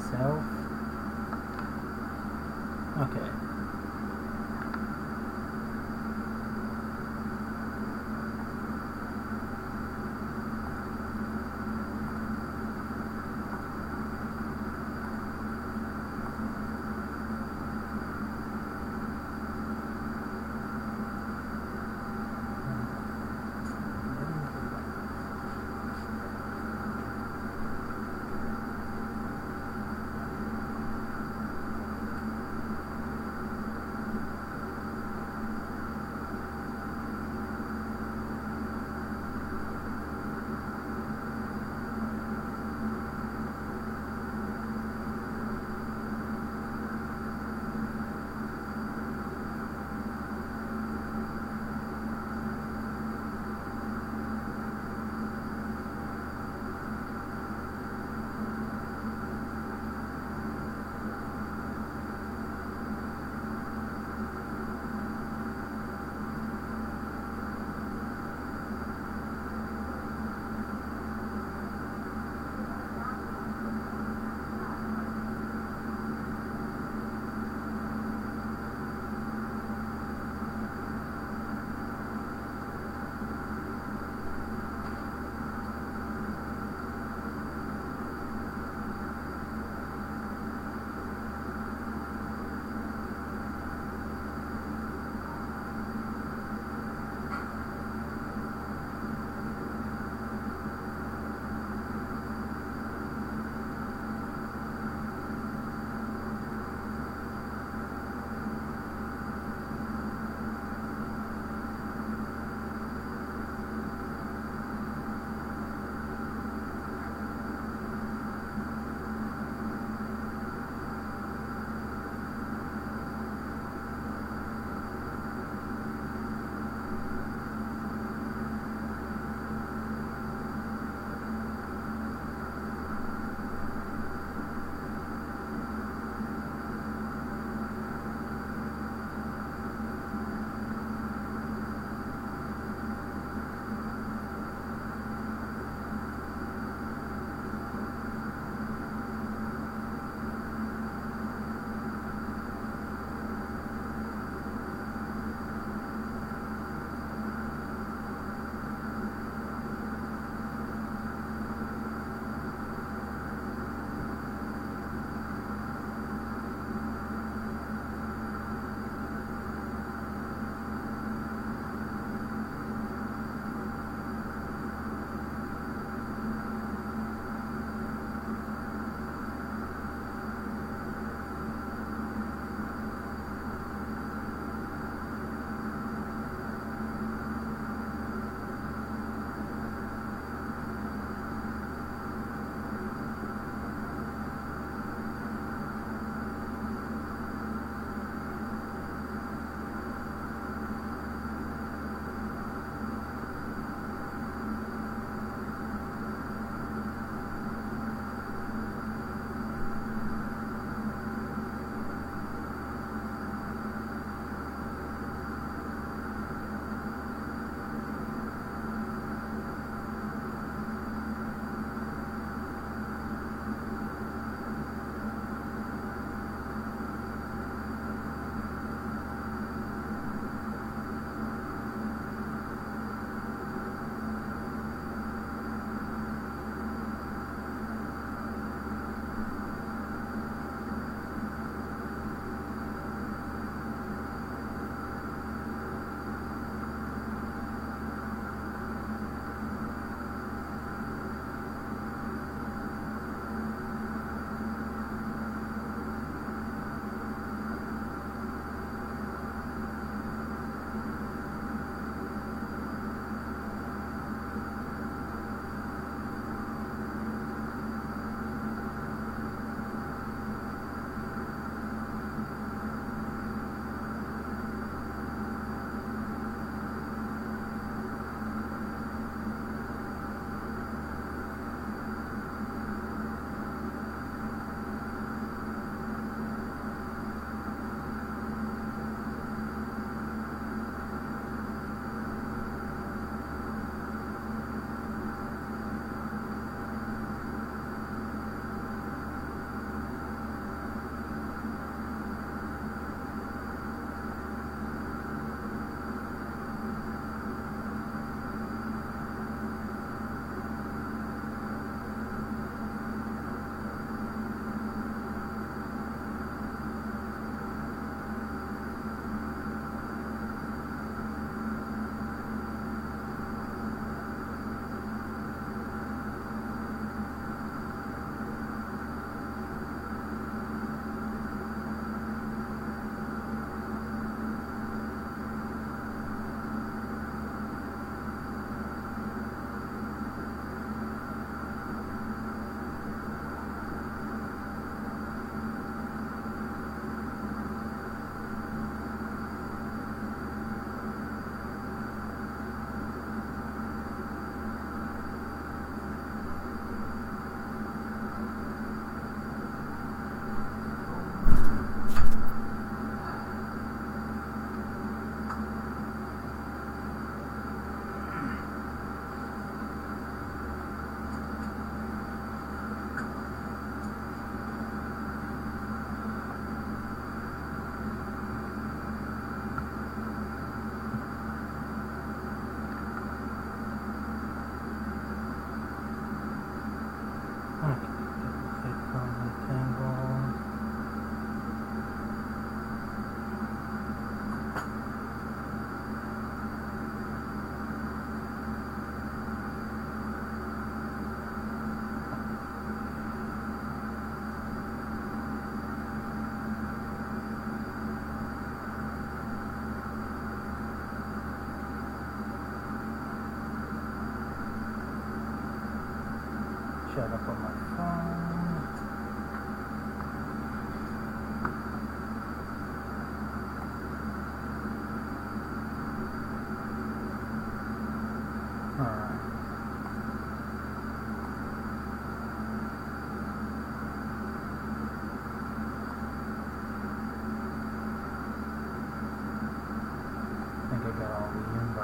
itself. Okay.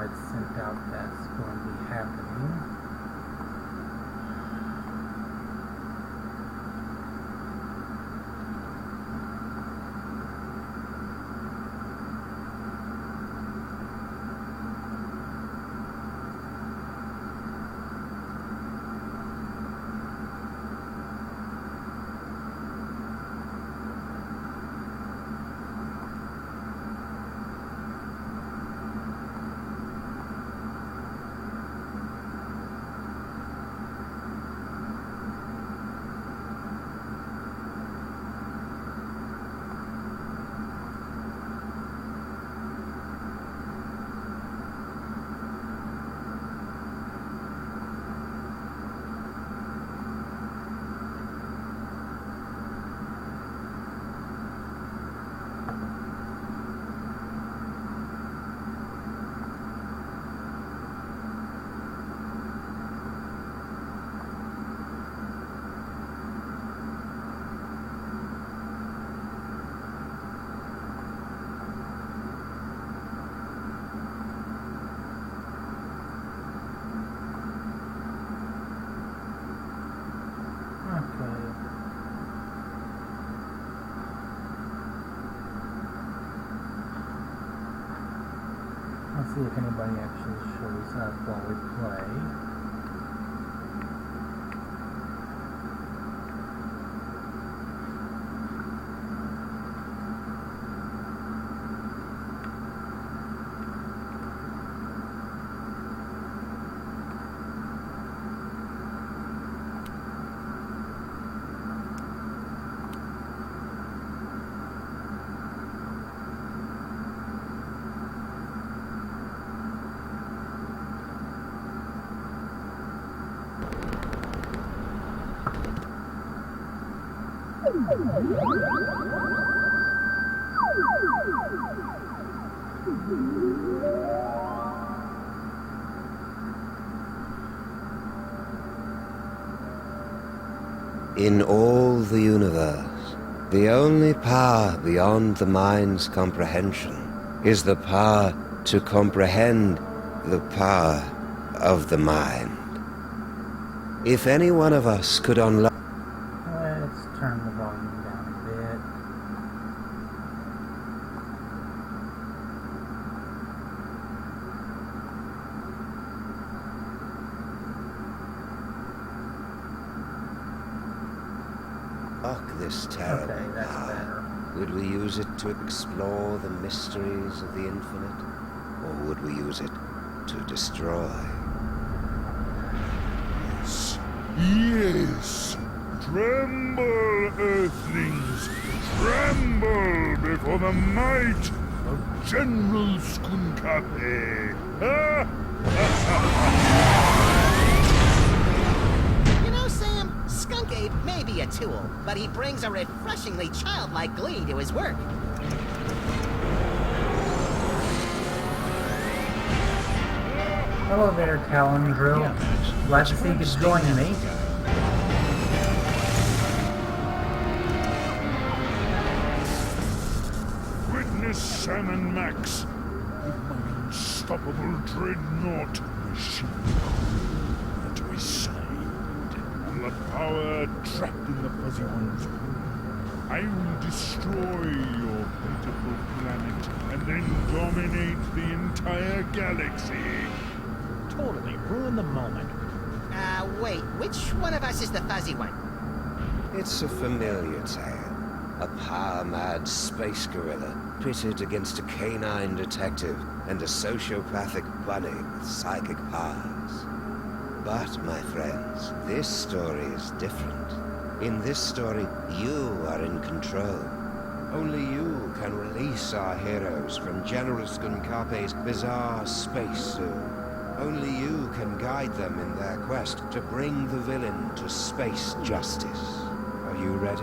it's sent out that's going to be happening. Let's see if anybody actually shows up while we play. In all the universe, the only power beyond the mind's comprehension is the power to comprehend the power of the mind. If any one of us could unlock... Let's turn the volume down a bit. Unlock this terrible that's power, better. would we use it to explore the mysteries of the infinite, or would we use it to destroy? Yes. Yes. Tremble, Earthlings. Tremble before the might of General Skunkape. You know, Sam, Skunk Ape may be a tool, but he brings a refreshingly childlike glee to his work. Hello there, Talon Drill. Glad to see you could join me. Witness Sam and Max with my unstoppable dreadnought machine at my side, and the power trapped in the Fuzzy One's womb. I will destroy your beautiful planet and then dominate the entire galaxy. Totally ruin the moment. Wait, which one of us is the fuzzy one? It's a familiar tale. A power-mad space gorilla pitted against a canine detective and a sociopathic bunny with psychic powers. But, my friends, this story is different. In this story, you are in control. Only you can release our heroes from General Skunkape's bizarre space zoo. Only you can guide them in their quest to bring the villain to space justice. Are you ready?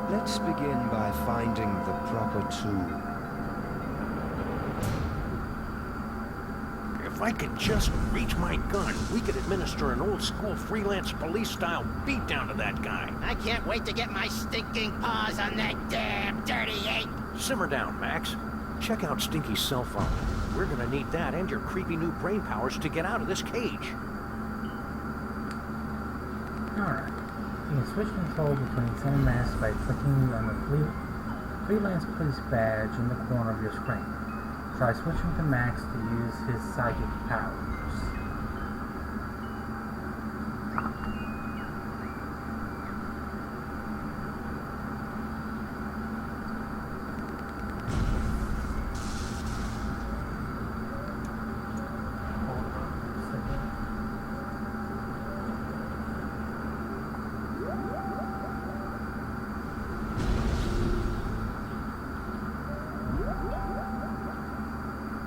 Let's begin by finding the proper tool. If I could just reach my gun, we could administer an old-school freelance police-style beatdown to that guy. I can't wait to get my stinking paws on that damn dirty ape. Simmer down, Max. Check out Stinky's cell phone. We're gonna need that and your creepy new brain powers to get out of this cage. Alright. You can switch control between Sam and Max by clicking on the freelance police badge in the corner of your screen. Try switching to Max to use his psychic powers.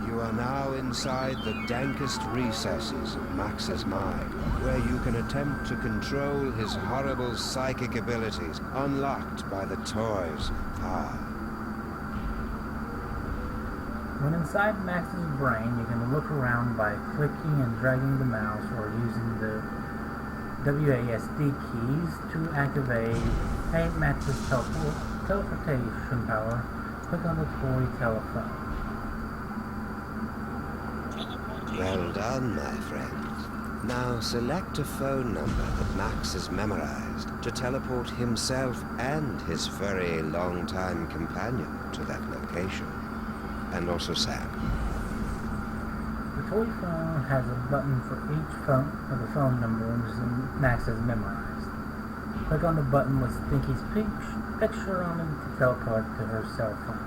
You are now inside the dankest recesses of Max's mind, where you can attempt to control his horrible psychic abilities, unlocked by the toys of power. When inside Max's brain, you can look around by clicking and dragging the mouse or using the WASD keys to activate Max's teleportation power. Click on the toy telephone. Well done, my friend. Now select a phone number that Max has memorized to teleport himself and his furry long-time companion to that location. And also Sam. The toy phone has a button for each phone of the phone numbers Max has memorized. Click on the button with Stinky's picture on it to teleport to her cell phone.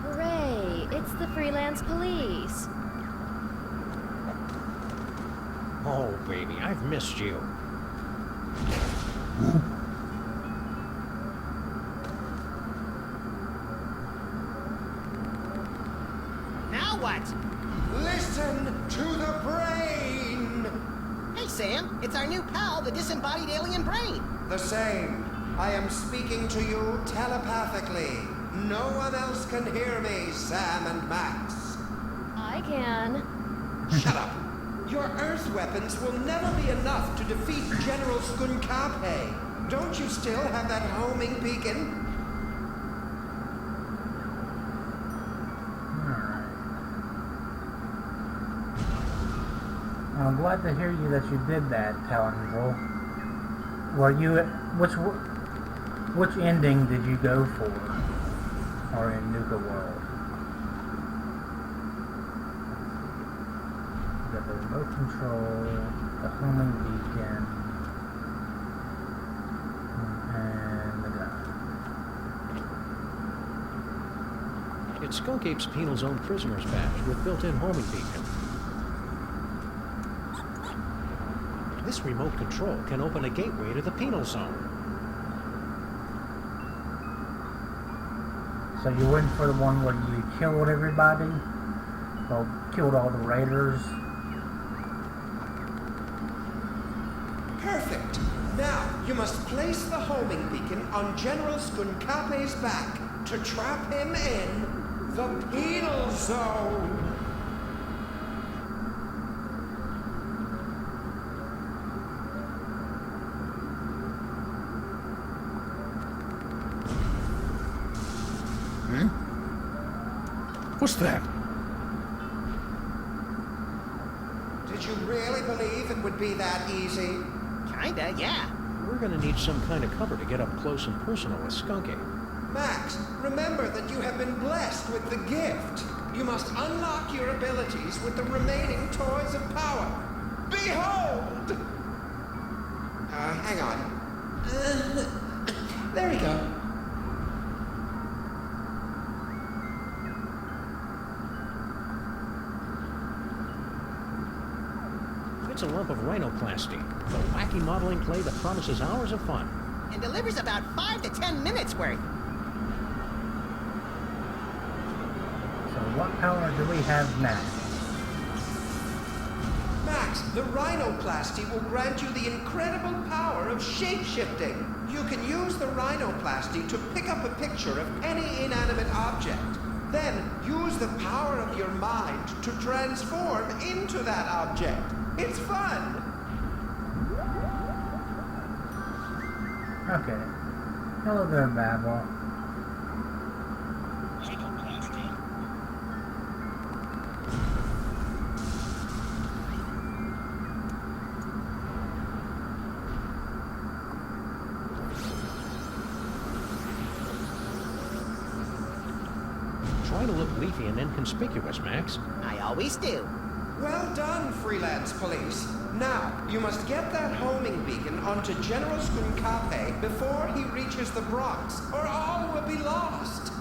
Hooray! It's the freelance police. Oh, baby, I've missed you. Now what? Listen to the brain! Hey, Sam, it's our new pal, the disembodied alien brain. The same. I am speaking to you telepathically. No one else can hear me, Sam and Max. I can. Shut up. Your Earth weapons will never be enough to defeat General Skunkape. Don't you still have that homing beacon? I'm glad to hear you that you did that, Talendril. Which ending did you go for? Or in Nuka World? You got the remote control, the homing beacon, and the gun. It's Skunkape's Penal Zone prisoner's badge with built-in homing beacon. This remote control can open a gateway to the Penal Zone. So you went for the one where you killed everybody? Well, killed all the raiders? Perfect. Now, you must place the homing beacon on General Skunkape's back to trap him in the Penal Zone. What's that? Did you really believe it would be that easy? Kinda, yeah. We're gonna need some kind of cover to get up close and personal with Skunkape. Max, remember that you have been blessed with the gift. You must unlock your abilities with the remaining toys of power. Behold! Hang on. There we go. It's a lump of rhinoplasty, the wacky modeling clay that promises hours of fun. And delivers about 5 to 10 minutes worth. So what power do we have now? Max, the rhinoplasty will grant you the incredible power of shape-shifting. You can use the rhinoplasty to pick up a picture of any inanimate object. Then use the power of your mind to transform into that object. It's fun! Okay. Hello there, Babel. Try to look leafy and inconspicuous, Max. I always do. Well done, freelance police. Now, you must get that homing beacon onto General Scuncape before he reaches the Bronx, or all will be lost.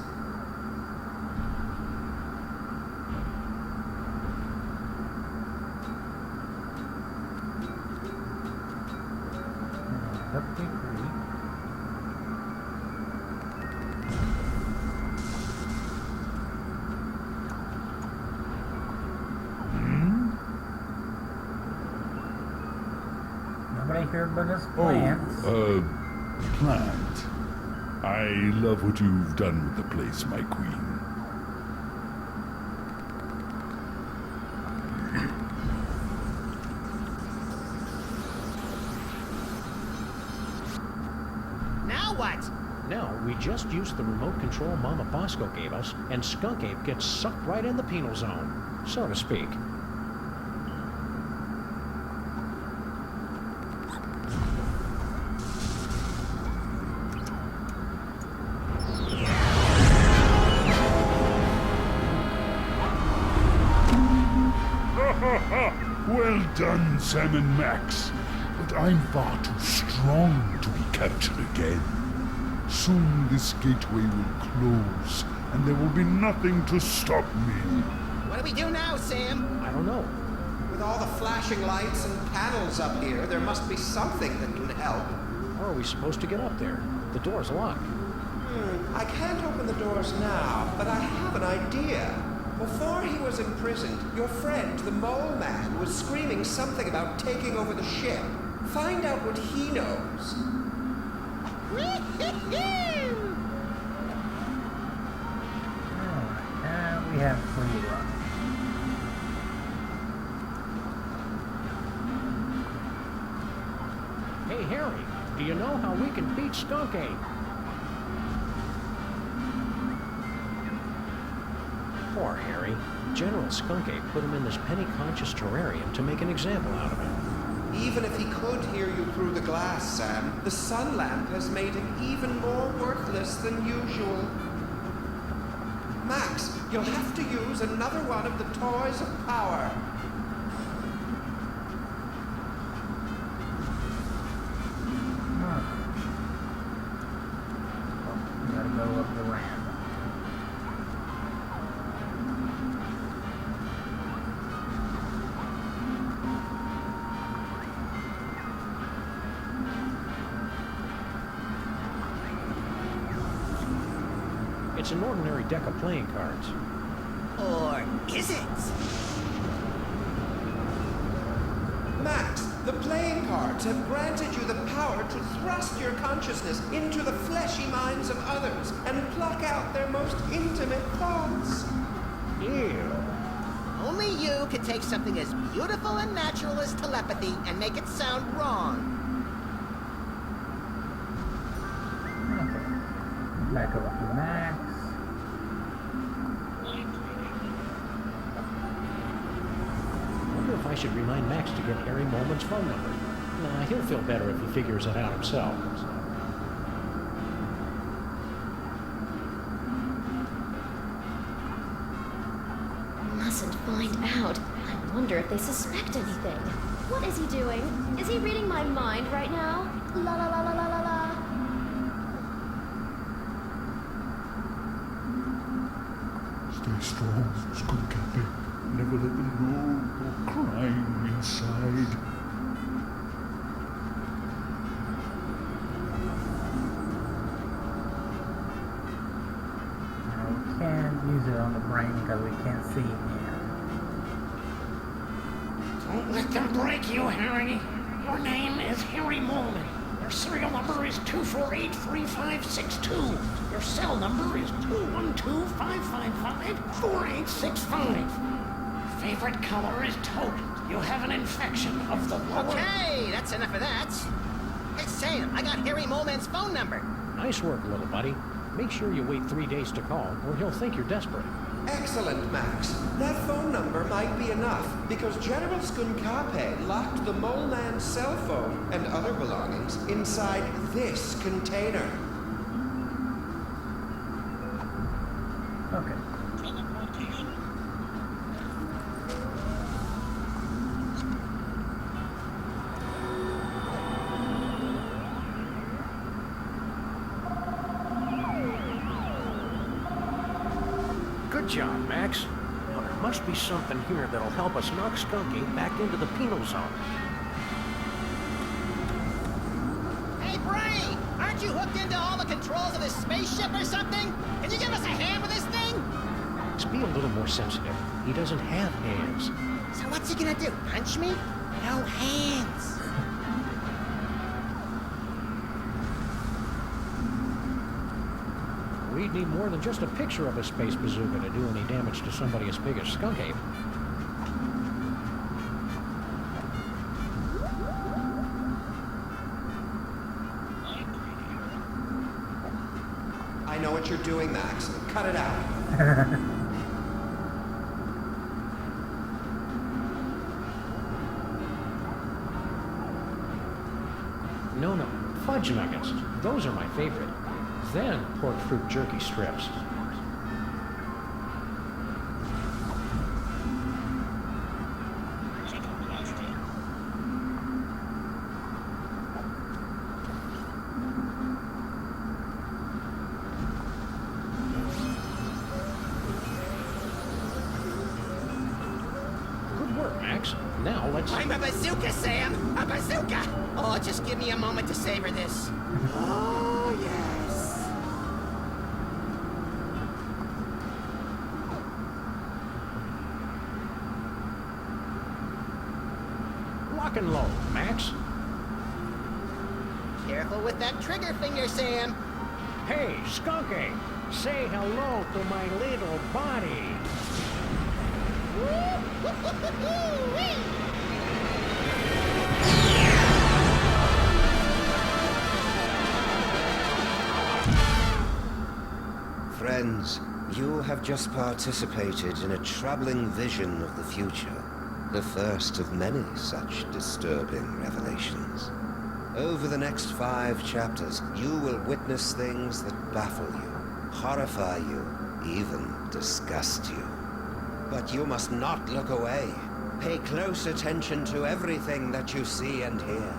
Up the creek. Nobody here but us plants. Plant. I love what you've done with the place, my queen. Now what? Now, we just use the remote control Mama Bosco gave us, and Skunk Ape gets sucked right in the penal zone, so to speak. Well done, Sam and Max. But I'm far too strong to be captured again. Soon this gateway will close, and there will be nothing to stop me. What do we do now, Sam? I don't know. With all the flashing lights and panels up here, there must be something that can help. How are we supposed to get up there? The door's locked. I can't open the doors now, but I have an idea. Before he was imprisoned, your friend, the Mole Man, was screaming something about taking over the ship. Find out what he knows. Alright, now we have free run. Hey, Harry, do you know how we can beat Skunk Ape? Poor Harry. General Skunk Ape put him in this penny-conscious terrarium to make an example out of him. Even if he could hear you through the glass, Sam, the sun lamp has made him even more worthless than usual. Max, you'll have to use another one of the toys of power. We gotta go up the ramp. It's an ordinary deck of playing cards. Or is it? Max, the playing cards have granted you the power to thrust your consciousness into the fleshy minds of others and pluck out their most intimate thoughts. Ew. Only you could take something as beautiful and natural as telepathy and make it sound wrong. Okay. Back over to Max. Wonder if I should remind Max to get Harry Moleman's phone number. Nah, he'll feel better if he figures it out himself. Mustn't find out. I wonder if they suspect anything. What is he doing? Is he reading my mind right now? La la la la la la la. Stay strong, Scuncape. Never let them know you're crying inside. Now we can't use it on the brain because we can't see him. Don't let them break you, Harry. Your name is Harry Moleman. Your serial number is 2483562. Your cell number is 212-555-4865. Favorite color is taupe. You have an infection of the lower... Okay, that's enough of that. Hey, Sam, I got Harry Moleman's phone number. Nice work, little buddy. Make sure you wait 3 days to call, or he'll think you're desperate. Excellent, Max. That phone number might be enough, because General Skunkape locked the Mole Man's cell phone and other belongings inside this container. Okay. Good job, Max. Now, there must be something here that'll help us knock Skunky back into the penal zone. Hey, Brain! Aren't you hooked into all the controls of this spaceship or something? Can you give us a hand with this thing? Let's be a little more sensitive. He doesn't have hands. So what's he gonna do? Punch me? No hands. We'd need more than just a picture of a space bazooka to do any damage to somebody as big as Skunky. I know what you're doing, Max. Cut it out. No, fudge nuggets. Those are my favorite. Then pork fruit jerky strips. Good work, Max. Now let's... I'm a bazooka, Sam! A bazooka! Oh, just give me a moment to savor this. Oh, yes. Lock and load, Max. Careful with that trigger finger, Sam. Hey, Skunky! Say hello to my little body. Friends, you have just participated in a troubling vision of the future. The first of many such disturbing revelations. Over the next 5 chapters, you will witness things that baffle you, horrify you, even disgust you. But you must not look away. Pay close attention to everything that you see and hear.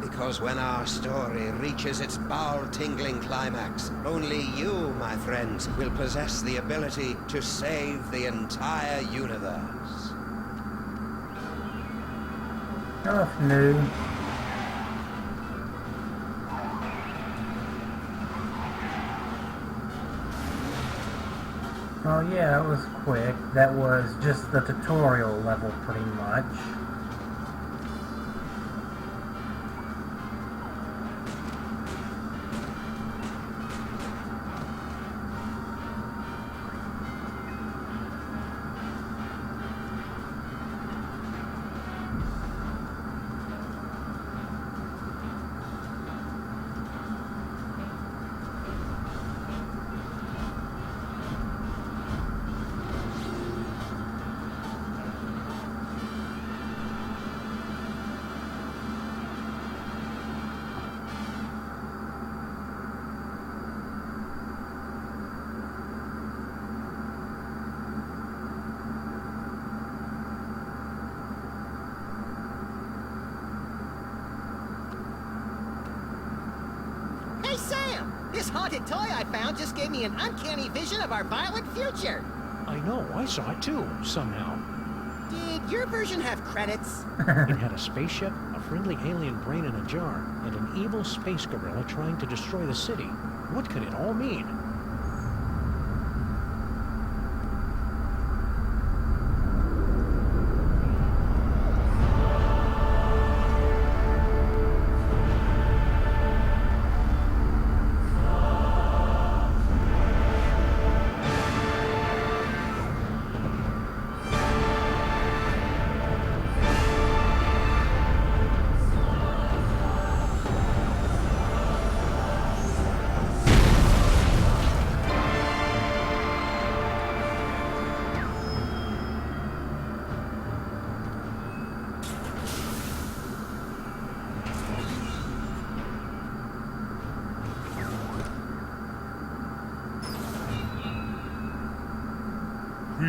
Because when our story reaches its bowel-tingling climax, only you, my friends, will possess the ability to save the entire universe. Oh, no. Oh yeah, that was quick. That was just the tutorial level pretty much. Hey, Sam! This haunted toy I found just gave me an uncanny vision of our violent future. I know, I saw it too, somehow. Did your version have credits? It had a spaceship, a friendly alien brain in a jar, and an evil space gorilla trying to destroy the city. What could it all mean?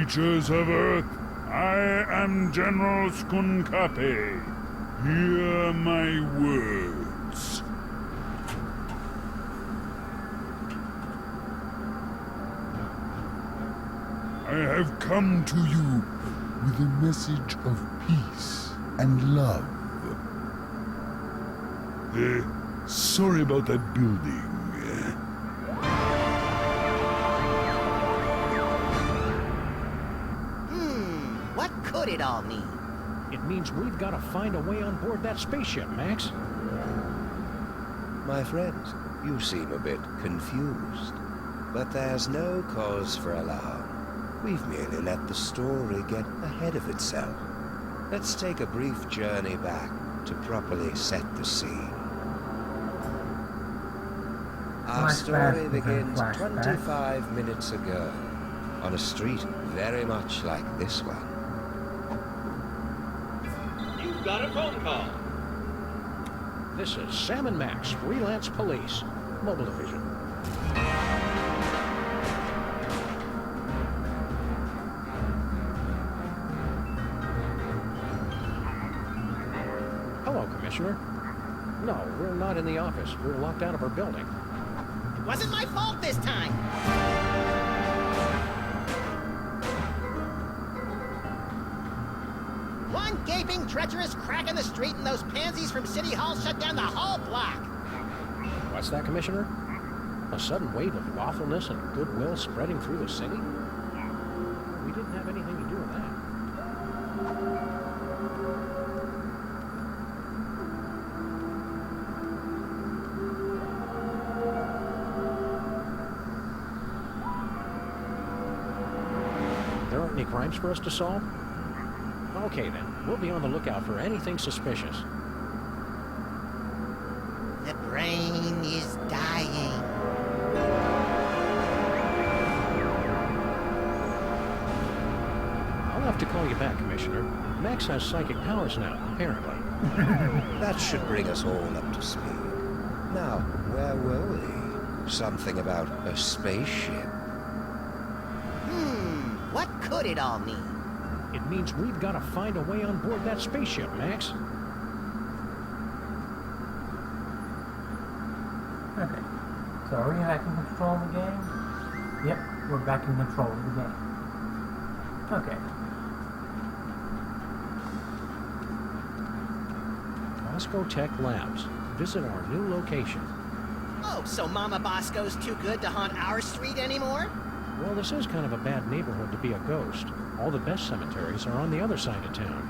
creatures of Earth, I am General Skunkape. Hear my words. I have come to you with a message of peace and love. Sorry about that building. What could it all mean? It means we've got to find a way on board that spaceship, Max. My friends, you seem a bit confused. But there's no cause for alarm. We've merely let the story get ahead of itself. Let's take a brief journey back to properly set the scene. Our story begins 25 minutes ago, on a street very much like this one. You've got a phone call. This is Sam and Max, Freelance Police, Mobile Division. Hello, Commissioner. No, we're not in the office. We're locked out of our building. It wasn't my fault this time. One gaping, treacherous crack in the street and those pansies from City Hall shut down the whole block. What's that, Commissioner? A sudden wave of lawfulness and goodwill spreading through the city? We didn't have anything to do with that. There aren't any crimes for us to solve? Okay then, we'll be on the lookout for anything suspicious. The brain is dying. I'll have to call you back, Commissioner. Max has psychic powers now, apparently. That should bring us all up to speed. Now, where were we? Something about a spaceship. What could it all mean? It means we've got to find a way on board that spaceship, Max. Okay. So are we back in control of the game? Yep, we're back in control of the game. Okay. Bosco Tech Labs. Visit our new location. Oh, so Mama Bosco's too good to haunt our street anymore? Well, this is kind of a bad neighborhood to be a ghost. All the best cemeteries are on the other side of town.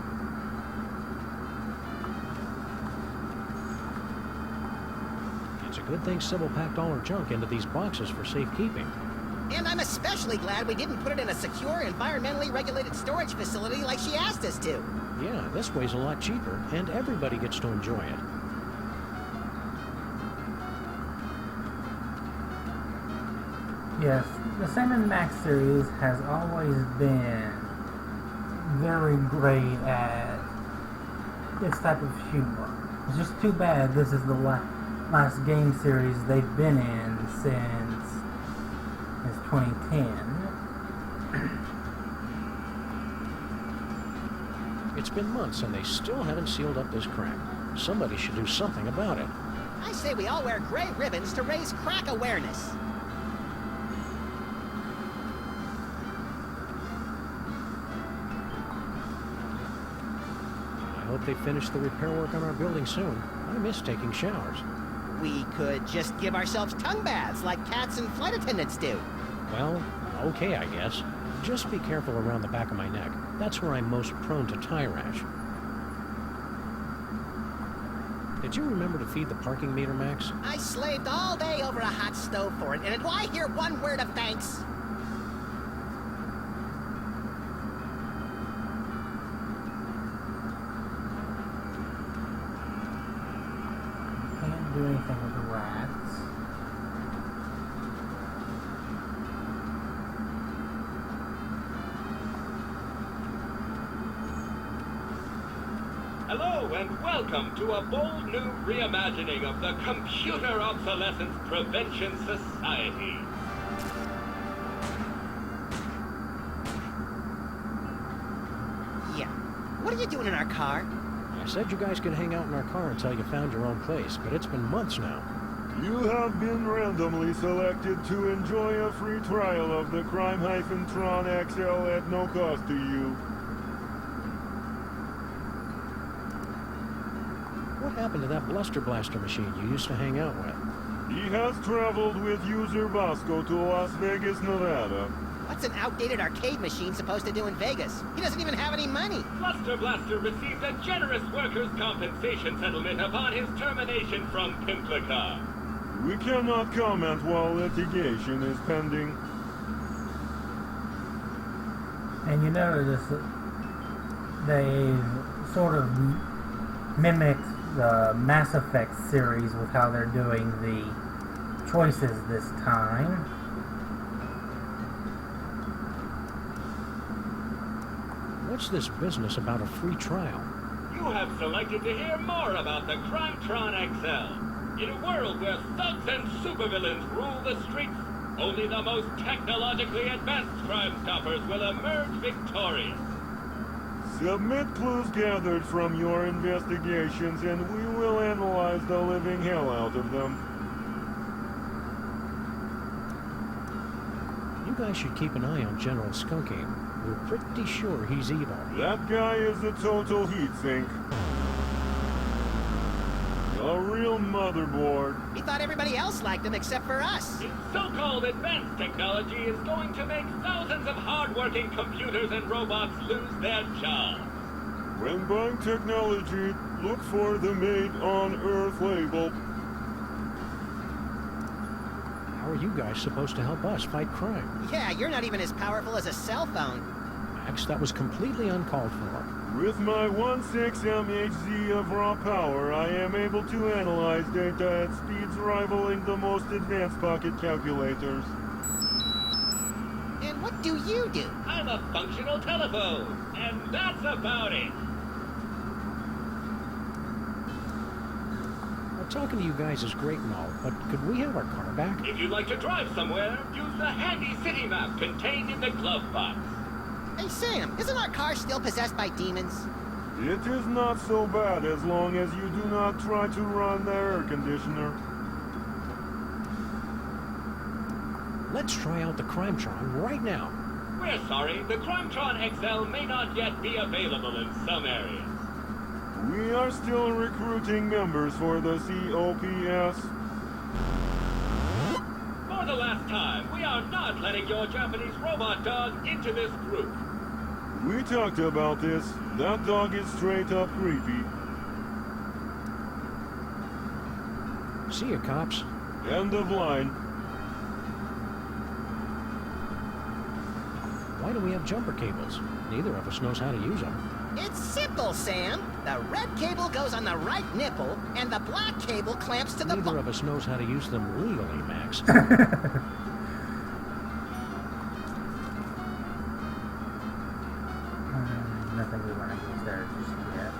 It's a good thing Sybil packed all her junk into these boxes for safekeeping. And I'm especially glad we didn't put it in a secure, environmentally regulated storage facility like she asked us to. Yeah, this way's a lot cheaper, and everybody gets to enjoy it. Yes, the Sam and Max series has always been very great at this type of humor. It's just too bad this is the last game series they've been in since 2010. It's been months, and they still haven't sealed up this crack. Somebody should do something about it. I say we all wear gray ribbons to raise crack awareness. I hope they finish the repair work on our building soon. I miss taking showers. We could just give ourselves tongue baths like cats and flight attendants do. Well, okay, I guess. Just be careful around the back of my neck. That's where I'm most prone to tie rash. Did you remember to feed the parking meter, Max? I slaved all day over a hot stove for it, and do I hear one word of thanks? Can't do anything with the rats. Hello and welcome to a bold new reimagining of the Computer Obsolescence Prevention Society. what are you doing in our car? I said you guys could hang out in our car until you found your own place, but it's been months now. You have been randomly selected to enjoy a free trial of the Crime-Tron XL at no cost to you. What happened to that Bluster Blaster machine you used to hang out with? He has traveled with user Vasco to Las Vegas, Nevada. What's an outdated arcade machine supposed to do in Vegas? He doesn't even have any money. Bluster Blaster received a generous workers' compensation settlement upon his termination from Pimplica. We cannot comment while litigation is pending. And you notice they've sort of mimicked the Mass Effect series with how they're doing the choices this time. What's this business about a free trial? You have selected to hear more about the Crime-Tron XL. In a world where thugs and supervillains rule the streets, only the most technologically advanced Crime Stoppers will emerge victorious. Submit clues gathered from your investigations and we will analyze the living hell out of them. You guys should keep an eye on General Skunky. We're pretty sure he's evil. That guy is a total heat sink. A real motherboard. He thought everybody else liked him except for us. His so-called advanced technology is going to make thousands of hard-working computers and robots lose their jobs. When buying technology, look for the Made on Earth label. How are you guys supposed to help us fight crime? Yeah, you're not even as powerful as a cell phone. Max, that was completely uncalled for. With my 1.6 MHz of raw power, I am able to analyze data at speeds rivaling the most advanced pocket calculators. And what do you do? I'm a functional telephone, and that's about it. Well, talking to you guys is great and all, but could we have our car back? If you'd like to drive somewhere, use the handy city map contained in the glove box. Hey, Sam, isn't our car still possessed by demons? It is not so bad as long as you do not try to run the air conditioner. Let's try out the Crime-Tron right now. We're sorry, the Crime-Tron XL may not yet be available in some areas. We are still recruiting members for the COPS. For the last time, we are not letting your Japanese robot dog into this group. We talked about this. That dog is straight up creepy. See you, cops. End of line. Why do we have jumper cables? Neither of us knows how to use them. It's simple, Sam. The red cable goes on the right nipple, and the black cable clamps to the Neither of us knows how to use them legally, Max. Nothing we want to use there just yet.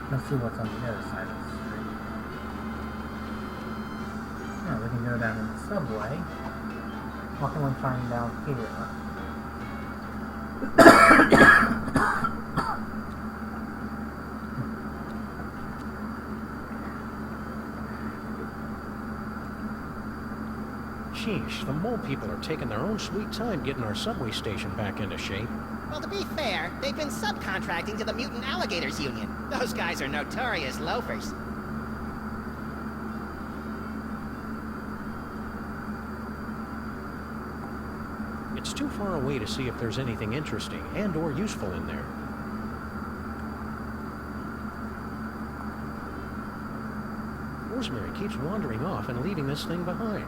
Let's see what's on the other side of the street. Yeah, we can go down in the subway. What can we find down here? Sheesh, the mole people are taking their own sweet time getting our subway station back into shape. Well, to be fair, they've been subcontracting to the Mutant Alligators Union. Those guys are notorious loafers. It's too far away to see if there's anything interesting and or useful in there. Rosemary keeps wandering off and leaving this thing behind.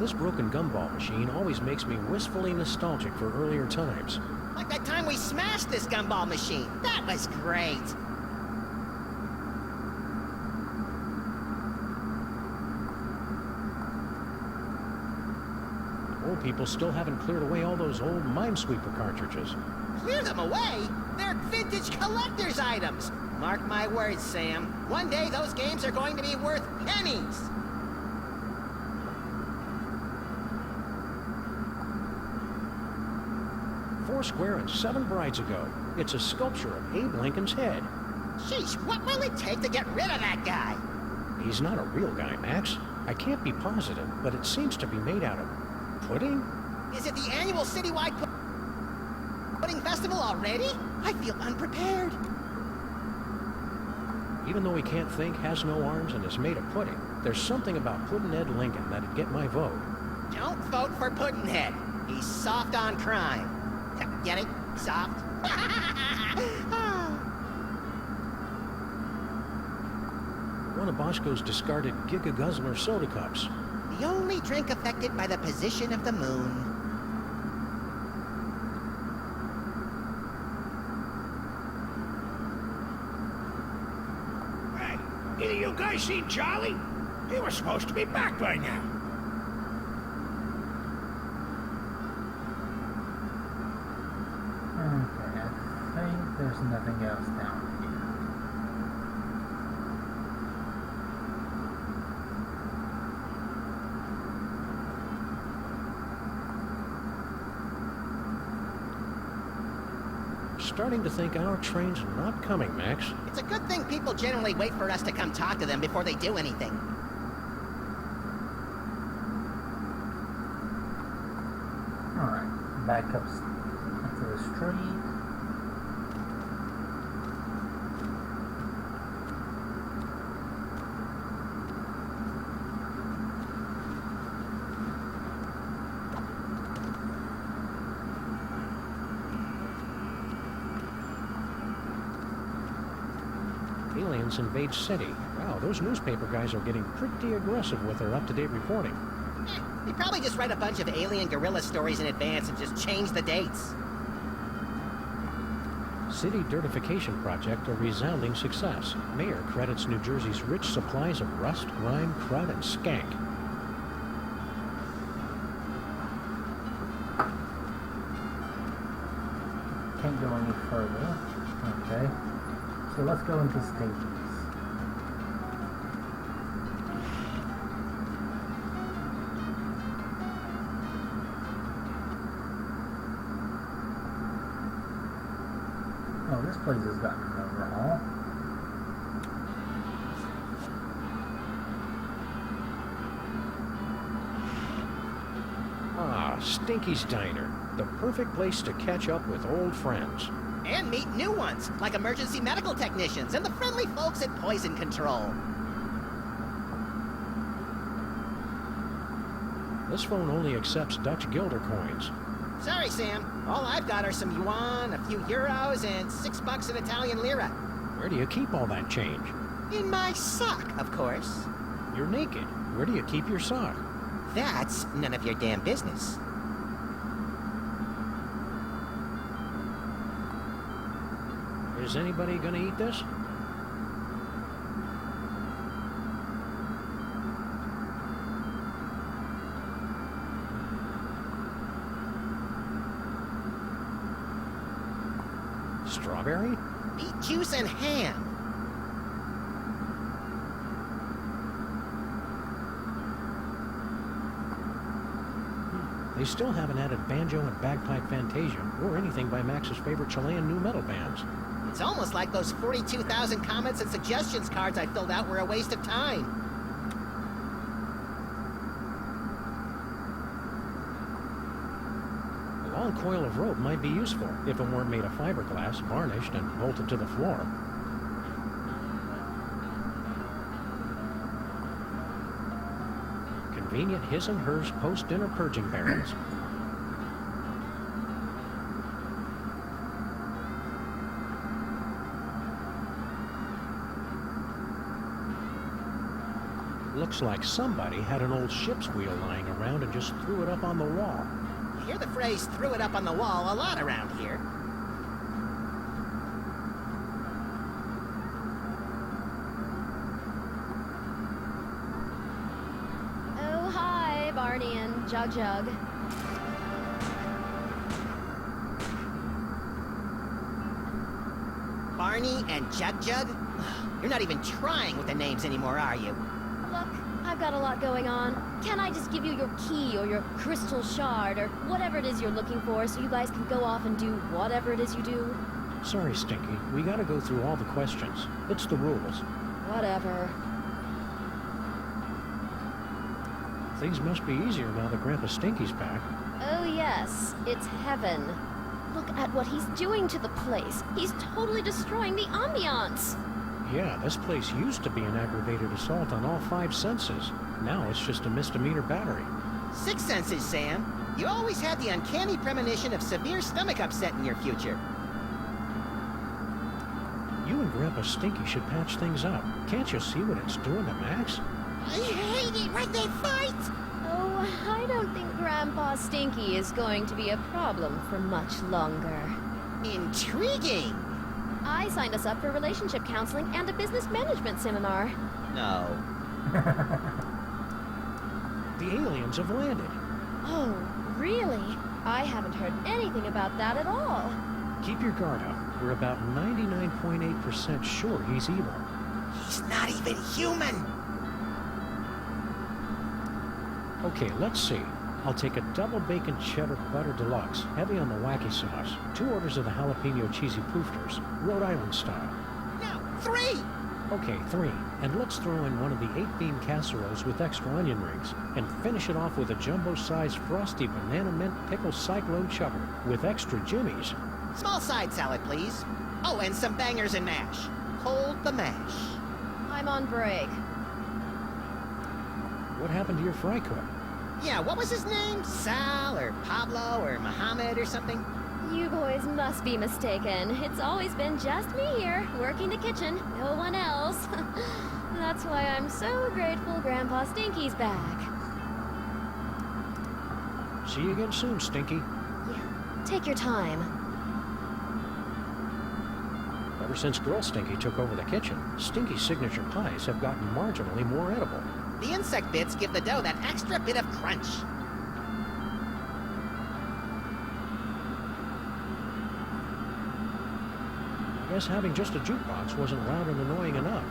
This broken gumball machine always makes me wistfully nostalgic for earlier times. Like that time we smashed this gumball machine. That was great. Old people still haven't cleared away all those old Minesweeper cartridges. Clear them away? They're vintage collector's items. Mark my words, Sam. One day those games are going to be worth pennies. Foursquare and 7 brides ago. It's a sculpture of Abe Lincoln's head. Sheesh, what will it take to get rid of that guy? He's not a real guy, Max. I can't be positive, but it seems to be made out of pudding? Is it the annual citywide pudding festival already? I feel unprepared. Even though he can't think, has no arms, and is made of pudding, there's something about Puddin'Head Lincoln that'd get my vote. Don't vote for Puddin'Head. He's soft on crime. Get it? Soft? One of Bosco's discarded Giga Guzzler soda cups. The only drink affected by the position of the moon. Hey, either you guys seen Charlie? He was supposed to be back by now. Okay, I think there's nothing else down here. Starting to think our train's not coming, Max. It's a good thing people generally wait for us to come talk to them before they do anything. Alright, back up to the street. Aliens invade city. Wow, those newspaper guys are getting pretty aggressive with their up-to-date reporting. They probably just write a bunch of alien guerrilla stories in advance and just change the dates. City dirtification project a resounding success. Mayor credits New Jersey's rich supplies of rust, grime, crud, and skank. Can't go any further. Okay. So let's go into stages. Oh, this place has gotten an overhaul. Ah, Stinky's Diner. The perfect place to catch up with old friends. And meet new ones, like emergency medical technicians and the friendly folks at Poison Control. This phone only accepts Dutch guilder coins. Sorry, Sam. All I've got are some yuan, a few euros, and $6 in Italian lira. Where do you keep all that change? In my sock, of course. You're naked. Where do you keep your sock? That's none of your damn business. Is anybody gonna eat this? Strawberry? Beet juice and ham. They still haven't added banjo and bagpipe fantasia, or anything by Max's favorite Chilean new metal bands. It's almost like those 42,000 comments and suggestions cards I filled out were a waste of time. A long coil of rope might be useful if it weren't made of fiberglass, varnished, and bolted to the floor. Convenient his and hers post-dinner purging barrels. Looks like somebody had an old ship's wheel lying around and just threw it up on the wall. hear the phrase threw it up on the wall a lot around here. Oh, hi, Barney and Jug Jug. Barney and Jug Jug? You're not even trying with the names anymore, are you? Look, I've got a lot going on. Can't I just give you your key or your crystal shard or whatever it is you're looking for so you guys can go off and do whatever it is you do? Sorry, Stinky. We gotta go through all the questions. It's the rules. Whatever. Things must be easier now that Grandpa Stinky's back. Oh yes, it's heaven. Look at what he's doing to the place. He's totally destroying the ambiance. Yeah, this place used to be an aggravated assault on all 5 senses. Now it's just a misdemeanor battery. 6 senses, Sam. You always had the uncanny premonition of severe stomach upset in your future. You and Grandpa Stinky should patch things up. Can't you see what it's doing to Max? I hate it when they fight! Oh, I don't think Grandpa Stinky is going to be a problem for much longer. Intriguing! I signed us up for relationship counseling and a business management seminar. No. The aliens have landed. Oh, really? I haven't heard anything about that at all. Keep your guard up. We're about 99.8% sure he's evil. He's not even human! Okay, let's see. I'll take a double bacon cheddar butter deluxe, heavy on the wacky sauce, 2 orders of the jalapeno cheesy poofters, Rhode Island style. No, 3! Okay, 3. And let's throw in one of the 8-bean casseroles with extra onion rings, and finish it off with a jumbo-sized frosty banana mint pickle cyclone chugger with extra jimmies. Small side salad, please. Oh, and some bangers and mash. Hold the mash. I'm on break. What happened to your fry cook? Yeah, what was his name? Sal or Pablo or Mohammed or something? You boys must be mistaken. It's always been just me here, working the kitchen, no one else. That's why I'm so grateful Grandpa Stinky's back. See you again soon, Stinky. Yeah, take your time. Ever since Girl Stinky took over the kitchen, Stinky's signature pies have gotten marginally more edible. The insect bits give the dough that extra bit of crunch. I guess having just a jukebox wasn't loud and annoying enough.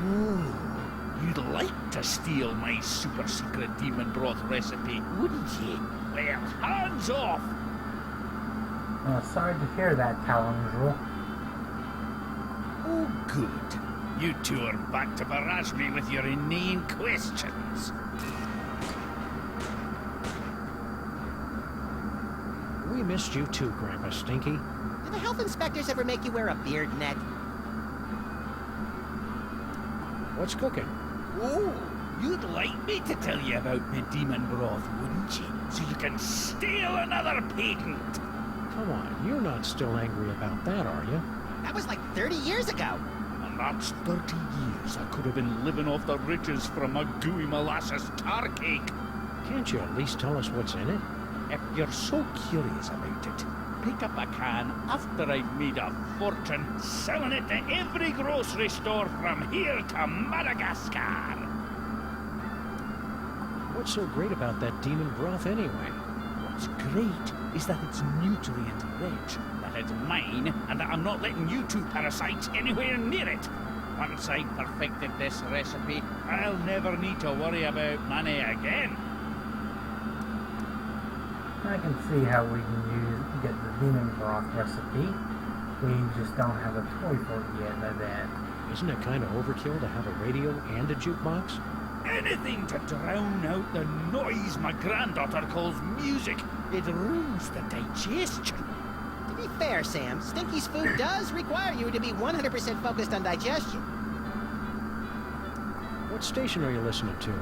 Ooh, you'd like to steal my super secret demon broth recipe, wouldn't you? Well, hands off! Sorry to hear that, Talon's. Oh, good. You two are back to barrage me with your inane questions. We missed you too, Grandpa Stinky. Do the health inspectors ever make you wear a beard net? What's cooking? Oh, you'd like me to tell you about my demon broth, wouldn't you? So you can steal another patent. Come on, you're not still angry about that, are you? That was like 30 years ago. And that's 30 years I could have been living off the riches from a gooey molasses tar cake. Can't you at least tell us what's in it? If you're so curious about it, pick up a can after I've made a fortune selling it to every grocery store from here to Madagascar. What's so great about that demon broth anyway? What's great is that it's nutrient rich, that it's mine, and that I'm not letting you two parasites anywhere near it. Once I've perfected this recipe, I'll never need to worry about money again. I can see how we can get the demon broth recipe. We just don't have a toy for it yet, I bet. Isn't it kind of overkill to have a radio and a jukebox? Anything to drown out the noise my granddaughter calls music. It ruins the digestion. To be fair, Sam, Stinky's food does require you to be 100% focused on digestion. What station are you listening to?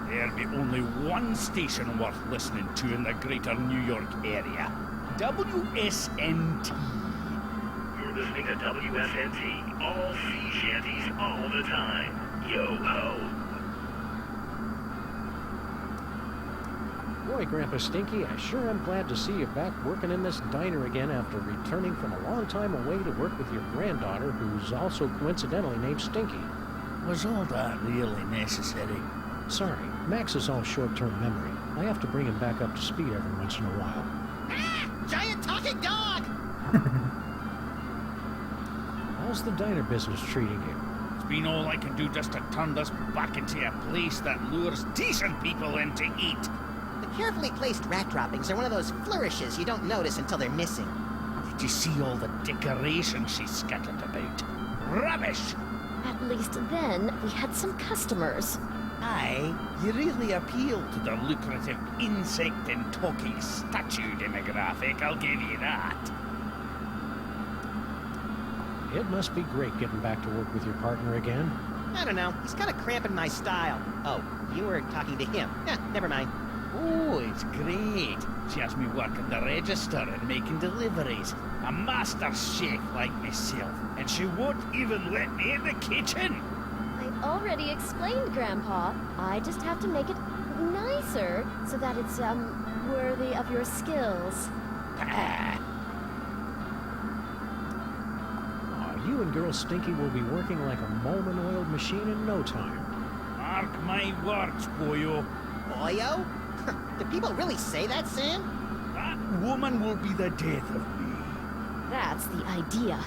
There'll be only one station worth listening to in the greater New York area. WSNT. You're listening to WSNT, all sea shanties all the time. Yo ho. Boy, Grandpa Stinky, I sure am glad to see you back working in this diner again after returning from a long time away to work with your granddaughter, who's also coincidentally named Stinky. Was all that really necessary? Sorry, Max is all short-term memory. I have to bring him back up to speed every once in a while. Ah! Giant talking dog! How's the diner business treating you? It's been all I can do just to turn this back into a place that lures decent people in to eat. The carefully placed rat droppings are one of those flourishes you don't notice until they're missing. Did you see all the decorations she scattered about? Rubbish! At least then, we had some customers. Aye, you really appeal to the lucrative insect and talking statue demographic, I'll give you that. It must be great getting back to work with your partner again. I don't know, he's kind of cramping my style. Oh, you were talking to him. Never mind. Oh, it's great. She has me working the register and making deliveries. A master chef like myself. And she won't even let me in the kitchen. I already explained, Grandpa. I just have to make it nicer so that it's, worthy of your skills. You and Girl Stinky will be working like a Molman-oiled machine in no time. Mark my words, boyo. Boyo? Do people really say that, Sam? That woman will be the death of me. That's the idea.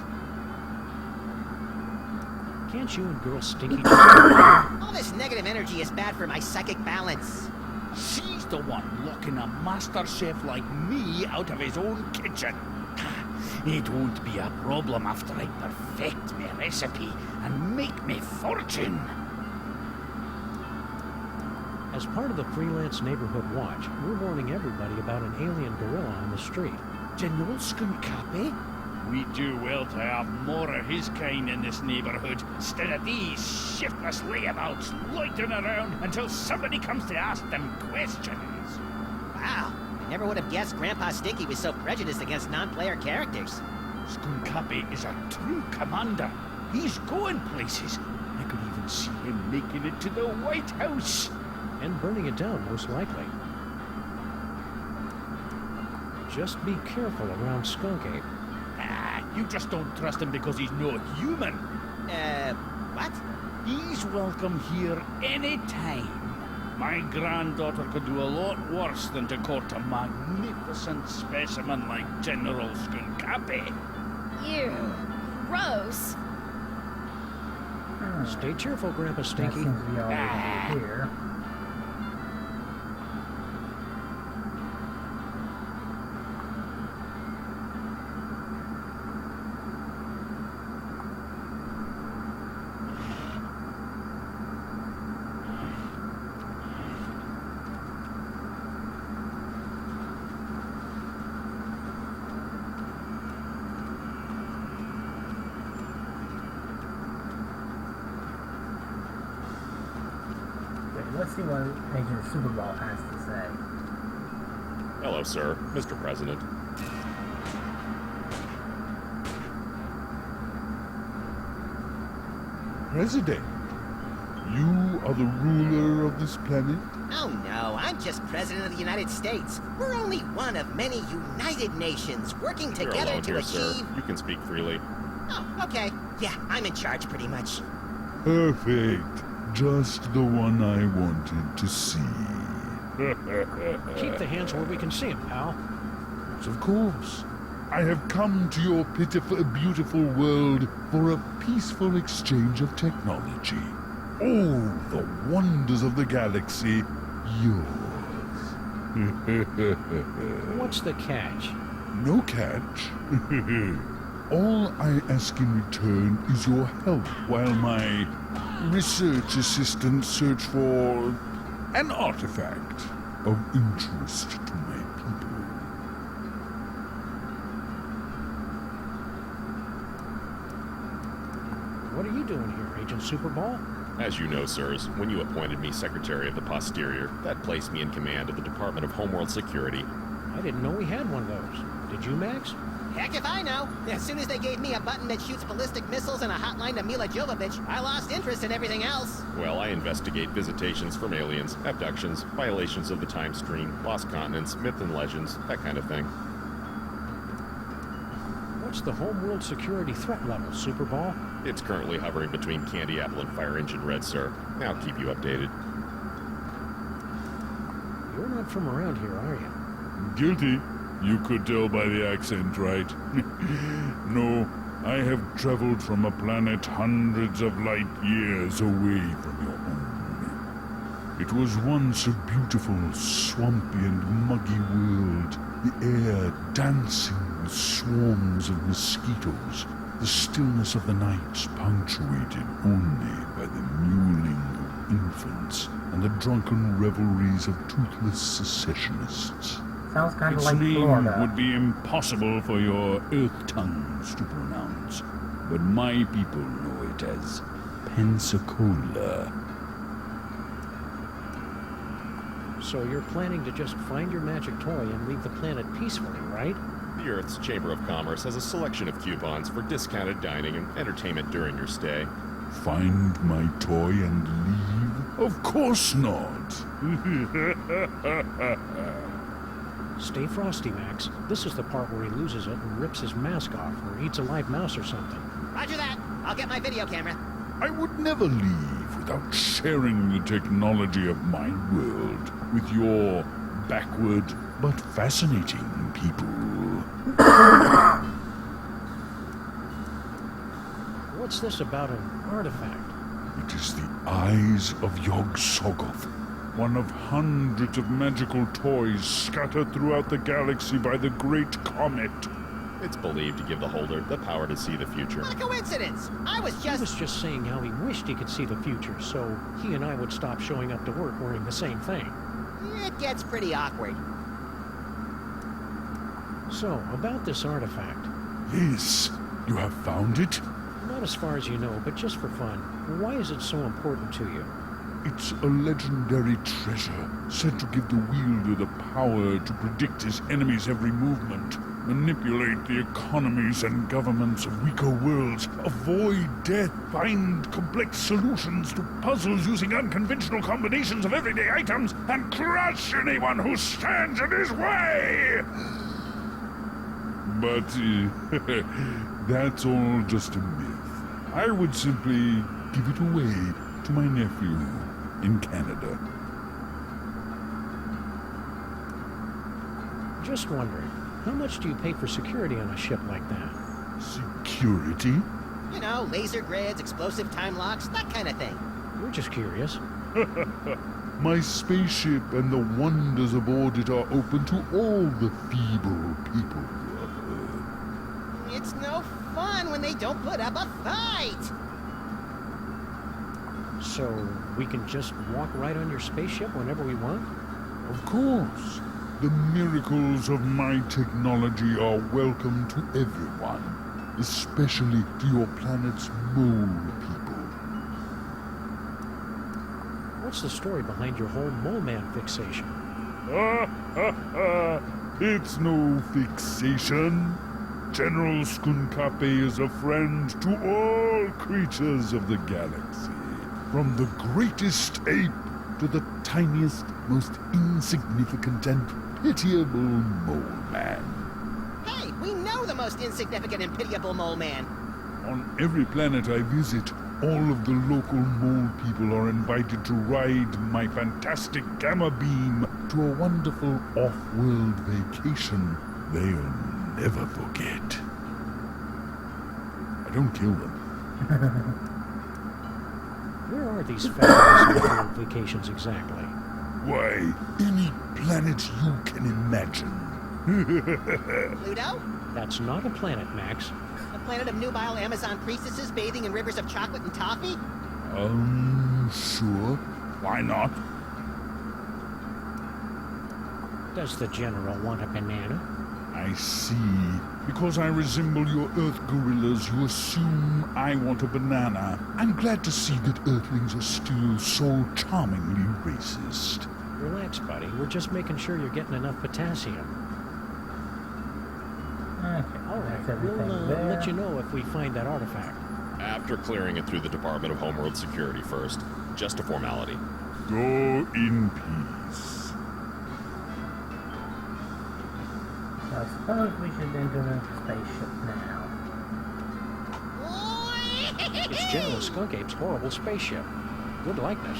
Can't you and Girl Stinky All this negative energy is bad for my psychic balance. She's the one locking a master chef like me out of his own kitchen. It won't be a problem after I perfect my recipe and make me fortune. As part of the Freelance Neighborhood Watch, we're warning everybody about an alien gorilla on the street. General Skunkapi? We do well to have more of his kind in this neighborhood, instead of these shiftless layabouts loitering around until somebody comes to ask them questions. Wow, I never would have guessed Grandpa Stinky was so prejudiced against non-player characters. Skunkapi is a true commander. He's going places. I could even see him making it to the White House. And burning it down, most likely. Just be careful around Skunk Ape. You just don't trust him because he's no human. What? He's welcome here any time. My granddaughter could do a lot worse than to court a magnificent specimen like General Skunkapi. Ew. Gross. Stay cheerful, Grandpa That Stinky. seems to be all we can do here. Let's see what Agent Superball has to say. Hello, sir. Mr. President. President, you are the ruler of this planet? Oh no, I'm just President of the United States. We're only one of many United Nations working You're together alone to here, achieve... sir. You can speak freely. Oh, okay. Yeah, I'm in charge pretty much. Perfect. Just the one I wanted to see. Keep the hands where we can see him, pal. Of course. I have come to your pitiful, beautiful world for a peaceful exchange of technology. All the wonders of the galaxy, yours. What's the catch? No catch. All I ask in return is your help while my research assistants search for an artifact of interest to my people. What are you doing here, Agent Superball? As you know, sirs, when you appointed me Secretary of the Posterior, that placed me in command of the Department of Homeworld Security. I didn't know we had one of those. Did you, Max? Heck if I know. As soon as they gave me a button that shoots ballistic missiles and a hotline to Mila Jovovich, I lost interest in everything else. Well, I investigate visitations from aliens, abductions, violations of the time stream, lost continents, myth and legends, that kind of thing. What's the homeworld security threat level, Superball? It's currently hovering between Candy Apple and Fire Engine Red, sir. I'll keep you updated. You're not from around here, are you? Guilty. You could tell by the accent, right? No, I have traveled from a planet hundreds of light years away from your own. It was once a beautiful, swampy and muggy world, the air dancing with swarms of mosquitoes, the stillness of the nights punctuated only by the mewling of infants and the drunken revelries of toothless secessionists. Sounds kind of Its like name Florida. would be impossible for your earth tongues to pronounce, but my people know it as Pensacola. So you're planning to just find your magic toy and leave the planet peacefully, right? The Earth's Chamber of Commerce has a selection of coupons for discounted dining and entertainment during your stay. Find my toy and leave? Of course not. Stay frosty, Max. This is the part where he loses it and rips his mask off or eats a live mouse or something. Roger that. I'll get my video camera. I would never leave without sharing the technology of my world with your backward but fascinating people. What's this about an artifact? It is the eyes of Yog-Sothoth, one of hundreds of magical toys scattered throughout the galaxy by the Great Comet. It's believed to give the holder the power to see the future. What a coincidence! I was He was just saying how he wished he could see the future, so he and I would stop showing up to work wearing the same thing. It gets pretty awkward. So, about this artifact. Yes, you have found it? Not as far as you know, but just for fun. Why is it so important to you? It's a legendary treasure, said to give the wielder the power to predict his enemy's every movement, manipulate the economies and governments of weaker worlds, avoid death, find complex solutions to puzzles using unconventional combinations of everyday items, and crush anyone who stands in his way! But that's all just a myth. I would simply give it away to my nephew in Canada. Just wondering, how much do you pay for security on a ship like that? Security? You know, laser grids, explosive time locks, that kind of thing. We're just curious. My spaceship and the wonders aboard it are open to all the feeble people of Earth. It's no fun when they don't put up a fight! So, we can just walk right on your spaceship whenever we want? Of course. The miracles of my technology are welcome to everyone, especially to your planet's mole people. What's the story behind your whole mole man fixation? It's no fixation. General Skunkape is a friend to all creatures of the galaxy. From the greatest ape to the tiniest, most insignificant and pitiable mole man. Hey, we know the most insignificant and pitiable mole man. On every planet I visit, all of the local mole people are invited to ride my fantastic gamma beam to a wonderful off-world vacation they'll never forget. I don't kill them. Where are these fabulous off-world vacations exactly? Why, any planet you can imagine. Pluto? That's not a planet, Max. A planet of nubile Amazon priestesses bathing in rivers of chocolate and toffee? Sure. Why not? Does the General want a banana? I see. Because I resemble your Earth gorillas, you assume I want a banana. I'm glad to see that Earthlings are still so charmingly racist. Relax, buddy. We're just making sure you're getting enough potassium. Okay. All right, That's everything we'll there. let you know if we find that artifact. After clearing it through the Department of Homeworld Security first. Just a formality. Go in peace. So I suppose we should enter the spaceship now. It's General Skunk Ape's horrible spaceship. Good likeness.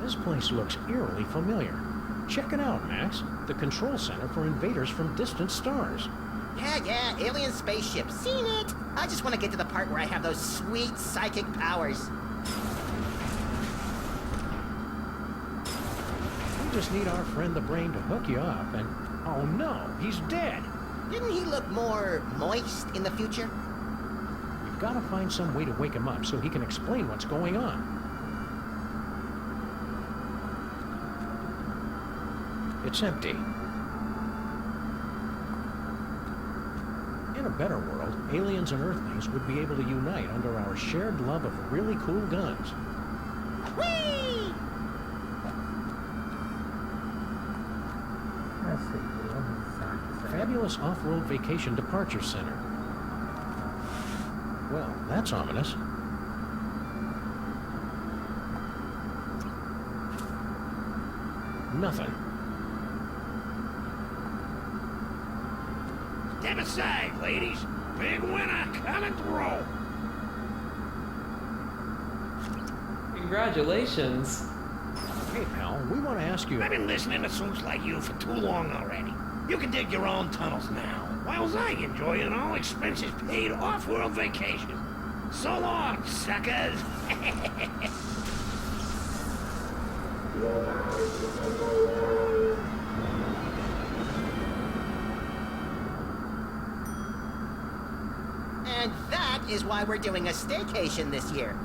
This place looks eerily familiar. Check it out, Max. The control center for invaders from distant stars. Yeah, alien spaceship. Seen it. I just want to get to the part where I have those sweet psychic powers. We just need our friend the Brain to hook you up and... Oh no, he's dead! Didn't he look more moist in the future? We've got to find some way to wake him up so he can explain what's going on. It's empty. In a better world, aliens and Earthlings would be able to unite under our shared love of really cool guns. Whee! Let's see. What does the sign say? Fabulous Off-Road Vacation Departure Center. Well, that's ominous. Nothing. Step aside, ladies. Big winner coming through. Congratulations. Hey, pal, we want to ask you... I've been listening to suits like you for too long already. You can dig your own tunnels now, whilst I enjoy an all-expenses paid off-world vacation. So long, suckers. And that is why we're doing a staycation this year.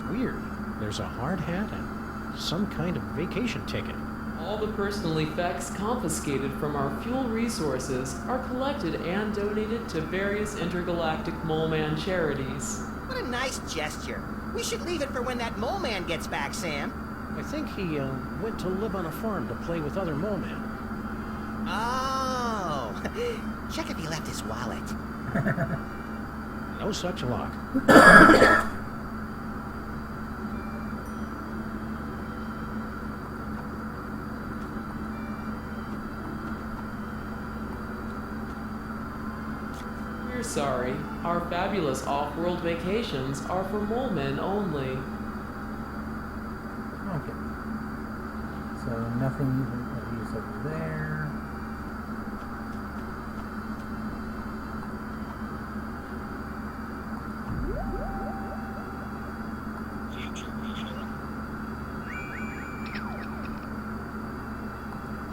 Weird. There's a hard hat and some kind of vacation ticket. All the personal effects confiscated from our fuel resources are collected and donated to various intergalactic Mole Man charities. What a nice gesture. We should leave it for when that mole man gets back, Sam. I think he went to live on a farm to play with other mole men. Oh. Check if he left his wallet. No such luck. We're sorry. Our fabulous off-world vacations are for mole men only. Okay. So nothing of use over there.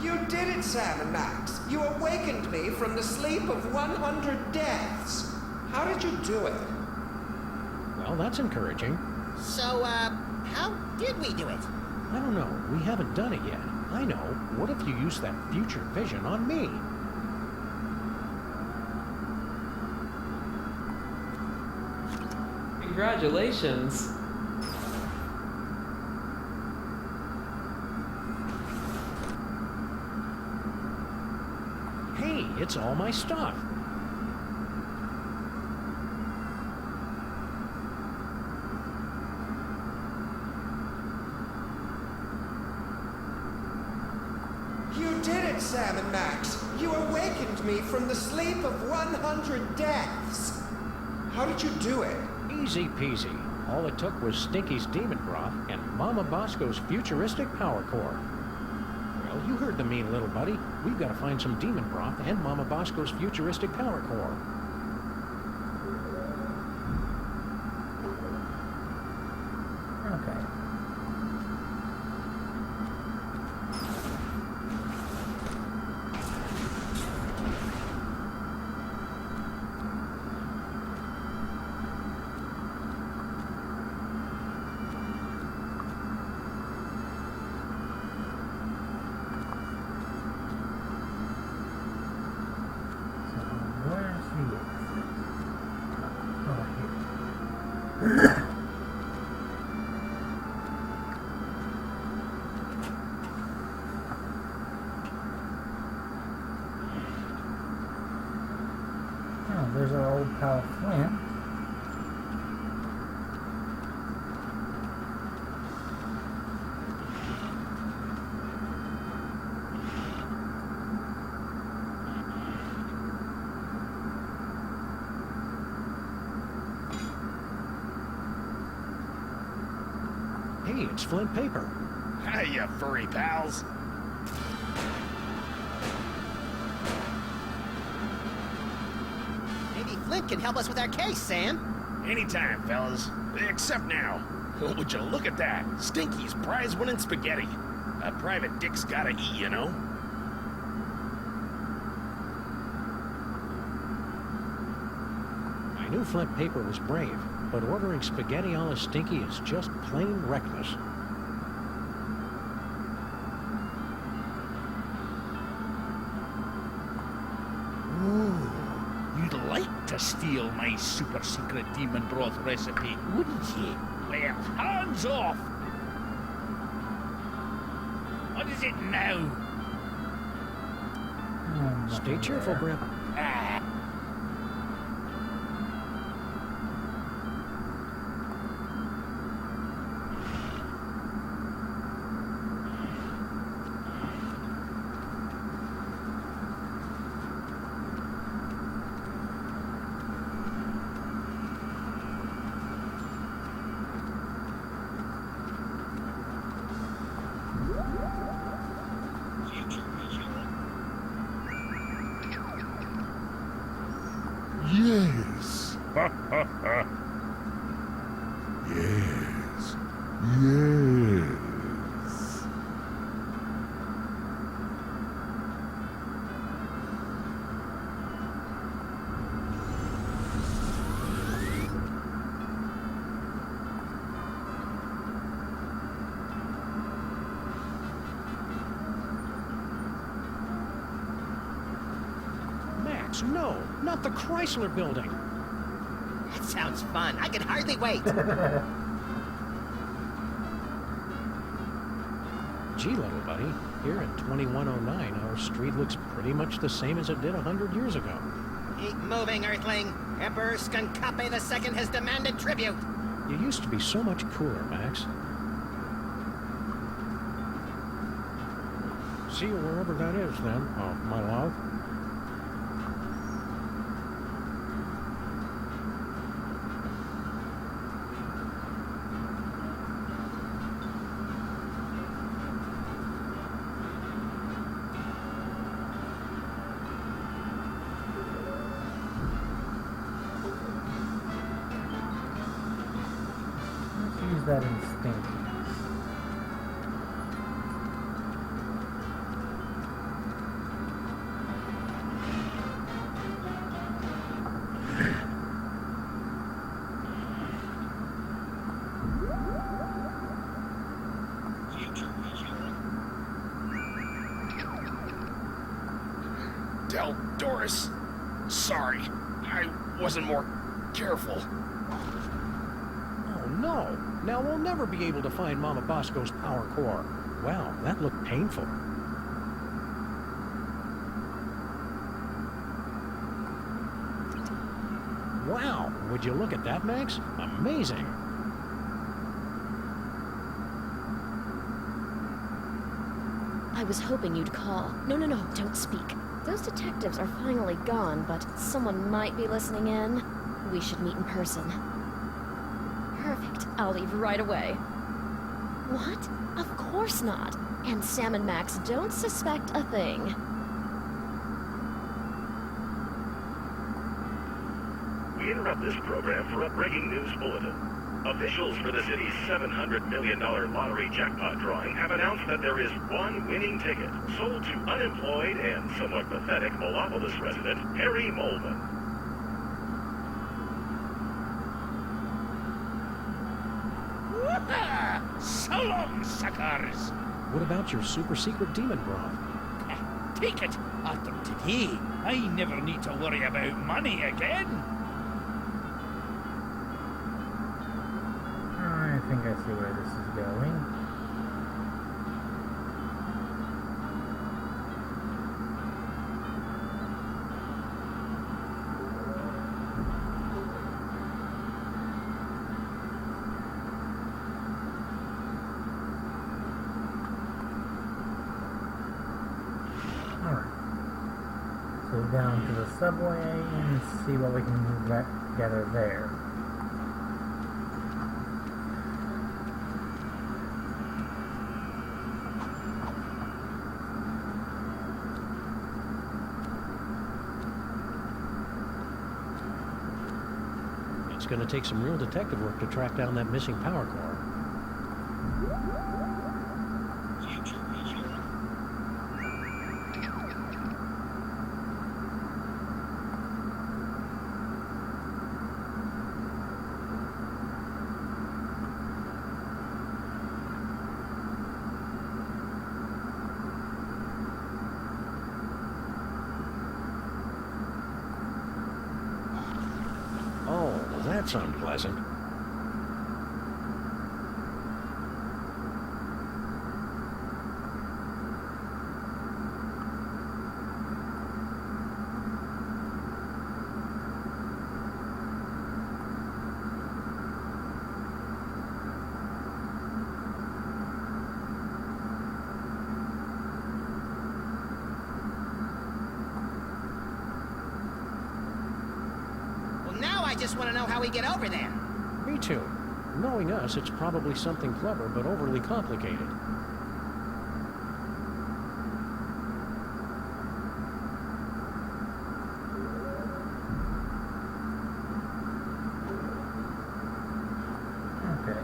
You did it, Sam and Max. You awakened me from the sleep of 100 deaths. How did you do it? Well, that's encouraging. So, how did we do it? I don't know. We haven't done it yet. I know. What if you use that future vision on me? Congratulations. Hey, it's all my stuff. You did it, Sam and Max. You awakened me from the sleep of 100 deaths. How did you do it? Easy peasy. All it took was Stinky's demon broth and Mama Bosco's futuristic power core. Well, you heard the mean little buddy. We've got to find some demon broth and Mama Bosco's futuristic power core. Okay. Oh, there's our old pal Flint. Hey, it's Flint Paper. Hi, you furry pals. Maybe Flint can help us with our case, Sam. Anytime, fellas. Except now. Would you look at that? Stinky's prize-winning spaghetti. A private dick's gotta eat, you know? I knew Flint Paper was brave, but ordering spaghetti a la Stinky is just plain reckless. Ooh, you'd like to steal my super secret demon broth recipe, wouldn't you? Well, hands off! What is it now? Stay cheerful, Grandpa. Ah. Yes. Ha ha ha. Yes. Yes. Max, no, not the Chrysler Building. That sounds fun. I can hardly wait. Gee, little buddy, here in 2109, our street looks pretty much the same as it did 100 years ago. Keep moving, Earthling. Emperor Skunkape II has demanded tribute. You used to be so much cooler, Max. See you wherever that is, then, my love. Let's use that instinct. Del Doris. Sorry. I wasn't more careful. Oh, no. Now we'll never be able to find Mama Bosco's power core. Wow, that looked painful. Wow, would you look at that, Max? Amazing. I was hoping you'd call. No, don't speak. Those detectives are finally gone, but someone might be listening in. We should meet in person. Perfect. I'll leave right away. What? Of course not. And Sam and Max don't suspect a thing. We interrupt this program for a breaking news bulletin. Officials for the city's $700 million lottery jackpot drawing have announced that there is one winning ticket sold to unemployed and somewhat pathetic Melopolis resident Harry Molman. So long, suckers! What about your super secret demon broth? Take it. After today, I never need to worry about money again. see where this is going. Alright. So down to the subway and see what we can gather there. It's going to take some real detective work to track down that missing power core. Oh, that's unpleasant. I just want to know how we get over there. Me too. Knowing us, it's probably something clever but overly complicated. Okay.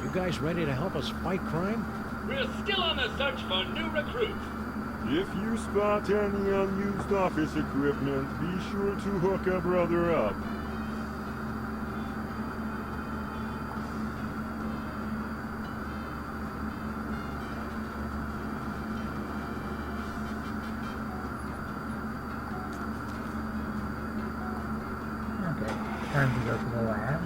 You guys ready to help us fight crime? We're still on the search for new recruits. If you spot any unused office equipment, be sure to hook a brother up. Okay. Time to go to the labs.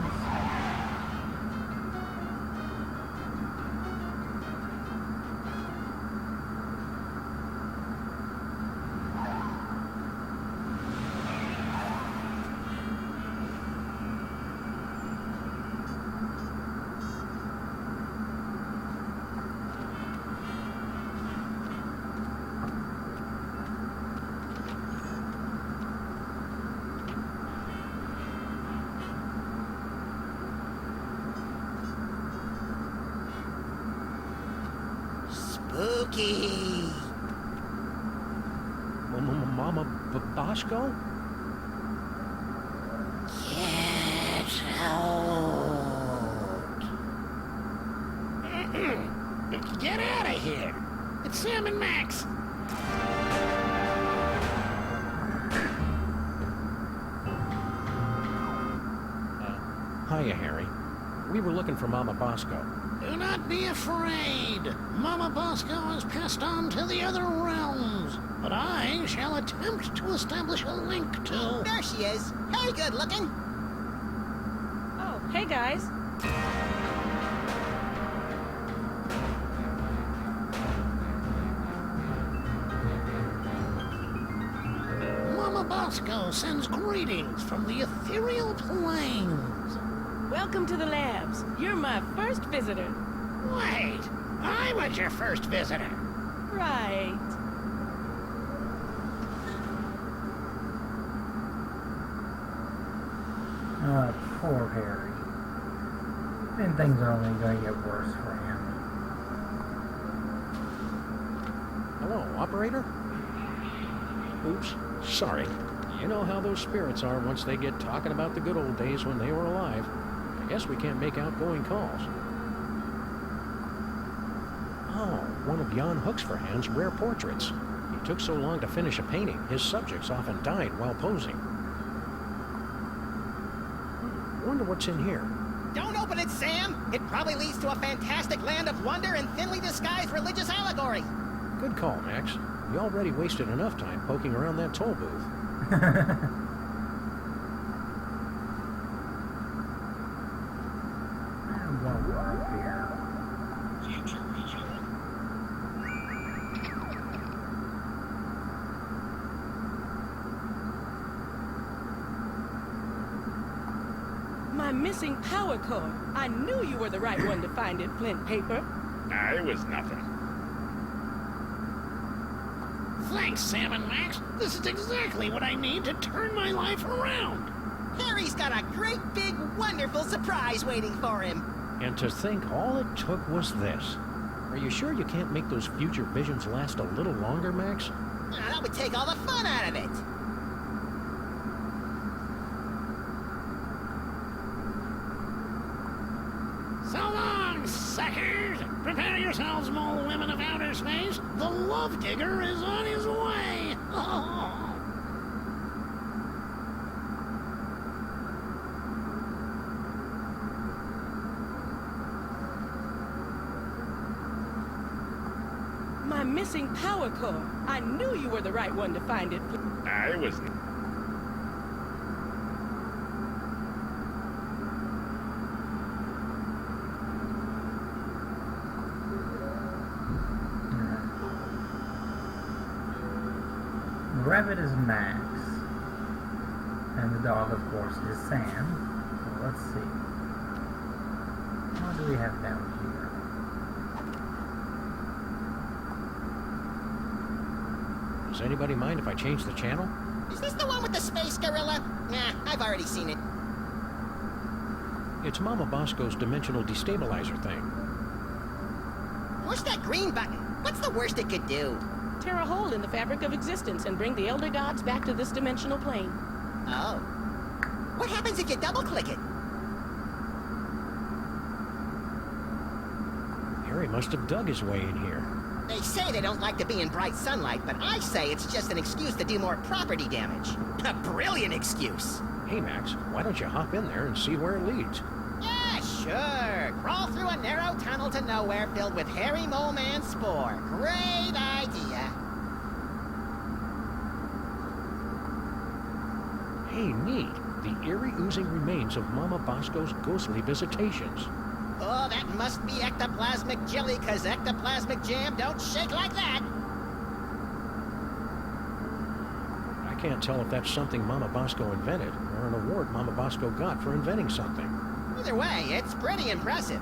Spooky. Mama Bosco? Get out. Get out of here. It's Sam and Max. Hiya, Harry. We were looking for Mama Bosco. Do not be afraid. Mama Bosco has passed on to the other realms, but I shall attempt to establish a link to... There she is. Very good looking. Oh, hey guys. Mama Bosco sends greetings from the ethereal plains. Welcome to the labs. You're my first visitor. Wait, I was your first visitor. Right. Poor Harry. And things are only going to get worse for him. Hello, operator? Oops, sorry. You know how those spirits are once they get talking about the good old days when they were alive. I guess we can't make outgoing calls. Oh, one of Jan Hoeksverhand's rare portraits. He took so long to finish a painting, his subjects often died while posing. Wonder what's in here. Don't open it, Sam! It probably leads to a fantastic land of wonder and thinly disguised religious allegory. Good call, Max. You already wasted enough time poking around that toll booth. And one more up here. My missing power cord. I knew you were the right one to find it, Flint Paper. Nah, it was nothing. Thanks, Sam and Max. This is exactly what I need to turn my life around. Harry's got a great big wonderful surprise waiting for him. And to think all it took was this. Are you sure you can't make those future visions last a little longer, Max? Now, that would take all the fun out of it. So long, suckers! Prepare yourselves, mole women of outer space. The Love Digger is on his way. My missing power cord. I knew you were the right one to find it. Nah, it was... The rabbit is Max. And the dog, of course, is Sam. So let's see. What do we have down here? Does anybody mind if I change the channel? Is this the one with the space gorilla? Nah, I've already seen it. It's Mama Bosco's dimensional destabilizer thing. Push that green button. What's the worst it could do? Tear a hole in the fabric of existence and bring the Elder Gods back to this dimensional plane. Oh. What happens if you double-click it? Harry must have dug his way in here. They say they don't like to be in bright sunlight, but I say it's just an excuse to do more property damage. A brilliant excuse. Hey, Max, why don't you hop in there and see where it leads? Yeah, sure. Crawl through a narrow tunnel to nowhere filled with hairy mole man spore. Great idea. Hey, neat. The eerie oozing remains of Mama Bosco's ghostly visitations. Oh, that must be ectoplasmic jelly, 'cause ectoplasmic jam don't shake like that. I can't tell if that's something Mama Bosco invented or an award Mama Bosco got for inventing something. Either way, it's pretty impressive.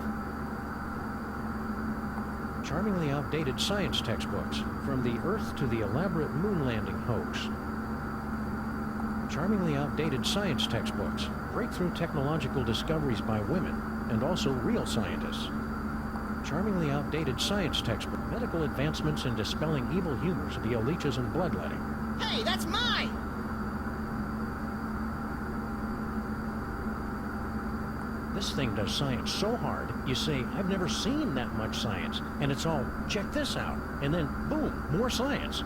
Charmingly outdated science textbooks, from the Earth to the elaborate moon landing hoax. Charmingly outdated science textbooks, breakthrough technological discoveries by women, and also real scientists. Charmingly outdated science textbook, medical advancements in dispelling evil humors via leeches and bloodletting. Hey, that's mine! This thing does science so hard, you say, I've never seen that much science, and it's all, check this out, and then, boom, more science.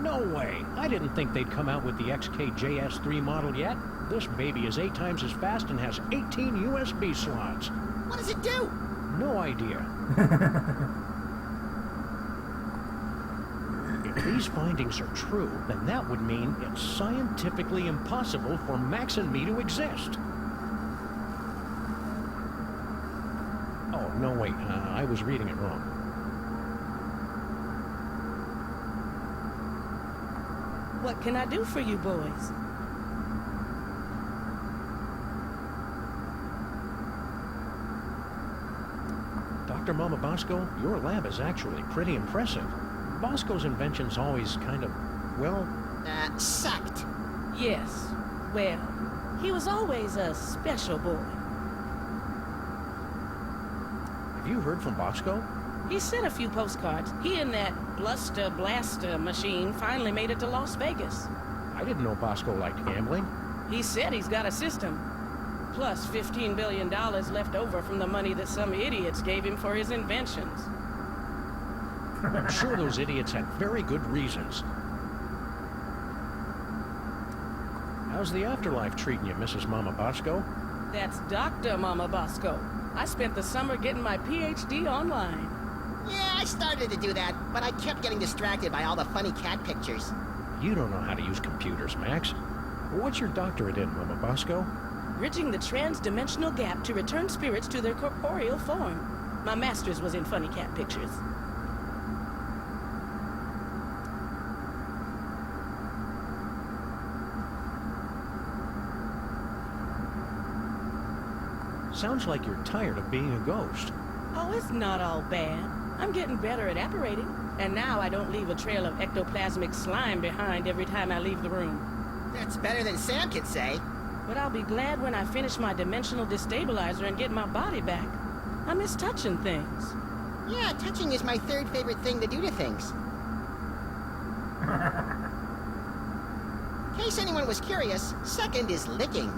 No way! I didn't think they'd come out with the XKJS3 model yet. This baby is 8 times as fast and has 18 USB slots. What does it do? No idea. If these findings are true, then that would mean it's scientifically impossible for Max and me to exist. Oh, no, wait. I was reading it wrong. What can I do for you boys? Dr. Mama Bosco, your lab is actually pretty impressive. Bosco's inventions always kind of, well... sucked. Yes. Well, he was always a special boy. Have you heard from Bosco? He sent a few postcards. He and that Bluster Blaster machine finally made it to Las Vegas. I didn't know Bosco liked gambling. He said he's got a system. Plus $15 billion left over from the money that some idiots gave him for his inventions. I'm sure those idiots had very good reasons. How's the afterlife treating you, Mrs. Mama Bosco? That's Dr. Mama Bosco. I spent the summer getting my PhD online. Yeah, I started to do that, but I kept getting distracted by all the funny cat pictures. You don't know how to use computers, Max. What's your doctorate in, Mama Bosco? Bridging the trans-dimensional gap to return spirits to their corporeal form. My master's was in funny cat pictures. Sounds like you're tired of being a ghost. Oh, it's not all bad. I'm getting better at apparating. And now I don't leave a trail of ectoplasmic slime behind every time I leave the room. That's better than Sam could say. But I'll be glad when I finish my dimensional destabilizer and get my body back. I miss touching things. Yeah, touching is my third favorite thing to do to things. In case anyone was curious, second is licking.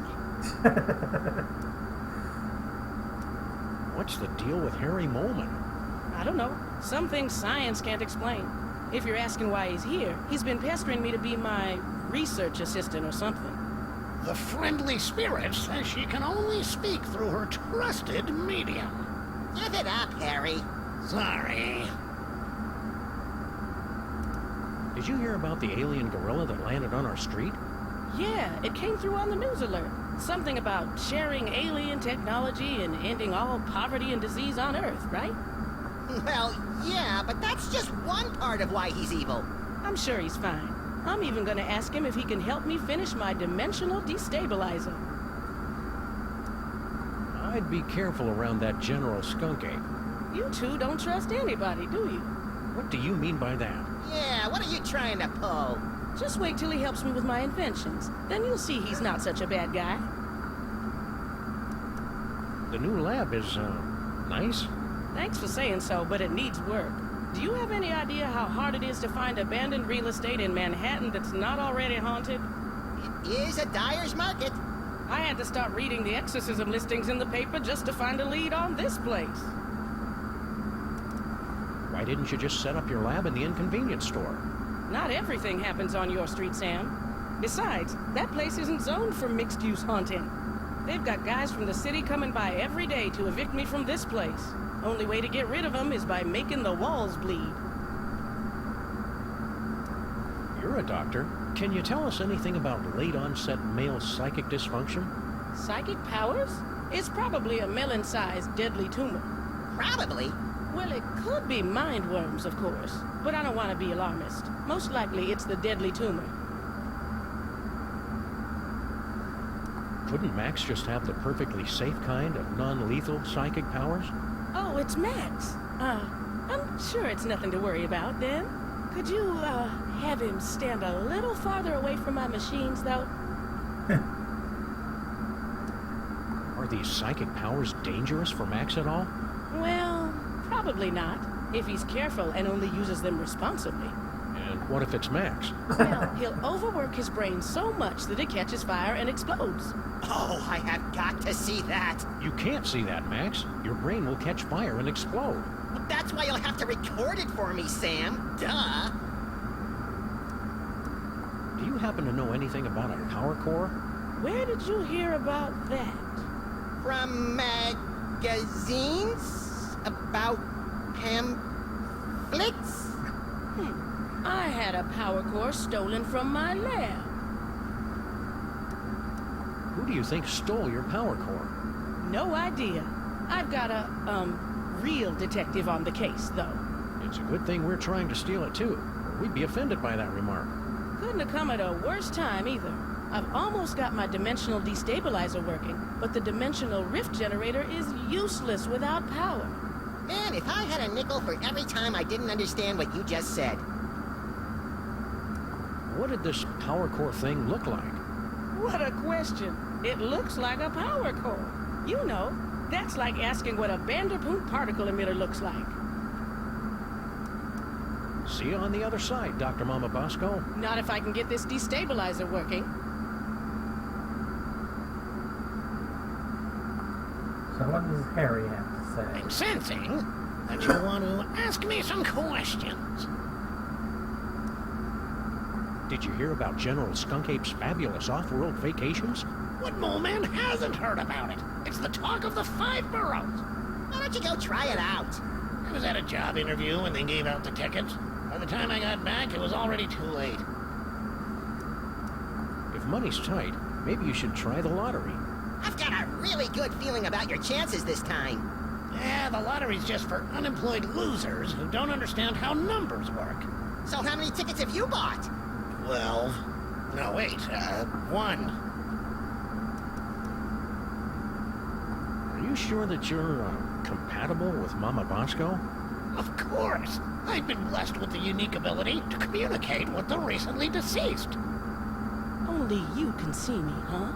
What's the deal with Harry Molman? I don't know. Some things science can't explain. If you're asking why he's here, he's been pestering me to be my research assistant or something. The friendly spirit says she can only speak through her trusted medium. Give it up, Harry. Sorry. Did you hear about the alien gorilla that landed on our street? Yeah, it came through on the news alert. Something about sharing alien technology and ending all poverty and disease on Earth, right? Well, yeah, but that's just one part of why he's evil. I'm sure he's fine. I'm even gonna ask him if he can help me finish my dimensional destabilizer. I'd be careful around that General Skunk Ape. You two don't trust anybody, do you? What do you mean by that? Yeah, what are you trying to pull? Just wait till he helps me with my inventions. Then you'll see he's not such a bad guy. The new lab is, nice. Thanks for saying so, but it needs work. Do you have any idea how hard it is to find abandoned real estate in Manhattan that's not already haunted? It is a dyer's market. I had to start reading the exorcism listings in the paper just to find a lead on this place. Why didn't you just set up your lab in the inconvenience store? Not everything happens on your street, Sam. Besides, that place isn't zoned for mixed-use haunting. They've got guys from the city coming by every day to evict me from this place. Only way to get rid of them is by making the walls bleed. You're a doctor. Can you tell us anything about late-onset male psychic dysfunction? Psychic powers? It's probably a melon-sized deadly tumor. Probably? Well, it could be mind worms, of course. But I don't want to be alarmist. Most likely it's the deadly tumor. Couldn't Max just have the perfectly safe kind of non-lethal psychic powers? Oh, it's Max. I'm sure it's nothing to worry about, then. Could you, have him stand a little farther away from my machines, though? Are these psychic powers dangerous for Max at all? Well, probably not, if he's careful and only uses them responsibly. And what if it's Max? Well, he'll overwork his brain so much that it catches fire and explodes. Oh, I have got to see that. You can't see that, Max. Your brain will catch fire and explode. Well, that's why you'll have to record it for me, Sam. Duh. Do you happen to know anything about a power core? Where did you hear about that? From magazines? About pamphlets? I had a power core stolen from my lab. Who do you think stole your power core? No idea. I've got a, real detective on the case, though. It's a good thing we're trying to steal it, too. Or we'd be offended by that remark. Couldn't have come at a worse time, either. I've almost got my dimensional destabilizer working, but the dimensional rift generator is useless without power. Man, if I had a nickel for every time I didn't understand what you just said. What did this power core thing look like? What a question. It looks like a power core. You know, that's like asking what a Vanderpool particle emitter looks like. See you on the other side, Dr. Mama Bosco. Not if I can get this destabilizer working. So what does Harry have to say? I'm sensing that you want to ask me some questions. Did you hear about General Skunk Ape's fabulous off-world vacations? What mole man hasn't heard about it? It's the talk of the 5 boroughs. Why don't you go try it out? I was at a job interview when they gave out the tickets. By the time I got back, it was already too late. If money's tight, maybe you should try the lottery. I've got a really good feeling about your chances this time. Yeah, the lottery's just for unemployed losers who don't understand how numbers work. So how many tickets have you bought? 12. No, wait, 1. Are you sure that you're compatible with Mama Bosco? Of course. I've been blessed with the unique ability to communicate with the recently deceased. Only you can see me, huh?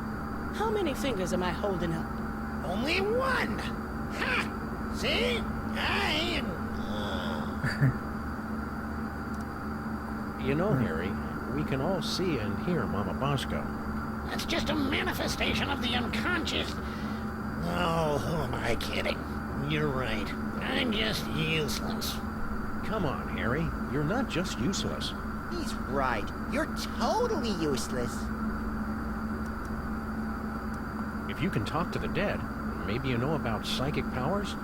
How many fingers am I holding up? Only 1. Ha! See? You know, Harry, we can all see and hear Mama Bosco. That's just a manifestation of the unconscious. Oh, who am I kidding? You're right. I'm just useless. Come on, Harry. You're not just useless. He's right. You're totally useless. If you can talk to the dead, maybe you know about psychic powers?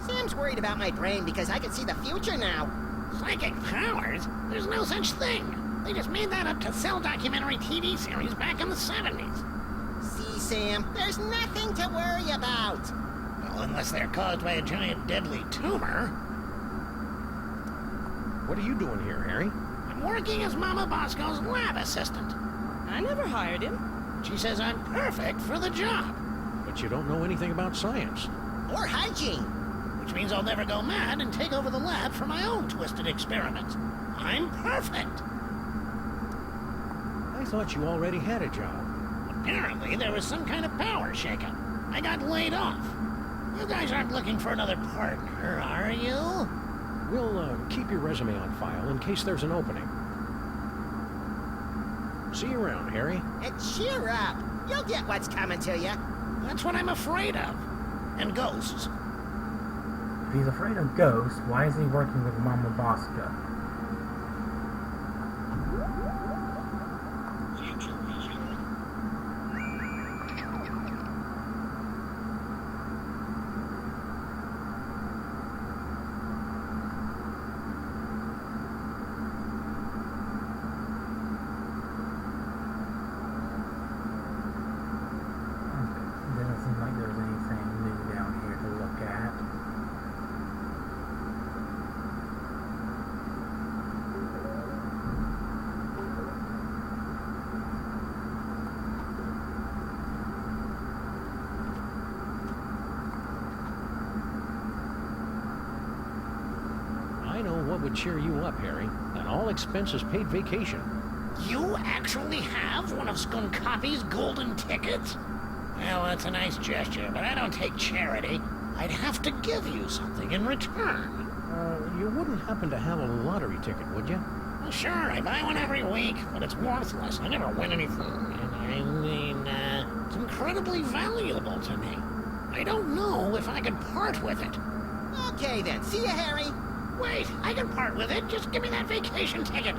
Sam's worried about my brain because I can see the future now. Psychic powers? There's no such thing. They just made that up to sell documentary TV series back in the 70s. See, Sam, there's nothing to worry about. Well, unless they're caused by a giant deadly tumor. What are you doing here, Harry? I'm working as Mama Bosco's lab assistant. I never hired him. She says I'm perfect for the job. But you don't know anything about science. Or hygiene. Which means I'll never go mad and take over the lab for my own twisted experiments. I'm perfect. I thought you already had a job. Apparently, there was some kind of power shakeup. I got laid off. You guys aren't looking for another partner, are you? We'll keep your resume on file in case there's an opening. See you around, Harry. And cheer up. You'll get what's coming to you. That's what I'm afraid of. And ghosts. If he's afraid of ghosts, why is he working with Mama Bosco? Doesn't seem like there's anything new down here to look at. I know what would cheer you up, Harry. An all-expenses-paid vacation. You actually have one of Skunk Copy's golden tickets? Well, that's a nice gesture, but I don't take charity. I'd have to give you something in return. You wouldn't happen to have a lottery ticket, would you? Well, sure, I buy one every week, but it's worthless. I never win anything. And I mean, it's incredibly valuable to me. I don't know if I could part with it. Okay then, see ya, Harry. Wait, I can part with it. Just give me that vacation ticket.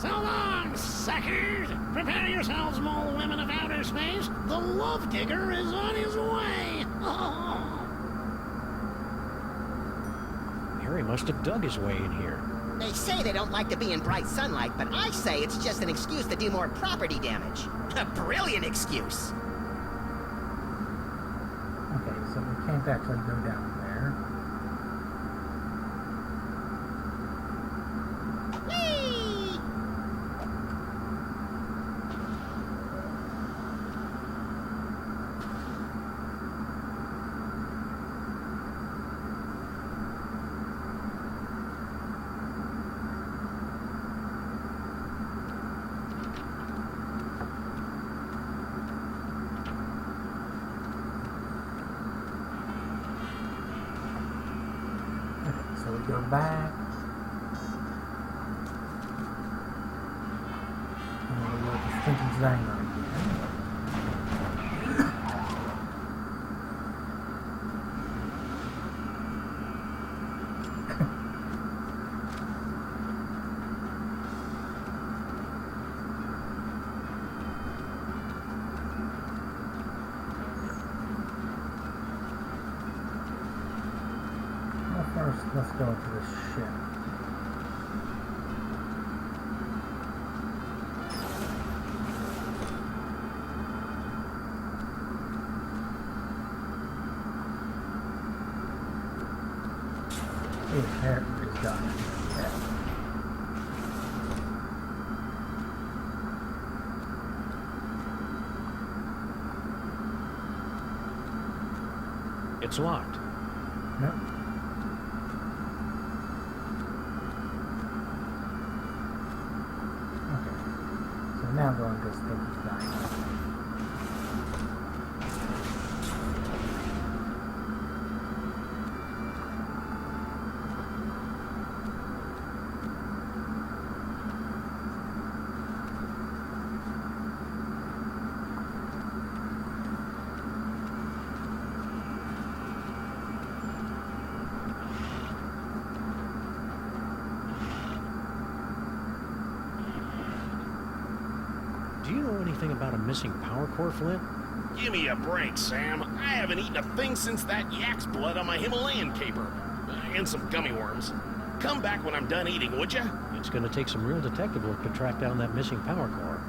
So long, suckers! Prepare yourselves, mole women of outer space. The love digger is on his way. Oh. Harry must have dug his way in here. They say they don't like to be in bright sunlight, but I say it's just an excuse to do more property damage. A brilliant excuse. Okay, so we can't actually go down there. Whee! Okay, so we go back. And we look at Stinky Zanger again. let's go to the ship. His hair is done. Yeah. It's locked. Nope. Okay. So now go into Stinky's Diner. Do you know anything about a missing power core, Flint? Give me a break, Sam. I haven't eaten a thing since that yak's blood on my Himalayan caper. And some gummy worms. Come back when I'm done eating, would ya? It's going to take some real detective work to track down that missing power core.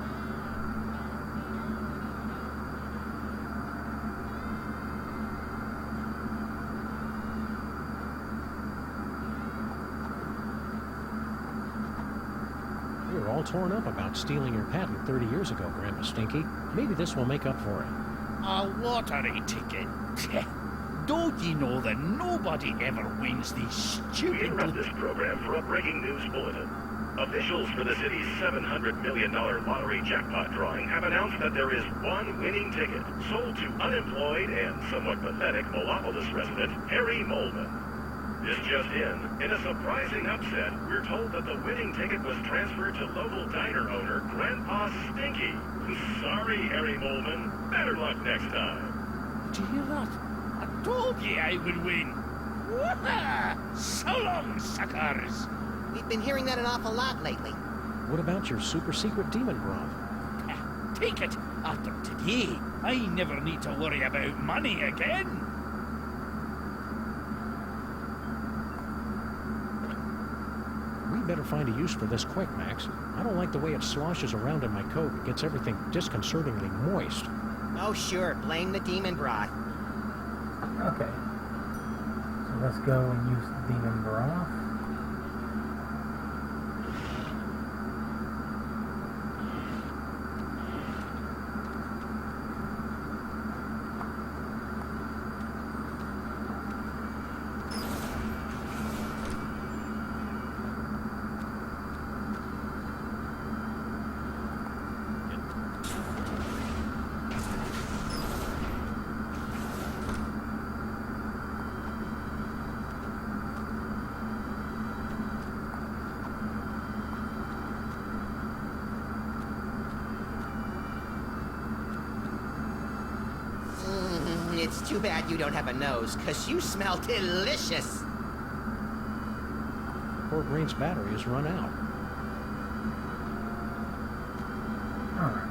We were all torn up about stealing your patent 30 years ago, Grandpa Stinky. Maybe this will make up for it. A lottery ticket. Don't you know that nobody ever wins these We stupid... interrupt this program for a breaking news bulletin. Officials for the city's $700 million lottery jackpot drawing have announced that there is one winning ticket sold to unemployed and somewhat pathetic Melopolis resident Harry Molman. This just in a surprising upset, we're told that the winning ticket was transferred to local diner owner Grandpa Stinky. Sorry, Harry Molman. Better luck next time. Do you hear that? I told you I would win. Wah-ha! So long, suckers. We've been hearing that an awful lot lately. What about your super secret demon broth? Take it. After today, I never need to worry about money again. We better find a use for this quick, Max. I don't like the way it sloshes around in my coat and gets everything disconcertingly moist. Oh, sure. Blame the demon broth. Okay. So let's go and use the demon broth. It's too bad you don't have a nose, 'cause you smell delicious. Poor Green's battery has run out. Alright.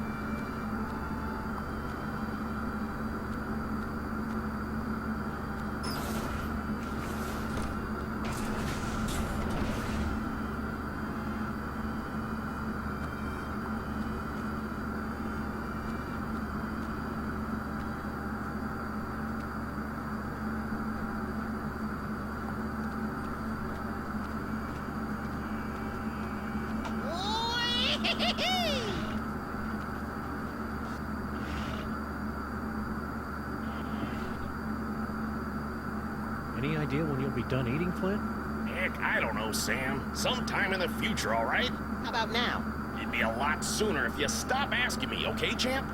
Any idea when you'll be done eating, Flint? Heck, I don't know, Sam. Sometime in the future, all right? How about now? It'd be a lot sooner if you stop asking me, okay, champ?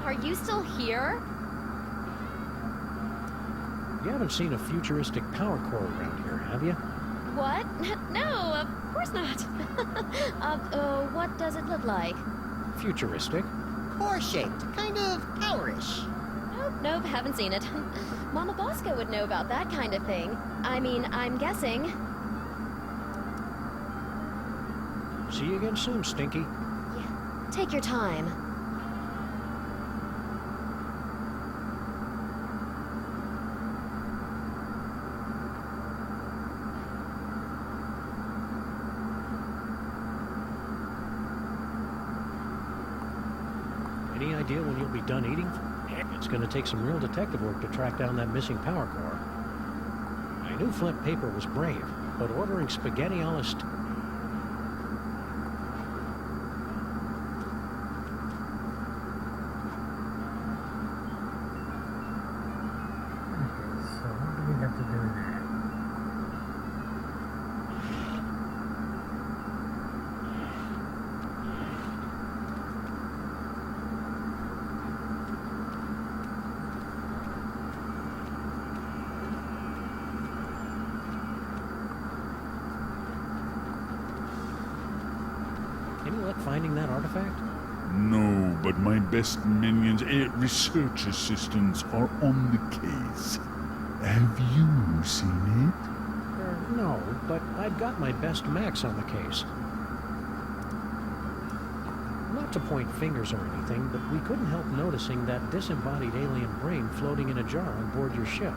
Are you still here? You haven't seen a futuristic power core around here, have you? What? No, of course not. What does it look like? Futuristic? Core-shaped, kind of powerish. Nope, haven't seen it. Mama Bosco would know about that kind of thing. I mean, I'm guessing. See you again soon, Stinky. Yeah, take your time. Any idea when you'll be done eating? It's gonna take some real detective work to track down that missing power core. I knew Flint Paper was brave, but ordering spaghetti a la So what do we have to do now? Any luck finding that artifact? No, but my best minions and research assistants are on the case. Have you seen it? No, but I've got my best Max on the case. Not to point fingers or anything, but we couldn't help noticing that disembodied alien brain floating in a jar on board your ship.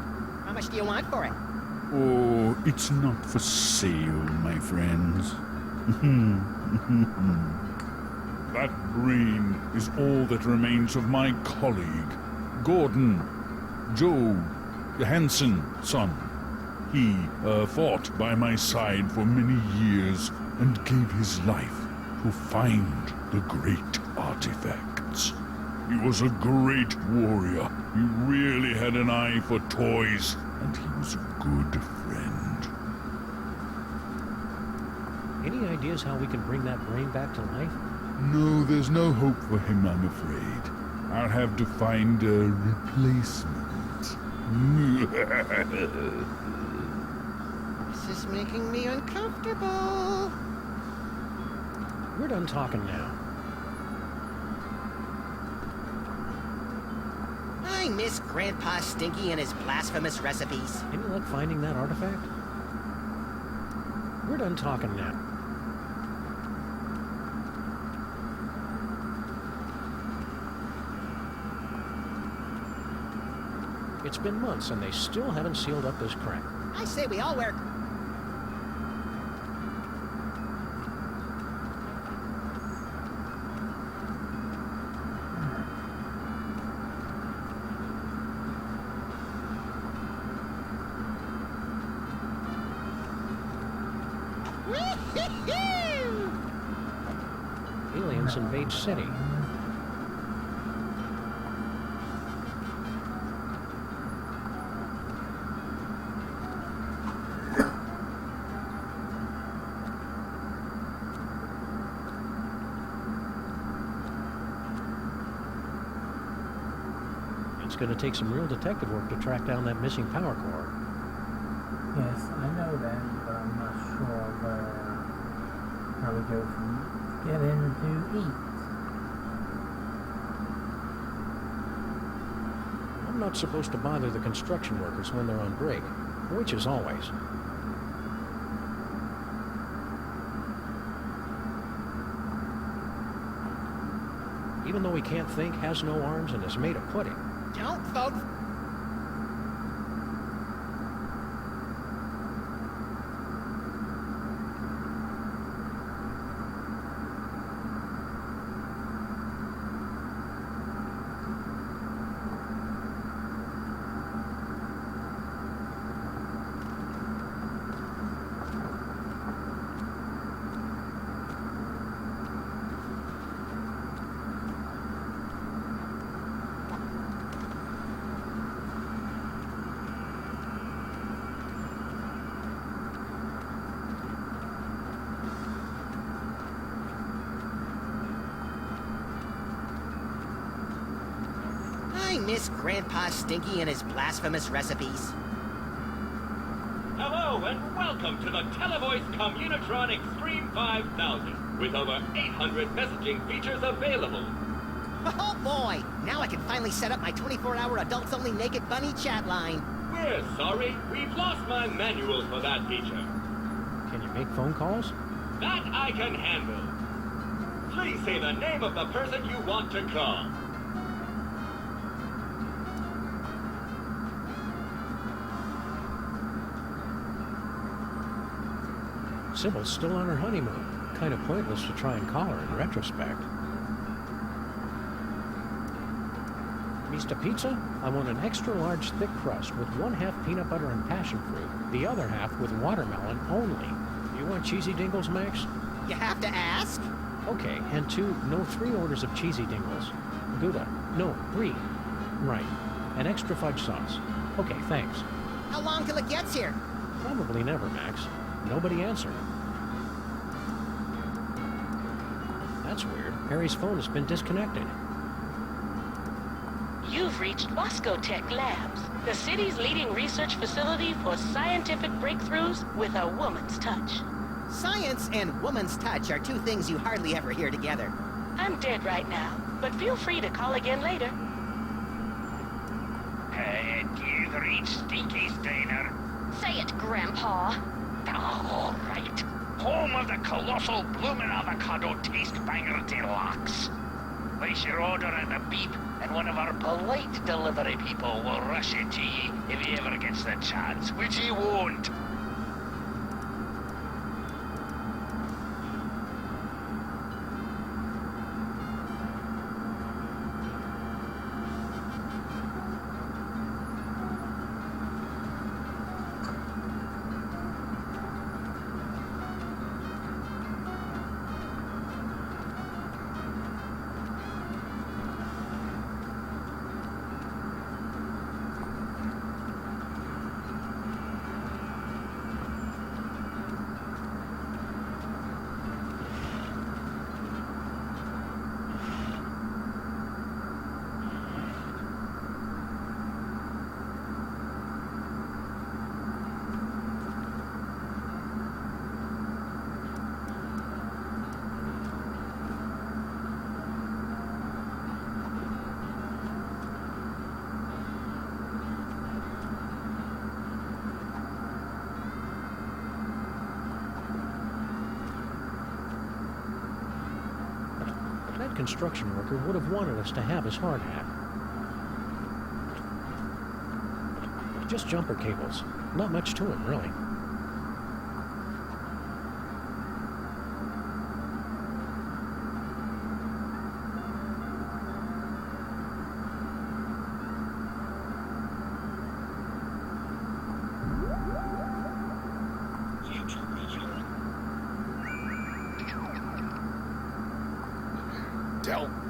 How much do you want for it? Oh, it's not for sale, my friends. That brain is all that remains of my colleague, Gordon, Joe, Hansen, son. He fought by my side for many years and gave his life to find the great artifacts. He was a great warrior. He really had an eye for toys, and he was a good friend. Any ideas how we can bring that brain back to life? No, there's no hope for him, I'm afraid. I'll have to find a replacement. This is making me uncomfortable. We're done talking now. I miss Grandpa Stinky and his blasphemous recipes. Any luck finding that artifact? We're done talking now. It's been months and they still haven't sealed up this crap. I say we all wear... Aliens invade city. It's going to take some real detective work to track down that missing power core. Yes, I know that, but I'm not sure how we go from get in to eat. I'm not supposed to bother the construction workers when they're on break, which is always. Even though he can't think, has no arms, and is made of pudding. Don't, folks. I miss Grandpa Stinky and his blasphemous recipes. Hello and welcome to the Televoice Communitron Extreme 5000 with over 800 messaging features available. Oh boy! Now I can finally set up my 24-hour adults-only naked bunny chat line. We're sorry, we've lost my manuals for that feature. Can you make phone calls? That I can handle. Please say the name of the person you want to call. Sybil's still on her honeymoon. Kind of pointless to try and call her in retrospect. Mr. Pizza, I want an extra large thick crust with 1/2 peanut butter and passion fruit, the other half with watermelon only. You want cheesy dingles, Max? You have to ask? Okay, and 3 orders of cheesy dingles. Gouda. No, brie. Right. An extra fudge sauce. Okay, thanks. How long till it gets here? Probably never, Max. Nobody answered. That's weird. Harry's phone has been disconnected. You've reached Bosco Tech Labs, the city's leading research facility for scientific breakthroughs with a woman's touch. Science and woman's touch are two things you hardly ever hear together. I'm dead right now, but feel free to call again later. You've reached Stinky's Diner. Say it, Grandpa. All right. Home of the colossal bloomin' avocado taste banger deluxe. Place your order at the beep, and one of our polite delivery people will rush it to ye if he ever gets the chance, which he won't. That construction worker would have wanted us to have his hard hat. Just jumper cables. Not much to him, really.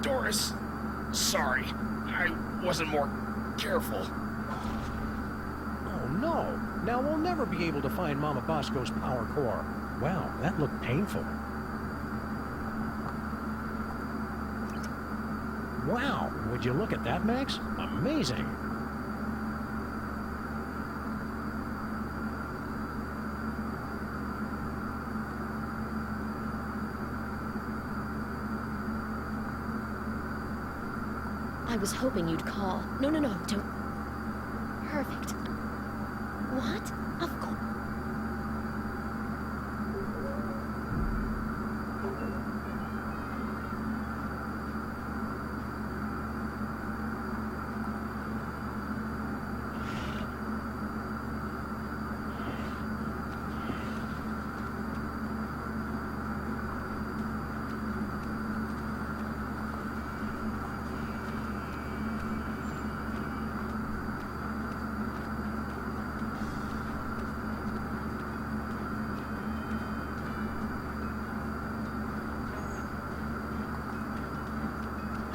Doris, sorry. I wasn't more careful. Oh no! Now we'll never be able to find Mama Bosco's power core. Wow, that looked painful. Wow, would you look at that, Max? Amazing! I was hoping you'd call. No, don't. Perfect. What? Of course.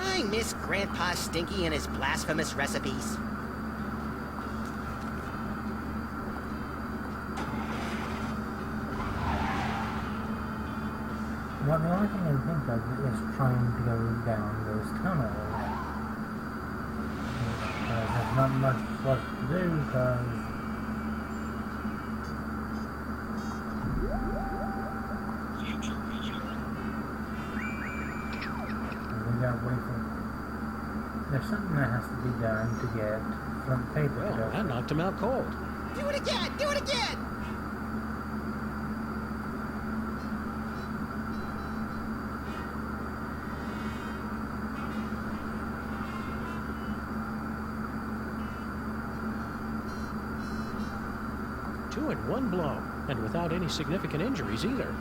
I miss Grandpa Stinky and his blasphemous recipes. Well, the only thing I can think of is trying to go down those tunnels. There's not much left to do because we gotta wait for. There's something that has to be done to get front paper. Well, that knocked him out cold. Do it again! Do it again! two in one blow, and without any significant injuries either.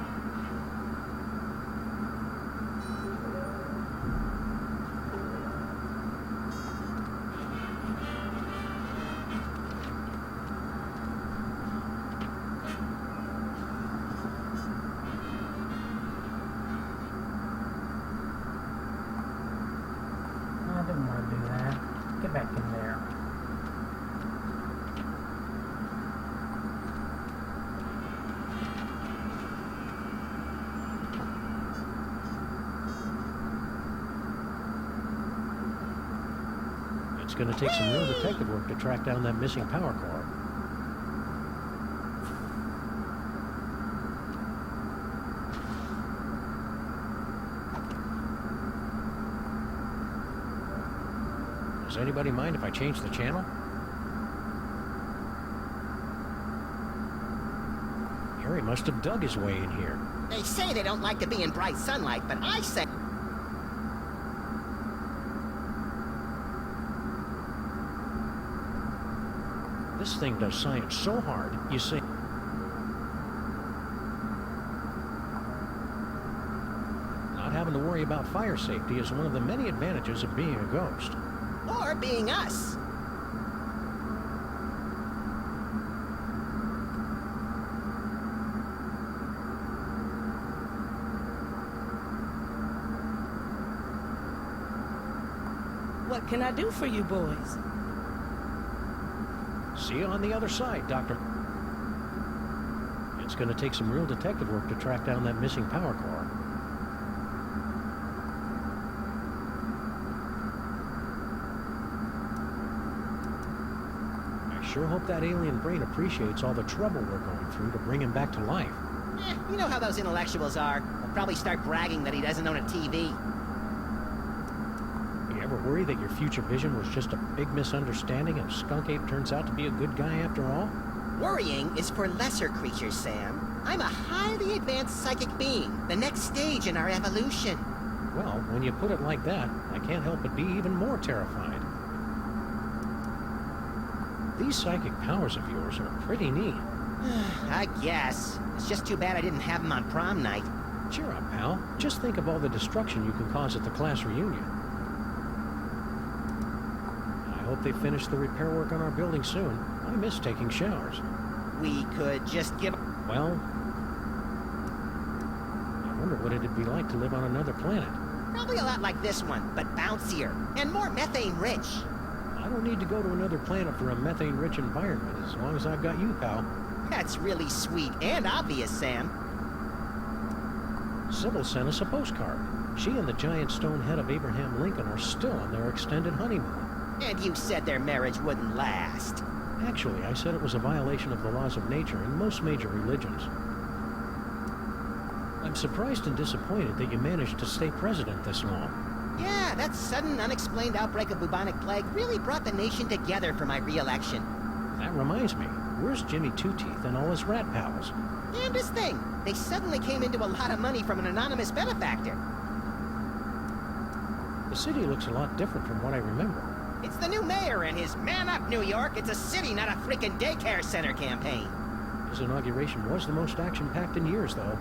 I didn't want to do that. Get back in there. It's going to take some real detective work to track down that missing power core. Does anybody mind if I change the channel? Harry must have dug his way in here. They say they don't like to be in bright sunlight, but I say... This thing does science so hard, you see. Not having to worry about fire safety is one of the many advantages of being a ghost. Or being us. What can I do for you boys? See you on the other side, Doctor. It's going to take some real detective work to track down that missing power core. I sure hope that alien brain appreciates all the trouble we're going through to bring him back to life. You know how those intellectuals are. They'll probably start bragging that he doesn't own a TV. You ever worry that your future vision was just a big misunderstanding and Skunk Ape turns out to be a good guy after all? Worrying is for lesser creatures, Sam. I'm a highly advanced psychic being, the next stage in our evolution. Well, when you put it like that, I can't help but be even more terrified. These psychic powers of yours are pretty neat. I guess. It's just too bad I didn't have them on prom night. Cheer up, pal. Just think of all the destruction you can cause at the class reunion. I hope they finish the repair work on our building soon. I miss taking showers. We could just give... Well, I wonder what it'd be like to live on another planet. Probably a lot like this one, but bouncier and more methane-rich. I don't need to go to another planet for a methane-rich environment as long as I've got you, pal. That's really sweet and obvious, Sam. Sybil sent us a postcard. She and the giant stone head of Abraham Lincoln are still on their extended honeymoon. And you said their marriage wouldn't last. Actually, I said it was a violation of the laws of nature in most major religions. I'm surprised and disappointed that you managed to stay president this long. Yeah, that sudden, unexplained outbreak of bubonic plague really brought the nation together for my re-election. That reminds me, where's Jimmy Two-Teeth and all his rat pals? Damnedest thing. They suddenly came into a lot of money from an anonymous benefactor. The city looks a lot different from what I remember. It's the new mayor and his Man Up, New York. It's a city, not a freaking daycare center campaign. His inauguration was the most action-packed in years, though.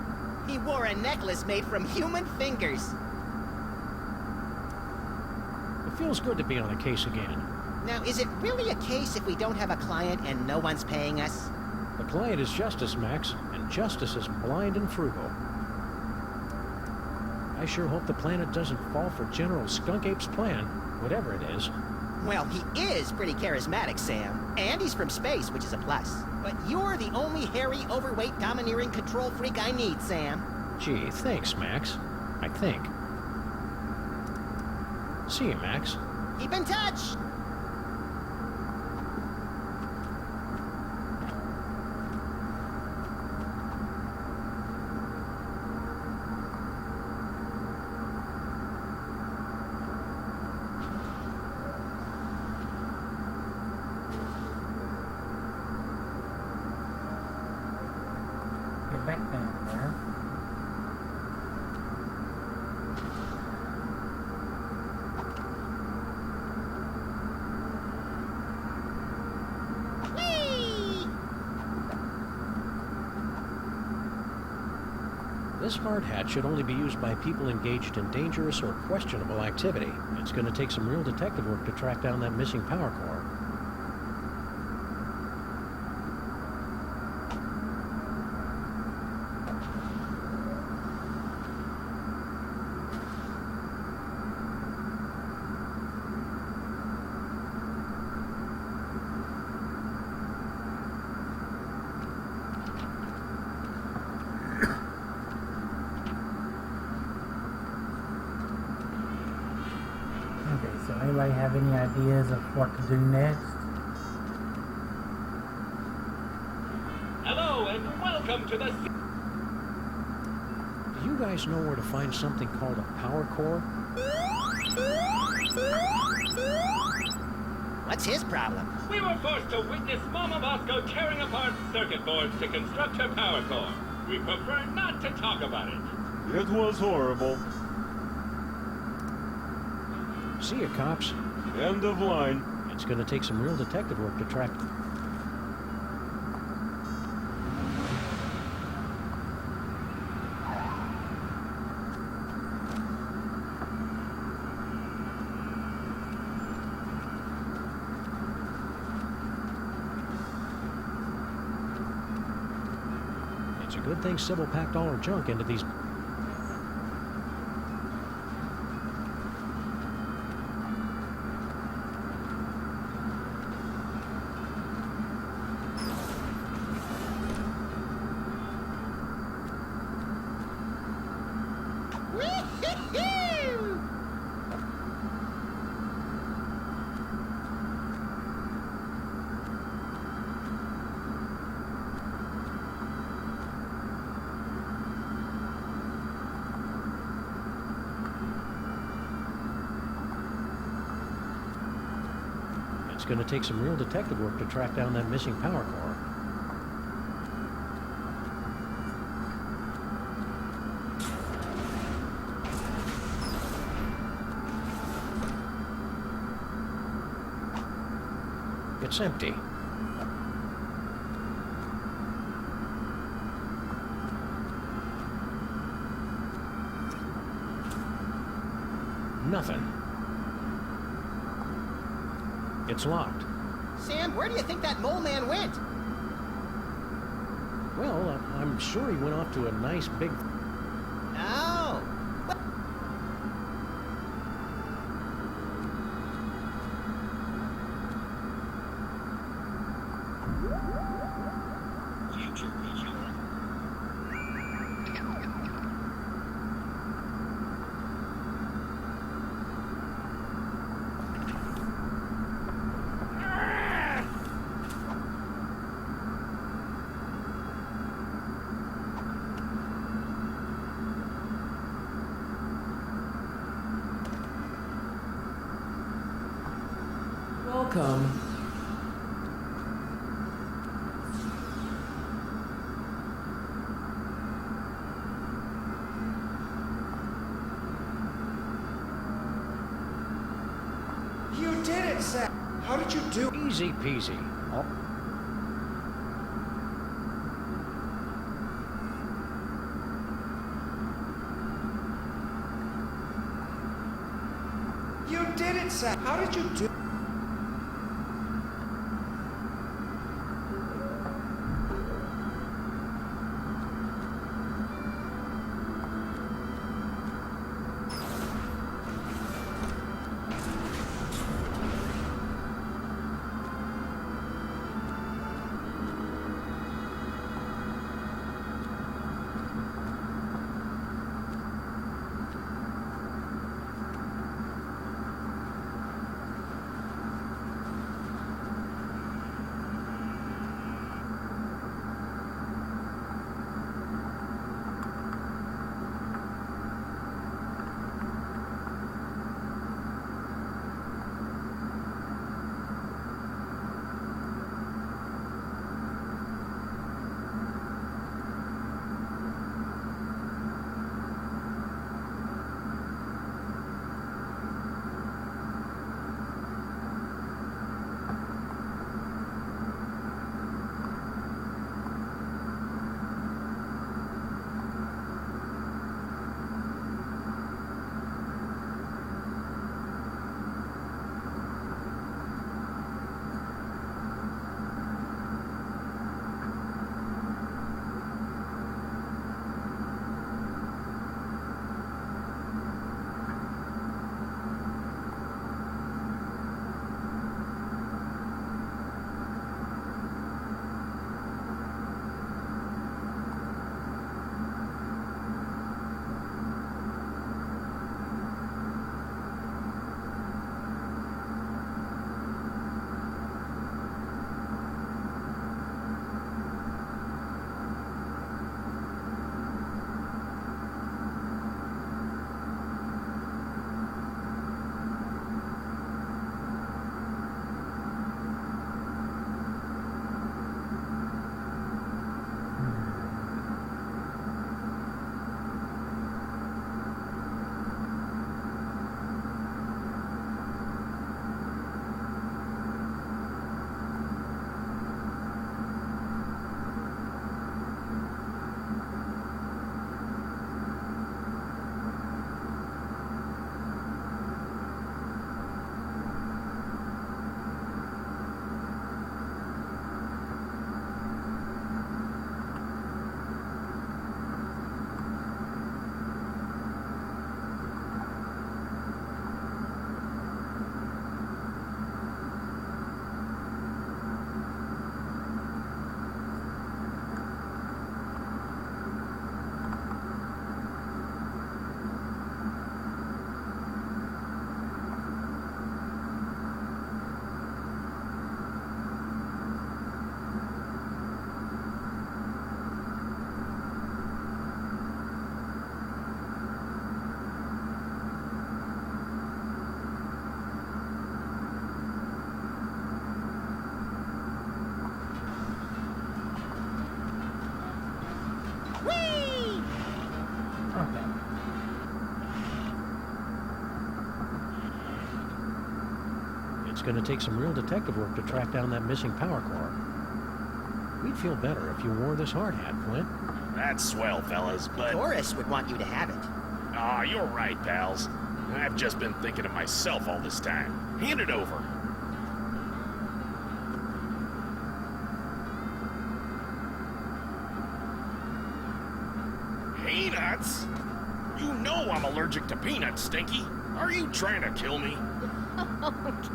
He wore a necklace made from human fingers. It feels good to be on the case again. Now, is it really a case if we don't have a client and no one's paying us? The client is justice, Max, and justice is blind and frugal. I sure hope the planet doesn't fall for General Skunk Ape's plan, whatever it is. Well, he is pretty charismatic, Sam. And he's from space, which is a plus. But you're the only hairy, overweight, domineering control freak I need, Sam. Gee, thanks, Max. I think. See you, Max. Keep in touch! Get back down there. Whee! This hard hat should only be used by people engaged in dangerous or questionable activity. It's going to take some real detective work to track down that missing power core. Okay, so anybody have any ideas of what to do next? Hello and welcome to the... Do you guys know where to find something called a power core? What's his problem? We were forced to witness Mama Bosco tearing apart circuit boards to construct her power core. We prefer not to talk about it. It was horrible. See ya, cops. End of line. It's going to take some real detective work to track... It's a good thing Sybil packed all her junk into these... It's going to take some real detective work to track down that missing power core. It's empty. Nothing. It's locked. Sam, where do you think that mole man went? Well, I'm sure he went off to a nice big... Oh. Welcome. You did it, Sam! How did you do? Easy peasy. Oh. You did it, Sam! How did you do? going to take some real detective work to track down that missing power core. We'd feel better if you wore this hard hat, Flint. That's swell, fellas, but... Doris would want you to have it. Ah, you're right, pals. I've just been thinking of myself all this time. Hand it over. Peanuts? You know I'm allergic to peanuts, Stinky. Are you trying to kill me?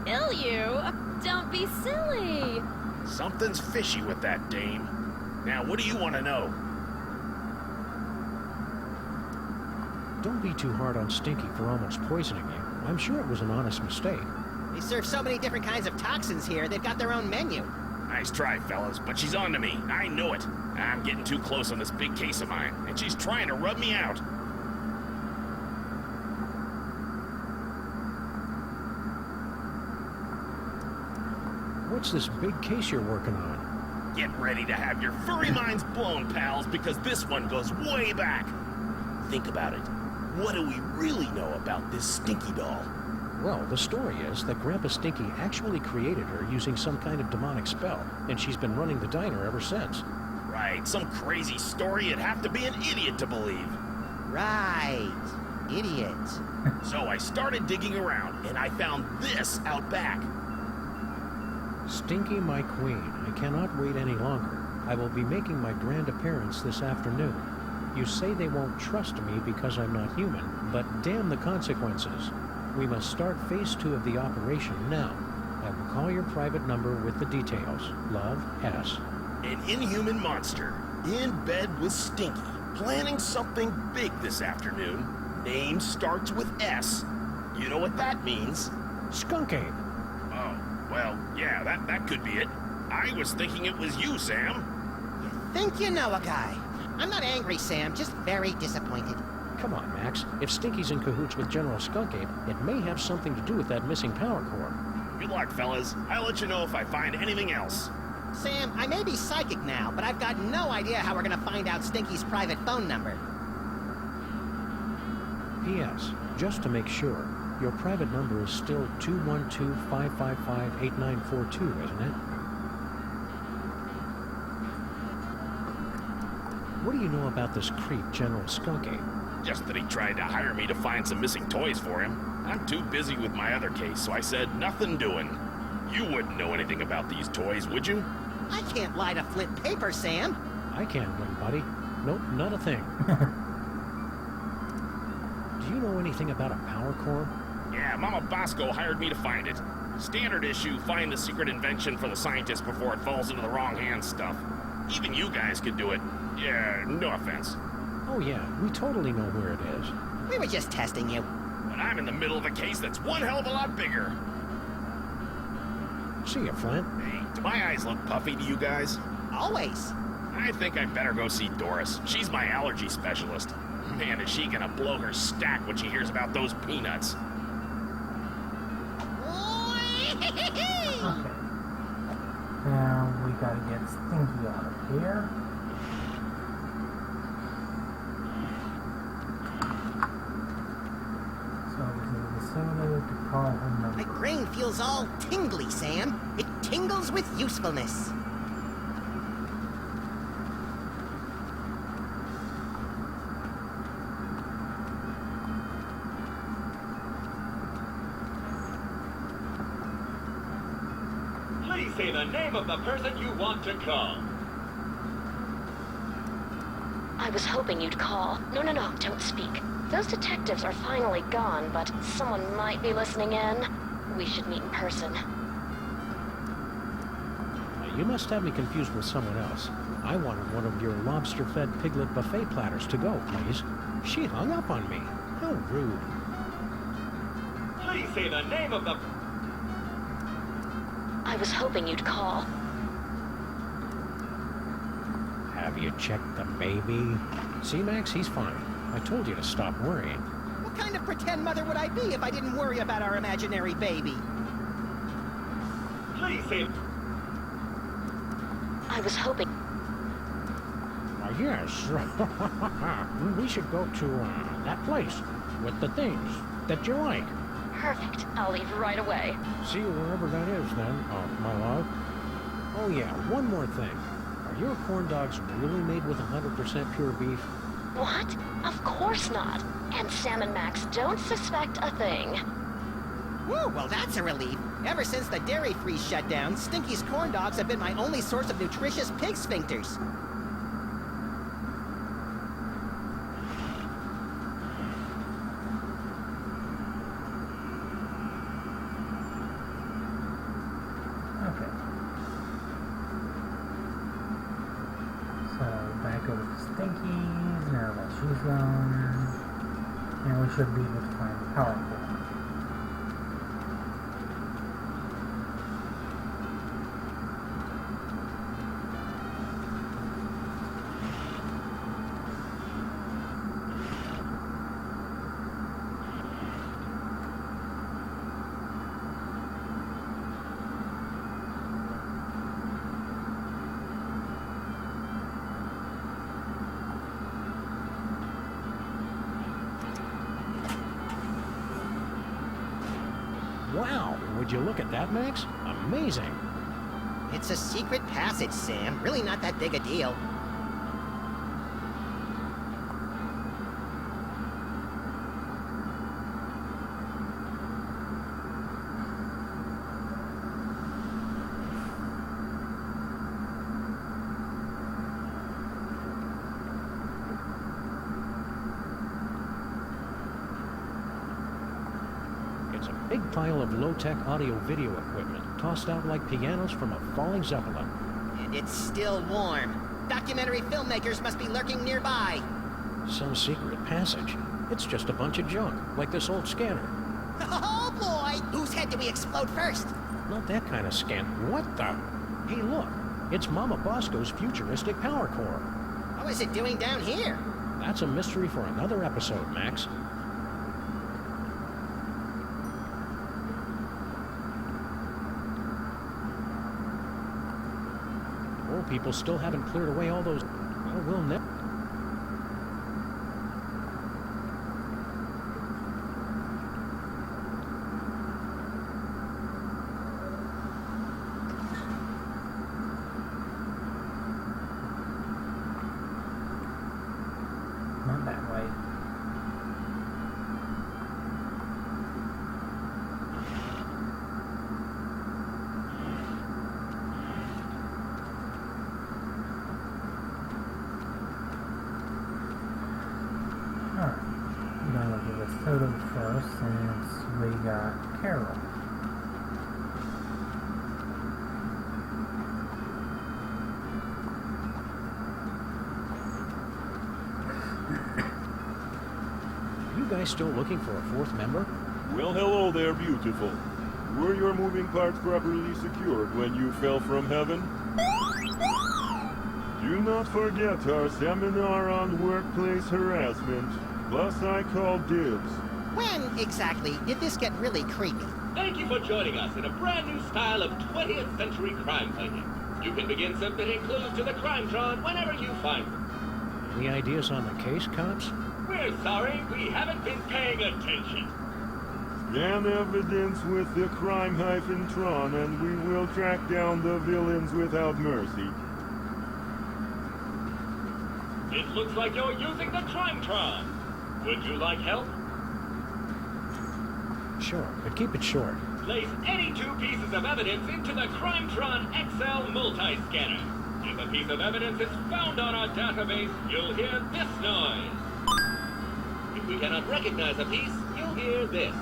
Kill you? Don't be silly. Something's fishy with that dame. Now, what do you want to know? Don't be too hard on Stinky for almost poisoning you. I'm sure it was an honest mistake. They serve so many different kinds of toxins here, they've got their own menu. Nice try, fellas, but she's on to me. I know it. I'm getting too close on this big case of mine, and she's trying to rub me out. What's this big case you're working on? Get ready to have your furry minds blown, pals, because this one goes way back. Think about it. What do we really know about this Stinky doll? Well, the story is that Grandpa Stinky actually created her using some kind of demonic spell, and she's been running the diner ever since. Right, some crazy story you'd have to be an idiot to believe. Right. Idiot. So I started digging around, and I found this out back. Stinky, my queen, I cannot wait any longer. I will be making my grand appearance this afternoon. You say they won't trust me because I'm not human, but damn the consequences. We must start phase 2 of the operation now. I will call your private number with the details. Love, S. An inhuman monster, in bed with Stinky, planning something big this afternoon. Name starts with S. You know what that means? Skunk Ape. Oh, well, yeah, that could be it. I was thinking it was you, Sam. You think you know a guy. I'm not angry, Sam, just very disappointed. Come on, Max. If Stinky's in cahoots with General Skunk Ape, it may have something to do with that missing power core. Good luck, fellas. I'll let you know if I find anything else. Sam, I may be psychic now, but I've got no idea how we're gonna find out Stinky's private phone number. P.S. Just to make sure, your private number is still 212-555-8942, isn't it? What do you know about this creep, General Skunk Ape? Just that he tried to hire me to find some missing toys for him. I'm too busy with my other case, so I said nothing doing. You wouldn't know anything about these toys, would you? I can't lie to flip paper, Sam. I can, little buddy. Nope, not a thing. Do you know anything about a power core? Yeah, Mama Bosco hired me to find it. Standard issue, find the secret invention for the scientist before it falls into the wrong hands stuff. Even you guys could do it. Yeah, no offense. Oh yeah, we totally know where it is. We were just testing you. But I'm in the middle of a case that's one hell of a lot bigger. See ya, Flint. Hey, do my eyes look puffy to you guys? Always. I think I'd better go see Doris. She's my allergy specialist. Man, is she gonna blow her stack when she hears about those peanuts. Okay. Now we gotta get Stinky out of here. So we decided to call her number. My brain feels all tingly, Sam. It tingles with usefulness. Please say the name of the person you want to call. I was hoping you'd call. No, don't speak. Those detectives are finally gone, but someone might be listening in. We should meet in person. You must have me confused with someone else. I wanted one of your lobster-fed piglet buffet platters to go, please. She hung up on me. How rude. Please say the name of the... I was hoping you'd call. Have you checked the baby? See, Max, he's fine. I told you to stop worrying. What kind of pretend mother would I be if I didn't worry about our imaginary baby? Please say... I was hoping... Yes. We should go to that place with the things that you like. Perfect. I'll leave right away. See you wherever that is, then, my love. Oh, yeah, one more thing. Are your corn dogs really made with 100% pure beef? What? Of course not. And Sam and Max don't suspect a thing. Woo, well that's a relief. Ever since the dairy-free shutdown, Stinky's corn dogs have been my only source of nutritious pig sphincters. Okay. So back over to Stinky's, now that she's gone, and we should be able to find the power core. Wow, would you look at that, Max? Amazing. It's a secret passage, Sam. Really not that big a deal. It's a big pile of low-tech audio-video equipment, tossed out like pianos from a falling Zeppelin. And it's still warm. Documentary filmmakers must be lurking nearby. Some secret passage. It's just a bunch of junk, like this old scanner. Oh boy! Whose head do we explode first? Not that kind of scan. What the? Hey, look. It's Mama Bosco's futuristic power core. What is it doing down here? That's a mystery for another episode, Max. Old people still haven't cleared away all those... Well, we'll never... Not that way. Alright, I'm gonna look at this totem first since we got Carol. You guys still looking for a fourth member? Well, hello there, beautiful. Were your moving parts properly secured when you fell from heaven? Do not forget our seminar on workplace harassment. Plus, I call dibs. When, exactly, did this get really creepy? Thank you for joining us in a brand new style of 20th century crime fighting. You can begin submitting clues to the Crimetron whenever you find them. Any ideas on the case, cops? We're sorry, we haven't been paying attention. Scan evidence with the crime-tron and we will track down the villains without mercy. It looks like you're using the Crimetron. Would you like help? Sure, but keep it short. Place any two pieces of evidence into the Crimetron XL multi-scanner. If a piece of evidence is found on our database, you'll hear this noise. If we cannot recognize a piece, you'll hear this.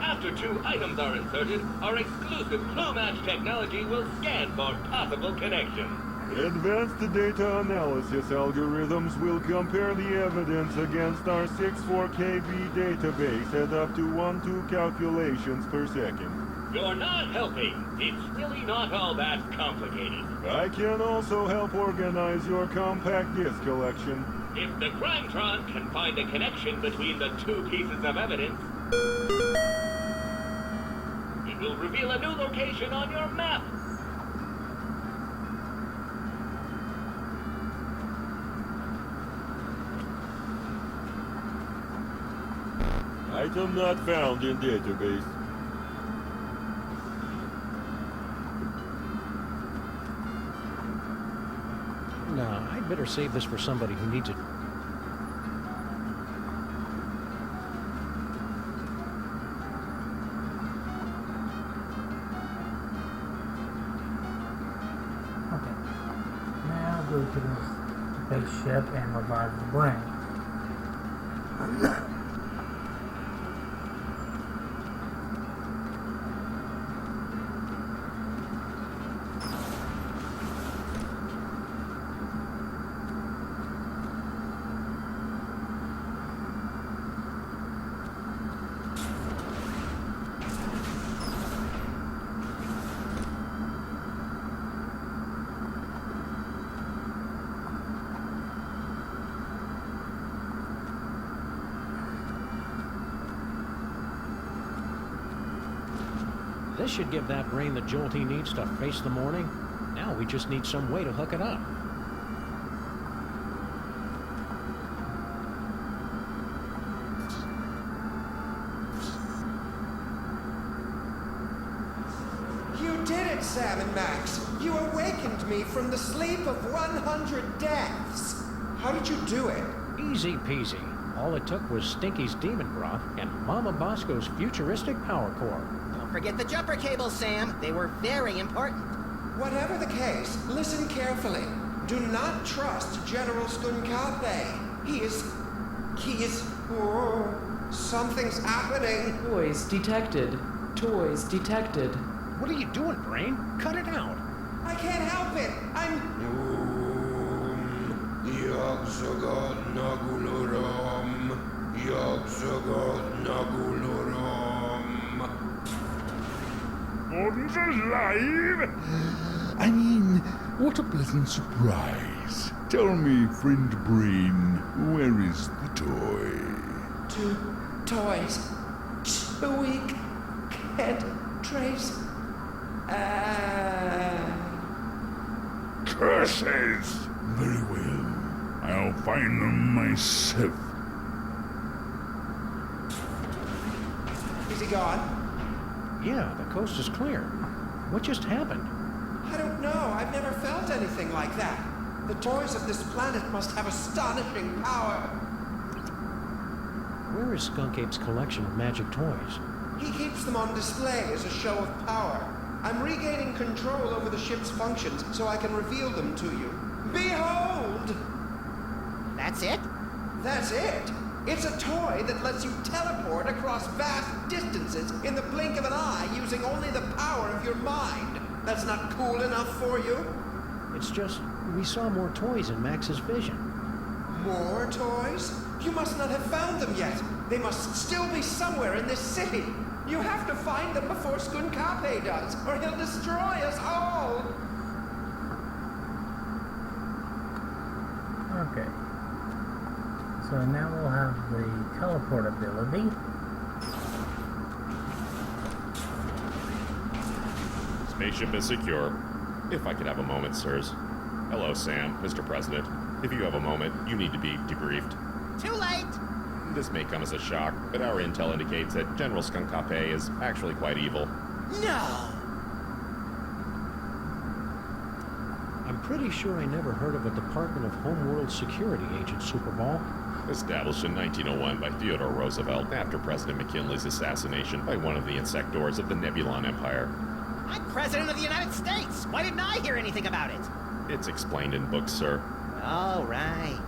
After two items are inserted, our exclusive clue match technology will scan for possible connections. Advanced data analysis algorithms will compare the evidence against our 64KB database at up to 1-2 calculations per second. You're not helping. It's really not all that complicated. I can also help organize your compact disc collection. If the Crimetron can find a connection between the two pieces of evidence, it will reveal a new location on your map. Item not found in database. No, I'd better save this for somebody who needs it. Okay. Now go to the spaceship and revive the brain. This should give that brain the jolt he needs to face the morning. Now we just need some way to hook it up. You did it, Sam and Max. You awakened me from the sleep of 100 deaths. How did you do it? Easy peasy. All it took was Stinky's demon broth and Mama Bosco's futuristic power core. Don't forget the jumper cables, Sam. They were very important. Whatever the case, listen carefully. Do not trust General Skunkape. He is... Oh, something's happening. Toys detected. Toys detected. What are you doing, Brain? Cut it out. I can't help it. I'm... Yogsagot Nagulorum. Yogsagot Nagulorum. Gordon's alive? I mean, what a pleasant surprise. Tell me, friend Brain, where is the toy? Two toys. 2 week. Can't trace. Curses! Very well. I'll find them myself. Is he gone? Yeah, the coast is clear. What just happened? I don't know. I've never felt anything like that. The toys of this planet must have astonishing power. Where is Skunk Ape's collection of magic toys? He keeps them on display as a show of power. I'm regaining control over the ship's functions so I can reveal them to you. Behold! That's it? That's it! It's a toy that lets you teleport across vast distances in the blink of an eye using only the power of your mind. That's not cool enough for you? It's just, we saw more toys in Max's vision. More toys? You must not have found them yet. They must still be somewhere in this city. You have to find them before Skunkape does, or he'll destroy us all! Okay. So now we'll have the teleport ability. Spaceship is secure. If I could have a moment, sirs. Hello, Sam, Mr. President. If you have a moment, you need to be debriefed. Too late! This may come as a shock, but our intel indicates that General Skunkape is actually quite evil. No! I'm pretty sure I never heard of a Department of Homeworld Security agent, Superball. Established in 1901 by Theodore Roosevelt after President McKinley's assassination by one of the insectors of the Nebulon Empire. I'm President of the United States! Why didn't I hear anything about it? It's explained in books, sir. Oh, right.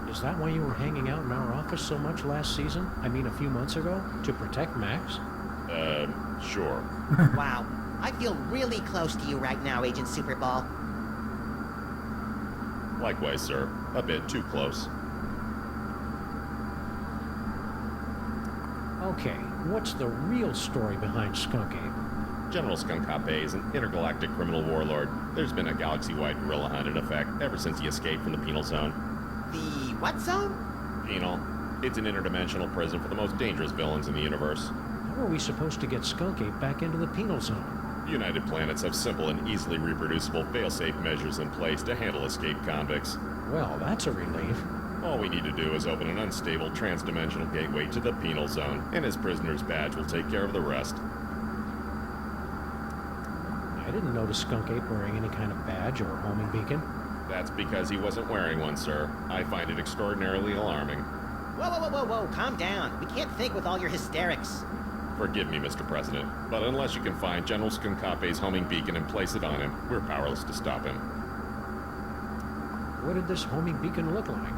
Is that why you were hanging out in our office so much last season? I mean, a few months ago? To protect Max? Sure. Wow. I feel really close to you right now, Agent Superball. Likewise, sir. A bit too close. Okay, what's the real story behind Skunk Ape? General Skunkape is an intergalactic criminal warlord. There's been a galaxy-wide guerrilla hunt in effect ever since he escaped from the Penal Zone. The what zone? Penal. It's an interdimensional prison for the most dangerous villains in the universe. How are we supposed to get Skunk Ape back into the Penal Zone? United Planets have simple and easily reproducible fail-safe measures in place to handle escaped convicts. Well, that's a relief. All we need to do is open an unstable transdimensional gateway to the penal zone, and his prisoner's badge will take care of the rest. I didn't notice Skunk Ape wearing any kind of badge or homing beacon. That's because he wasn't wearing one, sir. I find it extraordinarily alarming. Whoa, calm down. We can't think with all your hysterics. Forgive me, Mr. President, but unless you can find General Skunkape's homing beacon and place it on him, we're powerless to stop him. What did this homing beacon look like?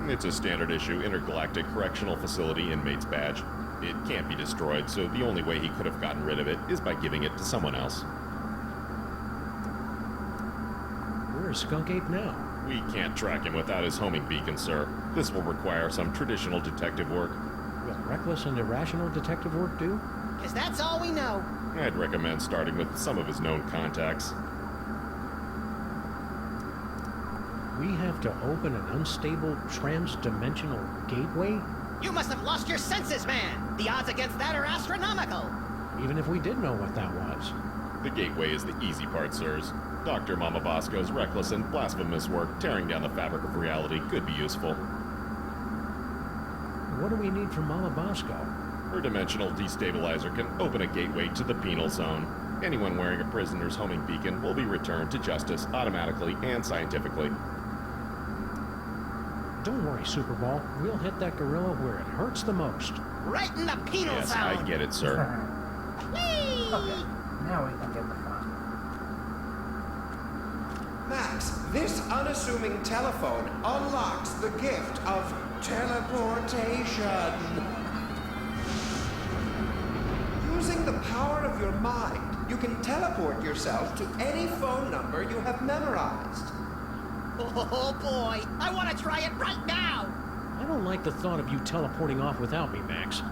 It's a standard-issue intergalactic correctional facility inmate's badge. It can't be destroyed, so the only way he could have gotten rid of it is by giving it to someone else. Where is Skunk Ape now? We can't track him without his homing beacon, sir. This will require some traditional detective work. Will reckless and irrational detective work do? 'Cause that's all we know. I'd recommend starting with some of his known contacts. We have to open an unstable trans-dimensional gateway? You must have lost your senses, man. The odds against that are astronomical. Even if we did know what that was. The gateway is the easy part, sirs. Dr. Mama Bosco's reckless and blasphemous work tearing down the fabric of reality could be useful. What do we need from Mama Bosco? Her dimensional destabilizer can open a gateway to the penal zone. Anyone wearing a prisoner's homing beacon will be returned to justice automatically and scientifically. Don't worry, Superball. We'll hit that gorilla where it hurts the most. Right in the penal Yes, zone. I get it, sir. Whee! Okay, now we can get the fun. Max, this unassuming telephone unlocks the gift of teleportation. Using the power of your mind, you can teleport yourself to any phone number you have memorized. Oh boy, I want to try it right now. I don't like the thought of you teleporting off without me, Max.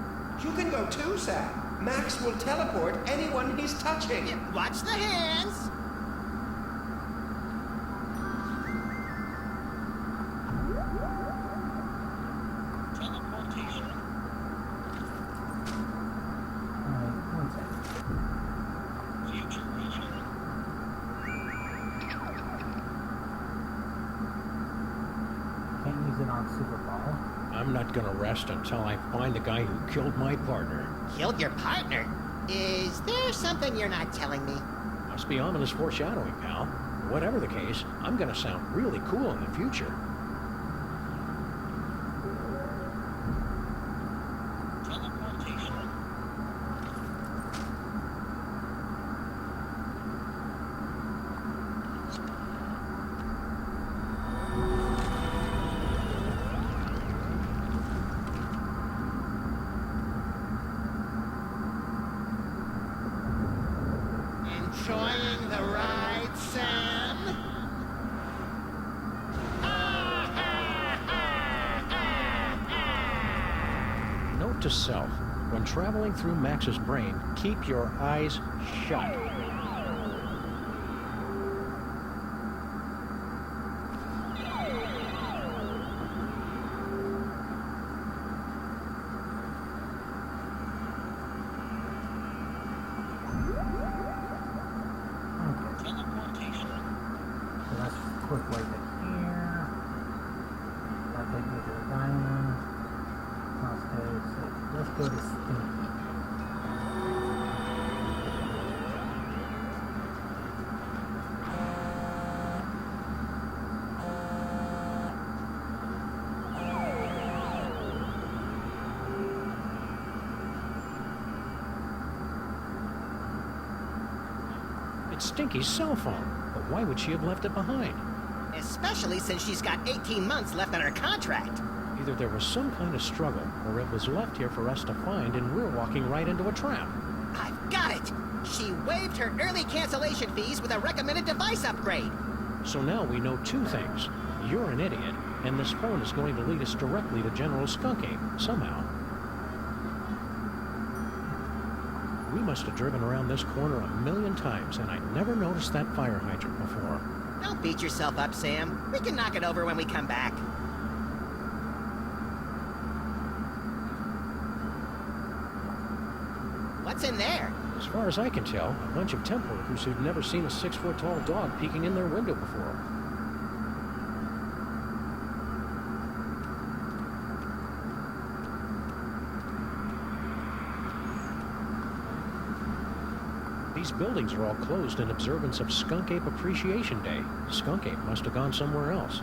You can go too, Sam. Max will teleport anyone he's touching. Watch the hands. Teleportation. Alright, one second. Future region. Can't use it on Superball. I'm not gonna rest until I find the guy who killed my partner. Killed your partner? Is there something you're not telling me? Must be ominous foreshadowing, pal. Whatever the case, I'm gonna sound really cool in the future. Teleportation. Enjoying the ride, Sam? Note to self, when traveling through Max's brain, keep your eyes shut. Teleportation. So that's a quick way to here. That'll take me to the diamond. Okay, so let's go to Stinky. It's Stinky's cell phone, but why would she have left it behind? Especially since she's got 18 months left on her contract. Either there was some kind of struggle, or it was left here for us to find, and we're walking right into a trap. I've got it! She waived her early cancellation fees with a recommended device upgrade. So now we know two things. You're an idiot, and this phone is going to lead us directly to General Skunk Ape, somehow. We must have driven around this corner a million times, and I never noticed that fire hydrant before. Don't beat yourself up, Sam. We can knock it over when we come back. What's in there? As far as I can tell, a bunch of temp workers who've never seen a 6-foot-tall dog peeking in their window before. These buildings are all closed in observance of Skunk Ape Appreciation Day. Skunk Ape must have gone somewhere else.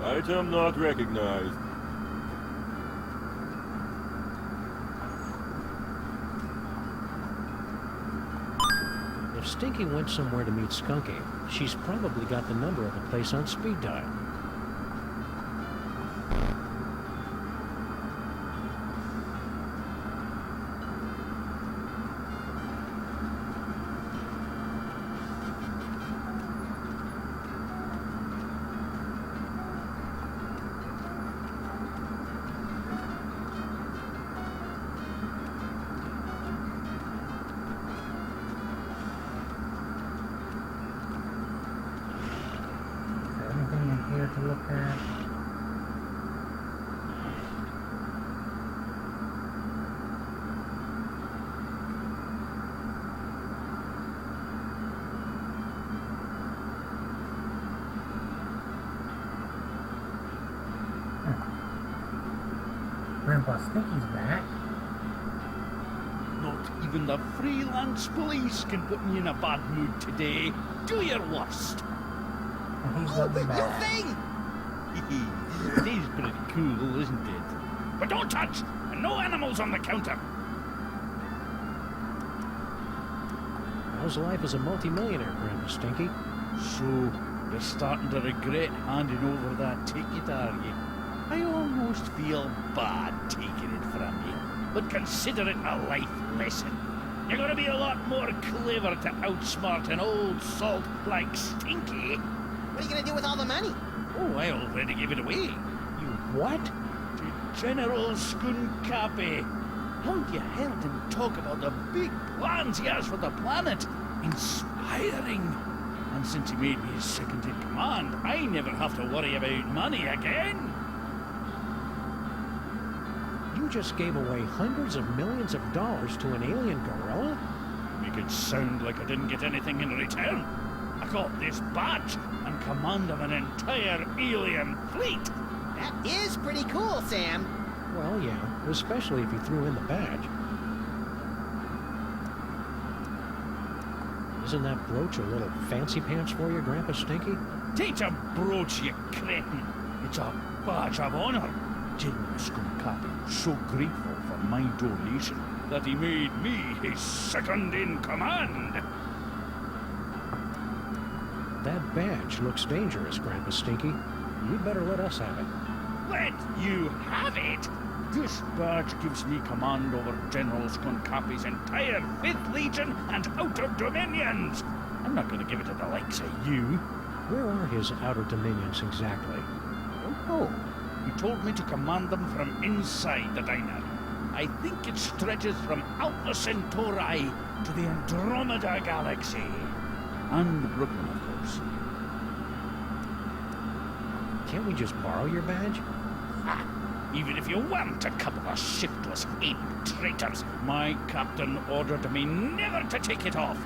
Item not recognized. If Stinky went somewhere to meet Skunk Ape, she's probably got the number of the place on speed dial. Here to look at. Grandpa Stinky's back. Not even the freelance police can put me in a bad mood today. Do your worst. Oh, big new thing! It is pretty cool, isn't it? But don't touch! And no animals on the counter! How's life as a multimillionaire, Grandpa Stinky? So, you're starting to regret handing over that ticket, are you? I almost feel bad taking it from you, but consider it a life lesson. You're gonna be a lot more clever to outsmart an old salt like Stinky. What are you gonna do with all the money? Oh, I already gave it away. You what? To General Skunkapi. Haven't you heard him talk about the big plans he has for the planet? Inspiring. And since he made me his second in command, I never have to worry about money again. You just gave away hundreds of millions of dollars to an alien gorilla? Make it sound like I didn't get anything in return. I got this badge and command of an entire alien fleet. That is pretty cool, Sam. Well, yeah, especially if you threw in the badge. Isn't that brooch a little fancy pants for you, Grandpa Stinky? Tain't a brooch, you cretin. It's a badge of honor. General Skunkapi was so grateful for my donation that he made me his second in command. That badge looks dangerous, Grandpa Stinky. You'd better let us have it. Let you have it? This badge gives me command over General Skunkapi's entire 5th Legion and Outer Dominions. I'm not going to give it to the likes of you. Where are his Outer Dominions exactly? Oh, he told me to command them from inside the diner. I think it stretches from Alpha Centauri to the Andromeda Galaxy. And Brooklyn, of course. Can't we just borrow your badge? Ha! Even if you weren't a couple of shiftless ape traitors, my captain ordered me never to take it off.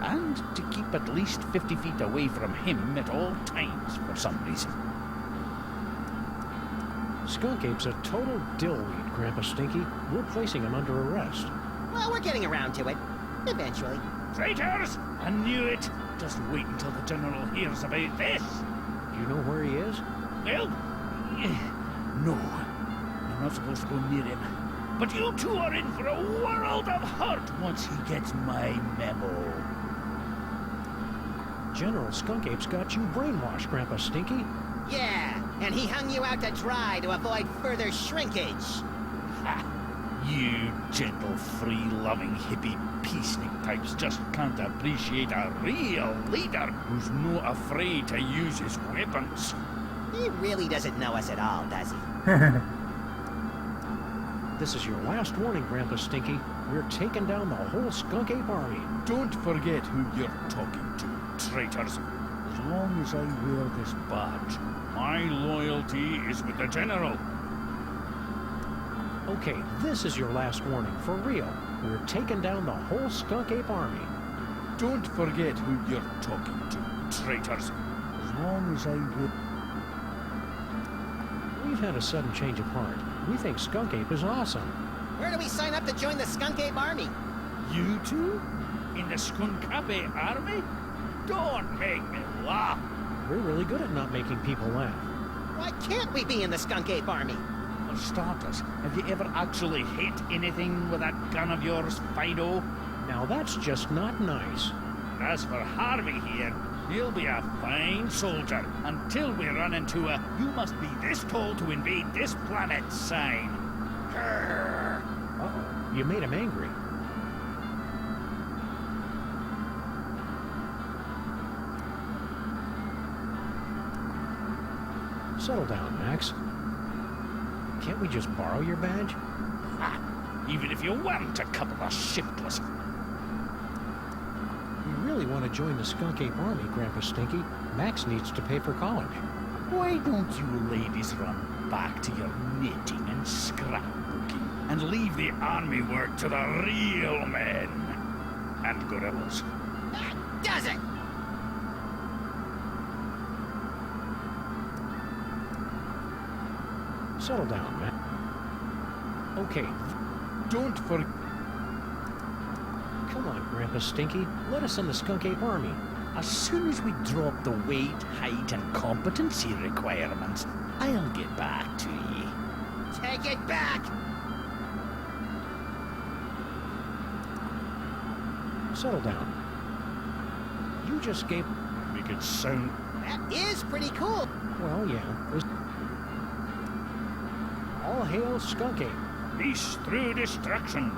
And to keep at least 50 feet away from him at all times for some reason. Skunk Ape's a total dillweed, Grandpa Stinky. We're placing him under arrest. Well, we're getting around to it. Eventually. Traitors! I knew it! Just wait until the General hears about this. Do you know where he is? Well, no. I'm not supposed to go near him. But you two are in for a world of hurt once he gets my memo. General Skunk Ape's got you brainwashed, Grandpa Stinky. Yeah, and he hung you out to dry to avoid further shrinkage. Ha! You gentle, free-loving, hippie peacenik types just can't appreciate a real leader who's not afraid to use his weapons. He really doesn't know us at all, does he? This is your last warning, Grandpa Stinky. We're taking down the whole Skunk Ape army. Don't forget who you're talking to, traitors. As long as I wear this badge, my loyalty is with the General. Okay, this is your last warning, for real. We're taking down the whole Skunk Ape army. Don't forget who you're talking to, traitors. As long as I wear... We've had a sudden change of heart. We think Skunk Ape is awesome. Where do we sign up to join the Skunk Ape army? You two? In the Skunkabe army? Don't make me laugh. We're really good at not making people laugh. Why can't we be in the Skunk Ape army? For starters, have you ever actually hit anything with that gun of yours, Fido? Now that's just not nice. As for Harvey here, he'll be a fine soldier until we run into a "you must be this tall to invade this planet" sign. Uh-oh, you made him angry. Settle down, Max. Can't we just borrow your badge? Ha! Even if you weren't a couple of shiftless... We really want to join the Skunk Ape army, Grandpa Stinky. Max needs to pay for college. Why don't you ladies run back to your knitting and scrapbooking and leave the army work to the real men and gorillas? That does it! Settle down, Max. Okay, don't forget... Come on, Grandpa Stinky. Let us in the Skunk Ape army. As soon as we drop the weight, height, and competency requirements, I'll get back to ye. Take it back! Settle down. You just gave... Make it sound... That is pretty cool. Well, yeah. All hail Skunk Ape. Peace through destruction.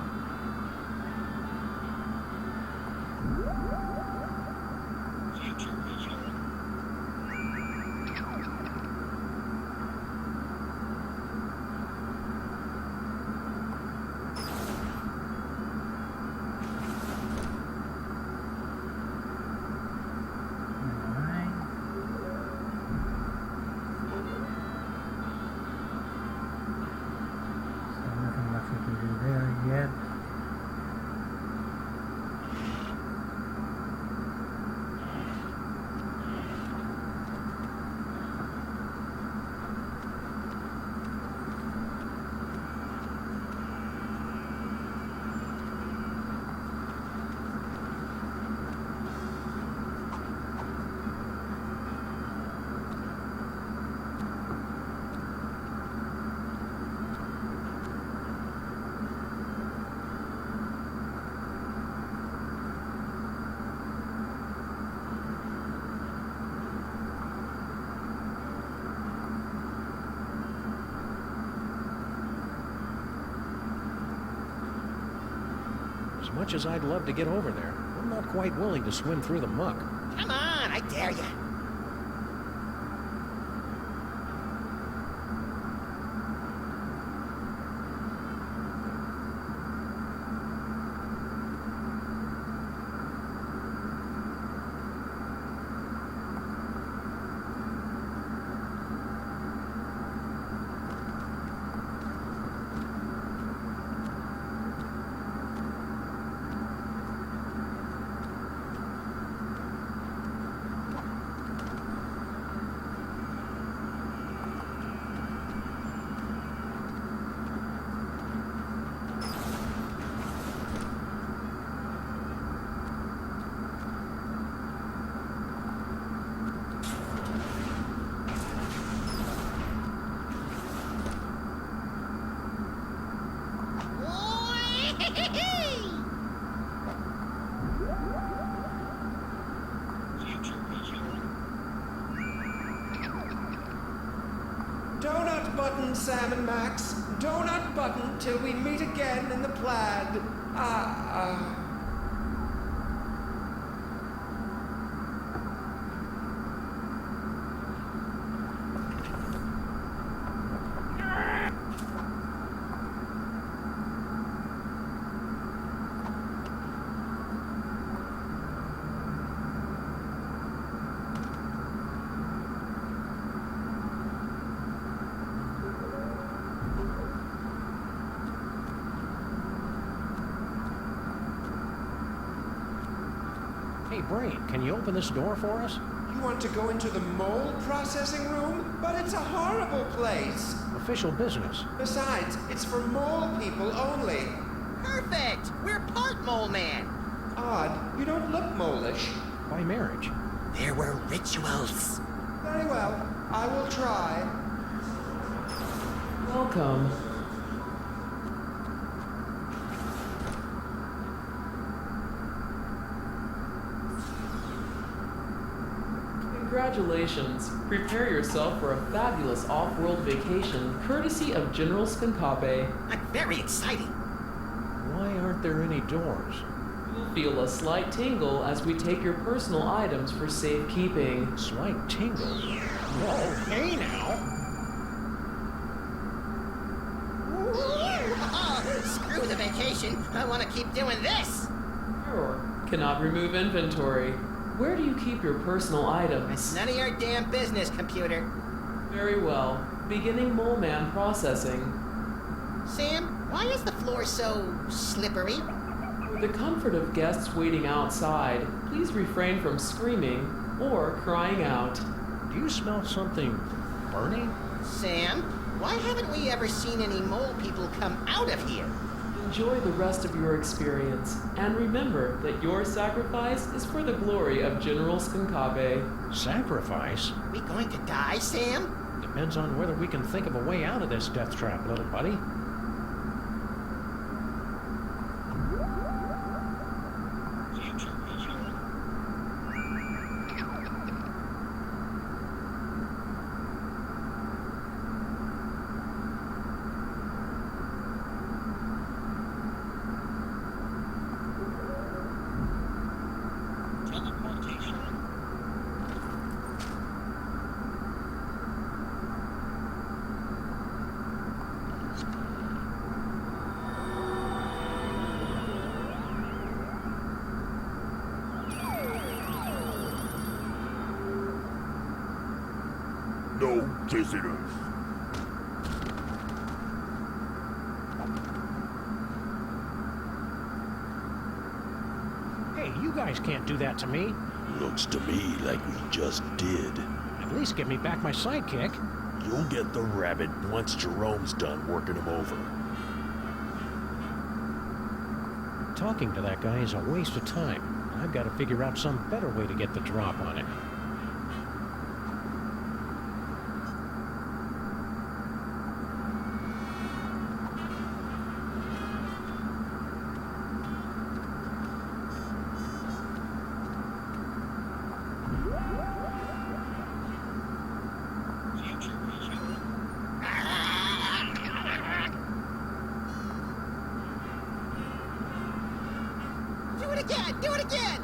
As much as I'd love to get over there, I'm not quite willing to swim through the muck. Come on, I dare you. Donut button, Sam and Max. Donut button till we meet again in the plaid. Hey, Brain, can you open this door for us? You want to go into the mole processing room? But it's a horrible place. Official business. Besides, it's for mole people only. Perfect! We're part mole man. Odd, you don't look mole-ish. By marriage. There were rituals. Very well, I will try. Welcome. Congratulations. Prepare yourself for a fabulous off-world vacation courtesy of General Skunkape. I'm very excited. Why aren't there any doors? You'll feel a slight tingle as we take your personal items for safekeeping. Slight tingle? Whoa, hey now! Screw the vacation. I want to keep doing this. Error. Cannot remove inventory. Where do you keep your personal items? It's none of your damn business, computer. Very well. Beginning Mole Man processing. Sam, why is the floor so slippery? For the comfort of guests waiting outside, please refrain from screaming or crying out. Do you smell something burning? Sam, why haven't we ever seen any mole people come out of here? Enjoy the rest of your experience, and remember that your sacrifice is for the glory of General Skunkape. Sacrifice? Are we going to die, Sam? Depends on whether we can think of a way out of this death trap, little buddy. No visitors. Hey, you guys can't do that to me. Looks to me like we just did. At least give me back my sidekick. You'll get the rabbit once Jerome's done working him over. Talking to that guy is a waste of time. I've got to figure out some better way to get the drop on him. Do it again! Do it again!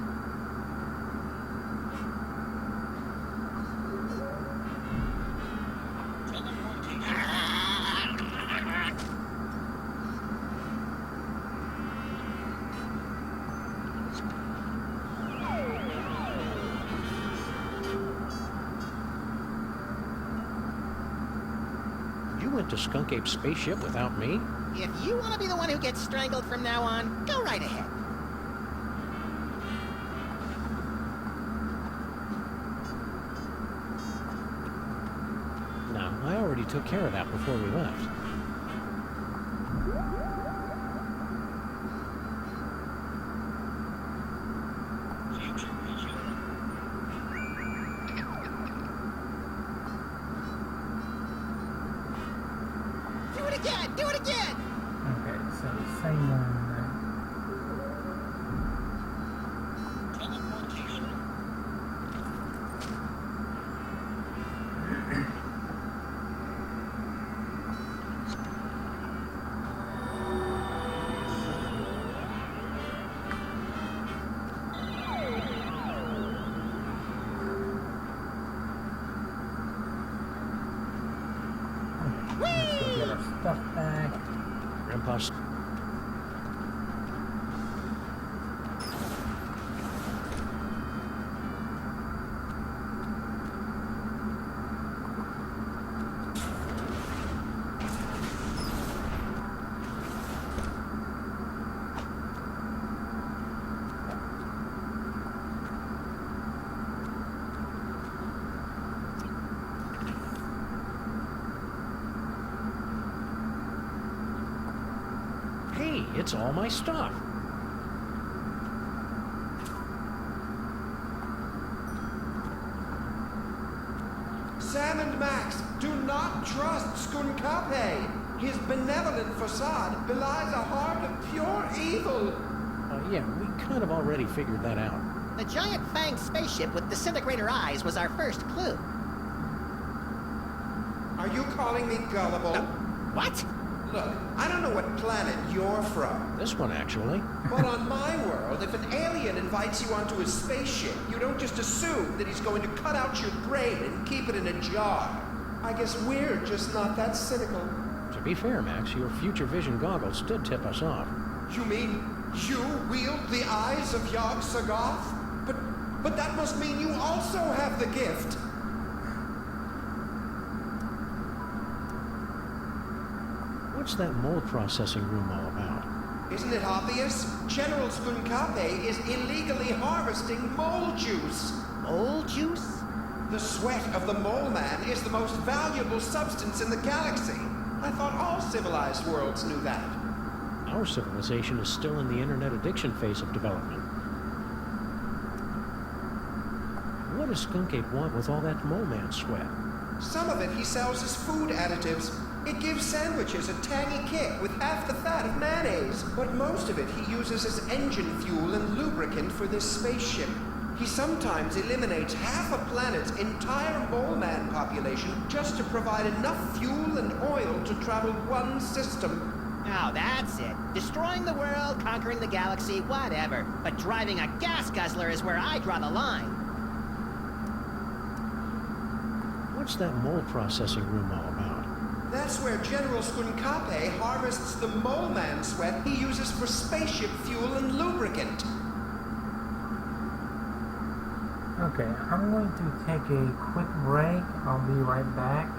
You went to Skunk Ape's spaceship without me? If you want to be the one who gets strangled from now on, go right ahead. No, I already took care of that before we left. Do it again! Do it again! Okay, so same one. stuff back. Grandpa's... Hey, it's all my stuff. Sam and Max, do not trust Skunkape. His benevolent facade belies a heart of pure evil. Yeah, we kind of already figured that out. The giant fanged spaceship with disintegrator eyes was our first clue. Are you calling me gullible? What? Look, I don't know what planet you're from. This one, actually. But on my world, if an alien invites you onto his spaceship, you don't just assume that he's going to cut out your brain and keep it in a jar. I guess we're just not that cynical. To be fair, Max, your future vision goggles did tip us off. You mean you wield the eyes of Yog Sagoth? But that must mean you also have the gift. What's that mold processing room all about? Isn't it obvious? General Skunkape is illegally harvesting mole juice. Mole juice? The sweat of the mole man is the most valuable substance in the galaxy. I thought all civilized worlds knew that. Our civilization is still in the internet addiction phase of development. What does Skunkape want with all that mole man sweat? Some of it he sells as food additives. It gives sandwiches a tangy kick with half the fat of mayonnaise. But most of it he uses as engine fuel and lubricant for this spaceship. He sometimes eliminates half a planet's entire mole man population just to provide enough fuel and oil to travel one system. Oh, that's it. Destroying the world, conquering the galaxy, whatever. But driving a gas guzzler is where I draw the line. What's that mold processing room all about? That's where General Skunkape harvests the mole man sweat he uses for spaceship fuel and lubricant. Okay, I'm going to take a quick break. I'll be right back.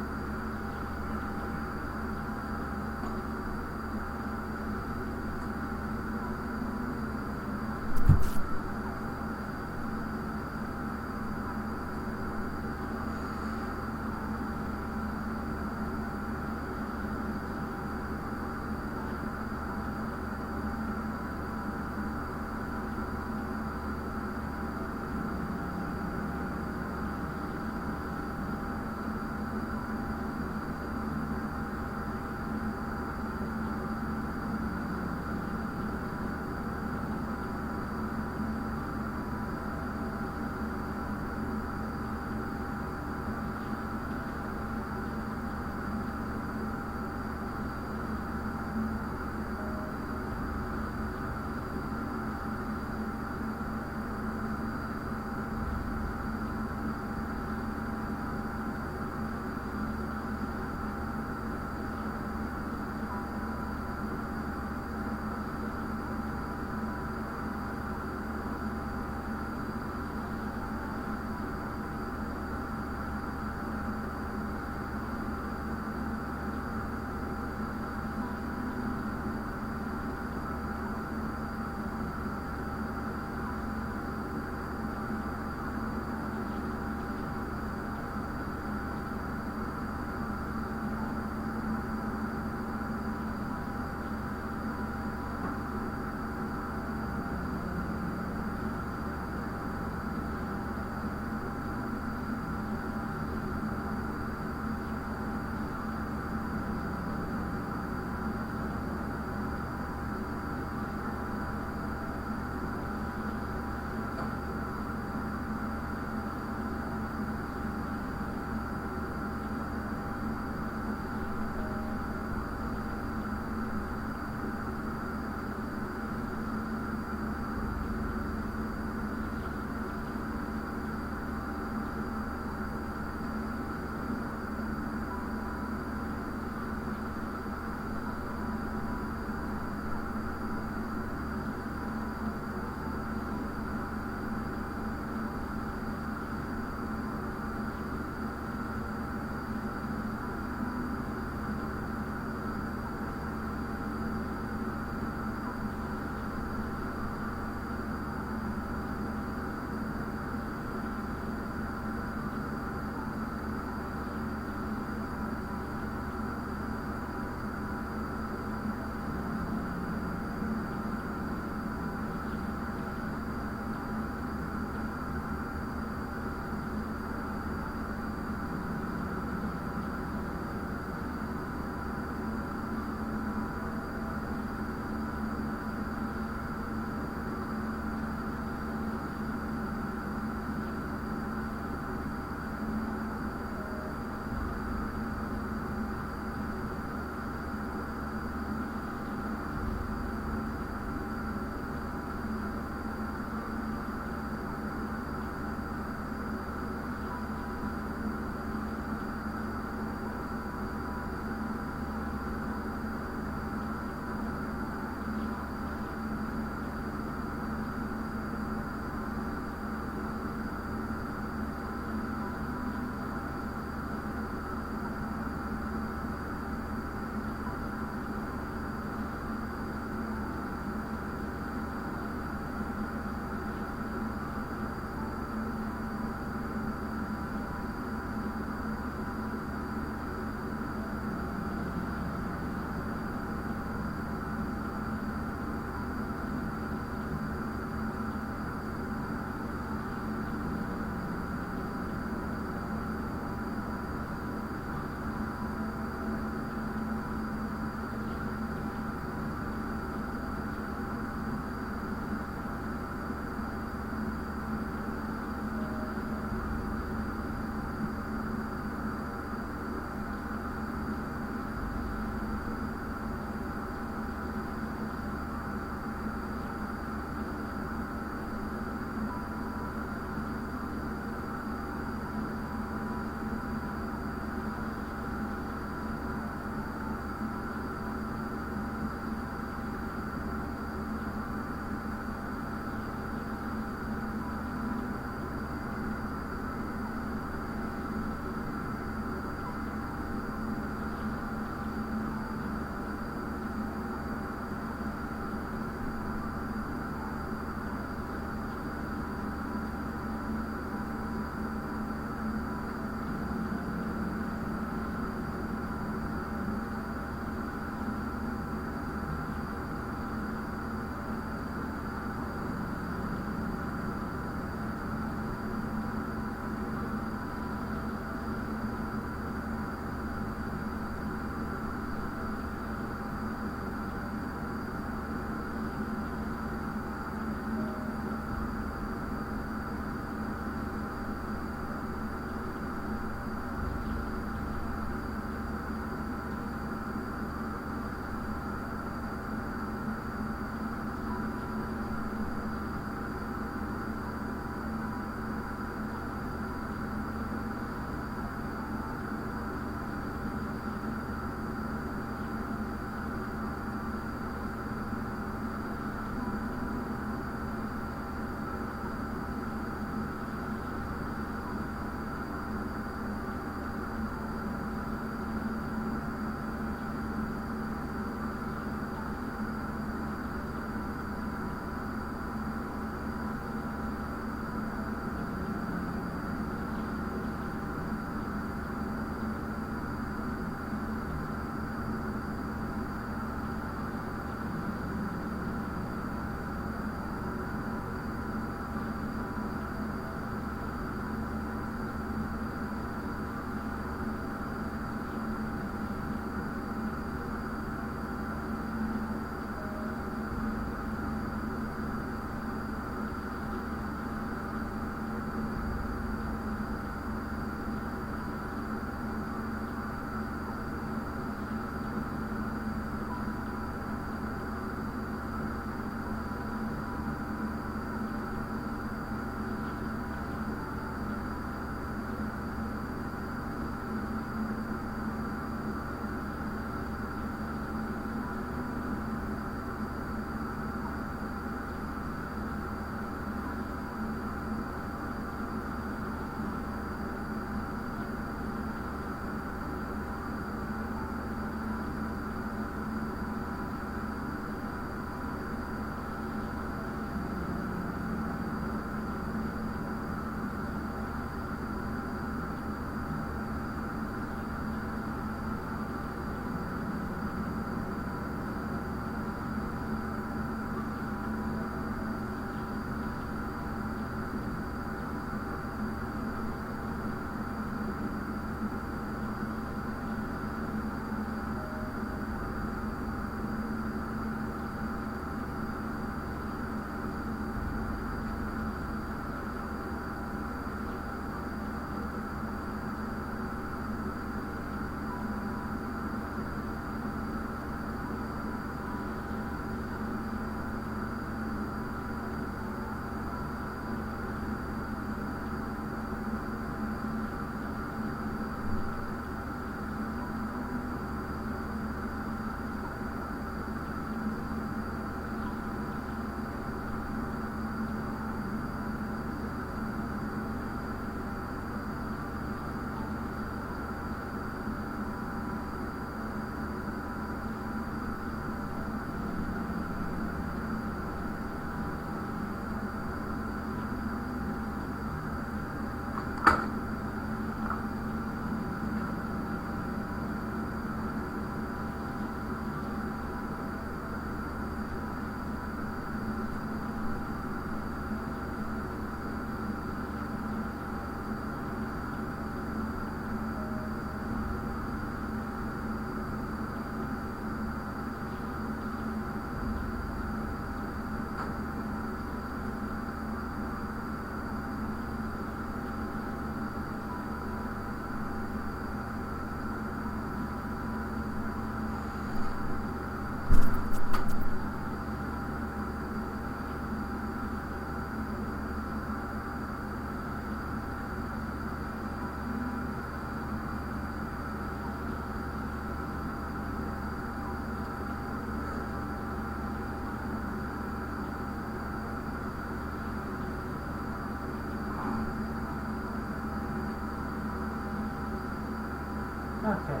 Okay.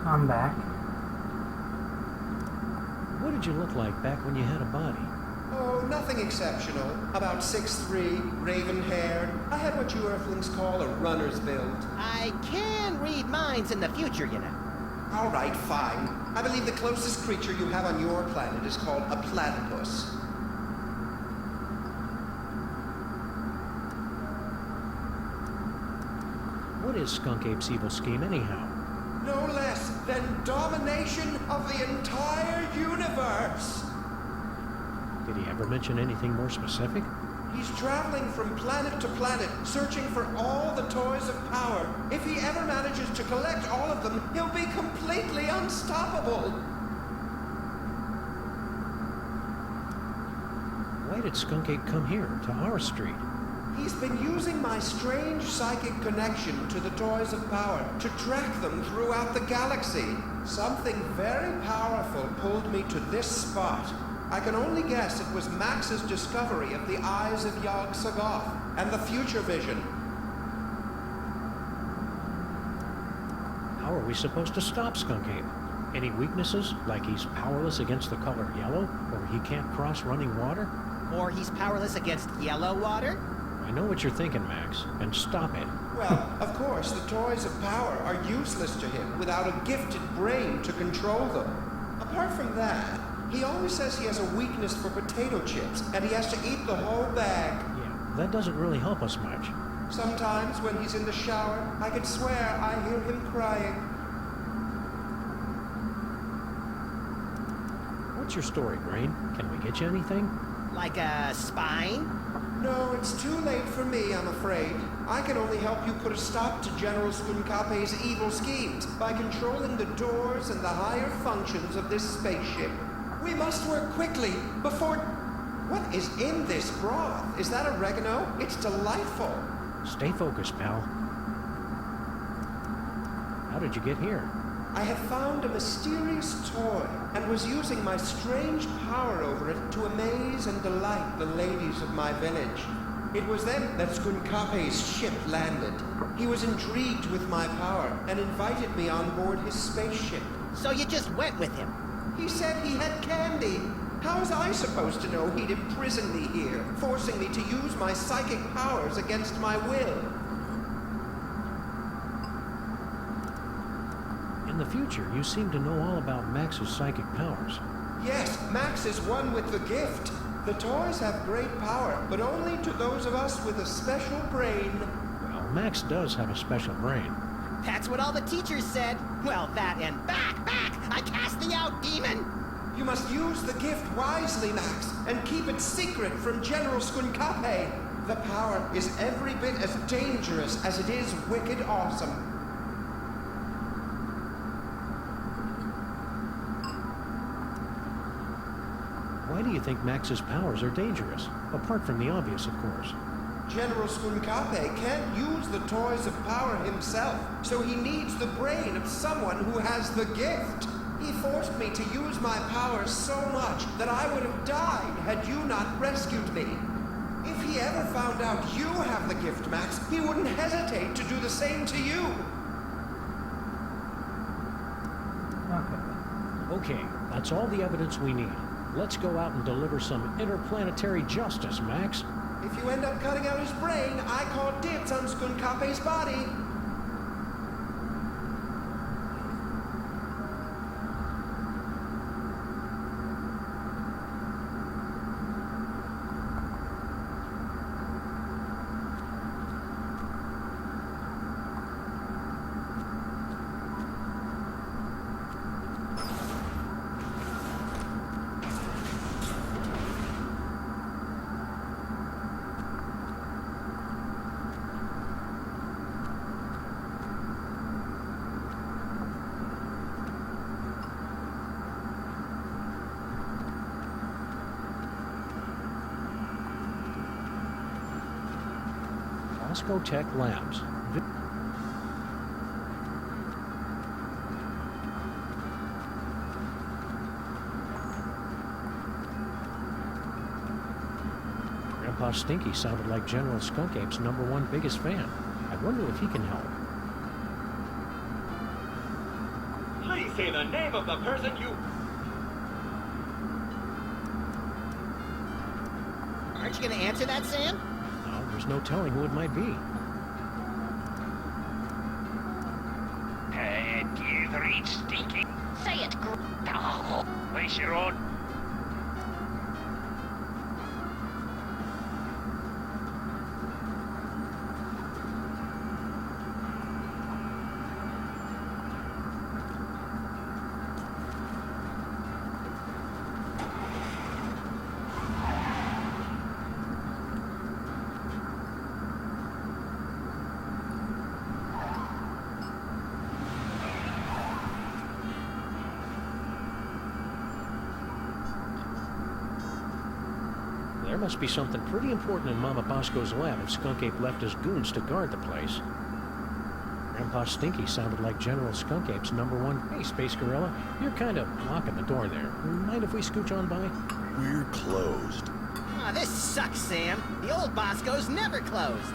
I'm back. What did you look like back when you had a body? Oh, nothing exceptional. About 6'3", raven-haired. I had what you Earthlings call a runner's build. I can read minds in the future, you know. All right, fine. I believe the closest creature you have on your planet is called a platypus. What is Skunk Ape's evil scheme, anyhow? No less than domination of the entire universe! Did he ever mention anything more specific? He's traveling from planet to planet, searching for all the toys of power. If he ever manages to collect all of them, he'll be completely unstoppable! Why did Skunk Ape come here, to our street? He's been using my strange psychic connection to the toys of power to track them throughout the galaxy. Something very powerful pulled me to this spot. I can only guess it was Max's discovery of the eyes of Yog-Sothoth and the future vision. How are we supposed to stop Skunk Ape? Any weaknesses, like he's powerless against the color yellow, or he can't cross running water? Or he's powerless against yellow water? I know what you're thinking, Max, and stop it. Well, of course, the toys of power are useless to him without a gifted brain to control them. Apart from that, he always says he has a weakness for potato chips, and he has to eat the whole bag. Yeah, that doesn't really help us much. Sometimes when he's in the shower, I can swear I hear him crying. What's your story, Brain? Can we get you anything? Like a spine? No, it's too late for me, I'm afraid. I can only help you put a stop to General Skunkape's evil schemes by controlling the doors and the higher functions of this spaceship. We must work quickly before... What is in this broth? Is that oregano? It's delightful. Stay focused, pal. How did you get here? I have found a mysterious toy and was using my strange power over it to amaze and delight the ladies of my village. It was then that Skunkape's ship landed. He was intrigued with my power and invited me on board his spaceship. So you just went with him? He said he had candy. How was I supposed to know he'd imprison me here, forcing me to use my psychic powers against my will? In the future, you seem to know all about Max's psychic powers. Yes, Max is one with the gift. The toys have great power, but only to those of us with a special brain. Well, Max does have a special brain. That's what all the teachers said. Well, that and back! I cast thee out, demon! You must use the gift wisely, Max, and keep it secret from General Skunkape. The power is every bit as dangerous as it is wicked awesome. Why do you think Max's powers are dangerous? Apart from the obvious, of course. General Skunkape can't use the toys of power himself, so he needs the brain of someone who has the gift. He forced me to use my powers so much that I would have died had you not rescued me. If he ever found out you have the gift, Max, he wouldn't hesitate to do the same to you. Okay, that's all the evidence we need. Let's go out and deliver some interplanetary justice, Max. If you end up cutting out his brain, I call dibs on Skunkape's body. Tech Labs. Grandpa Stinky sounded like General Skunk Ape's #1 biggest fan. I wonder if he can help. say the name of the person you... Aren't you gonna answer that, Sam? No, there's no telling who it might be. You've reached Stinky. Say it, Oh, place your own. There must be something pretty important in Mama Bosco's lab if Skunk Ape left his goons to guard the place. Grandpa Stinky sounded like General Skunk Ape's #1. Hey, Space Gorilla, you're kind of blocking the door there. Mind if we scooch on by? We're closed. Aw, this sucks, Sam. The old Bosco's never closed.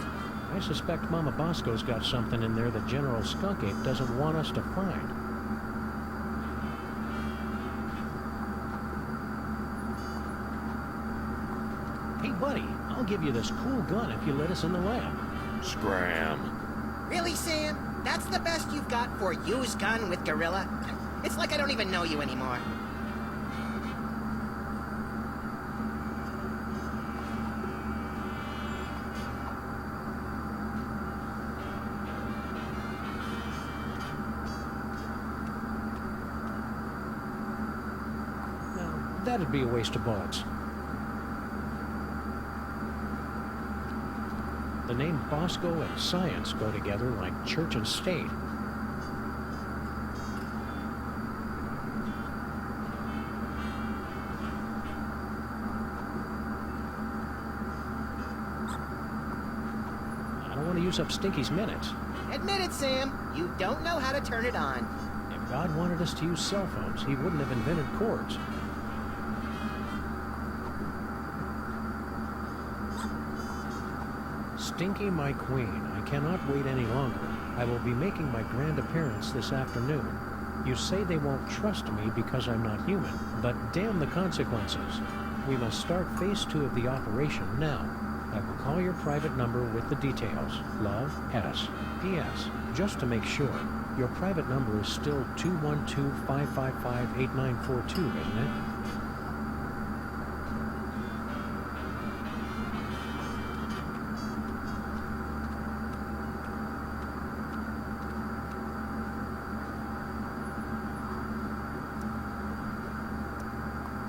I suspect Mama Bosco's got something in there that General Skunk Ape doesn't want us to find. Hey, buddy, I'll give you this cool gun if you let us in the lab. Scram. Really, Sam? That's the best you've got for used gun with Gorilla? It's like I don't even know you anymore. No, that'd be a waste of bullets. The name Bosco and science go together like church and state. I don't want to use up Stinky's minutes. Admit it, Sam. You don't know how to turn it on. If God wanted us to use cell phones, he wouldn't have invented cords. Stinky, my queen, I cannot wait any longer. I will be making my grand appearance this afternoon. You say they won't trust me because I'm not human, but damn the consequences. We must start phase 2 of the operation now. I will call your private number with the details. Love, S. P.S. Just to make sure, your private number is still 212-555-8942, isn't it?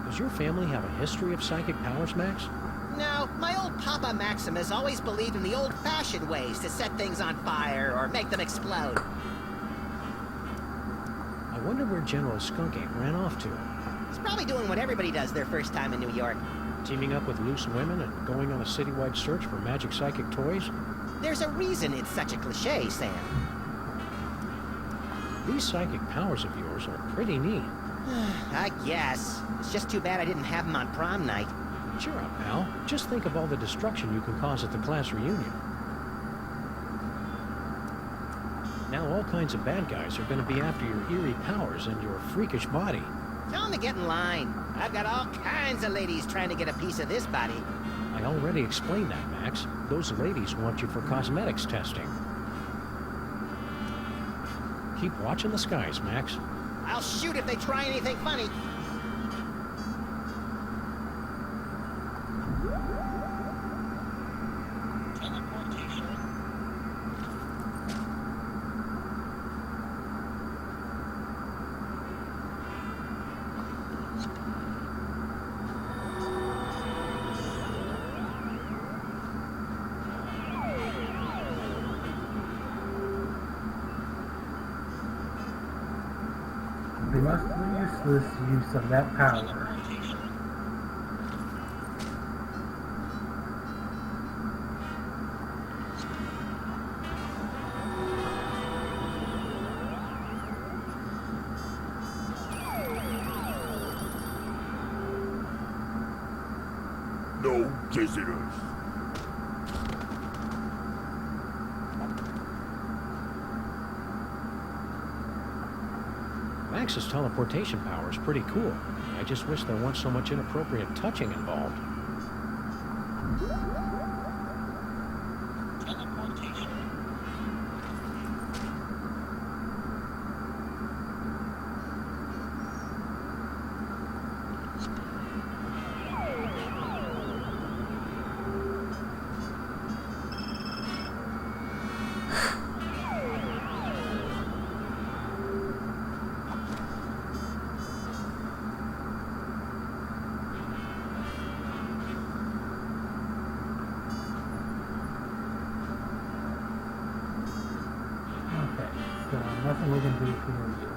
Does your family have a history of psychic powers, Max? No, my old Papa Maximus always believed in the old-fashioned ways to set things on fire or make them explode. I wonder where General Skunk Ape ran off to. He's probably doing what everybody does their first time in New York. Teaming up with loose women and going on a citywide search for magic psychic toys? There's a reason it's such a cliche, Sam. These psychic powers of yours are pretty neat. I guess. It's just too bad I didn't have them on prom night. Cheer up, pal. Just think of all the destruction you can cause at the class reunion. Now all kinds of bad guys are going to be after your eerie powers and your freakish body. Tell them to get in line. I've got all kinds of ladies trying to get a piece of this body. I already explained that, Max. Those ladies want you for cosmetics testing. Keep watching the skies, Max. I'll shoot if they try anything funny. The most useless use of that power. No visitors. Max's teleportation power is pretty cool. I just wish there weren't so much inappropriate touching involved. So nothing we can do for you.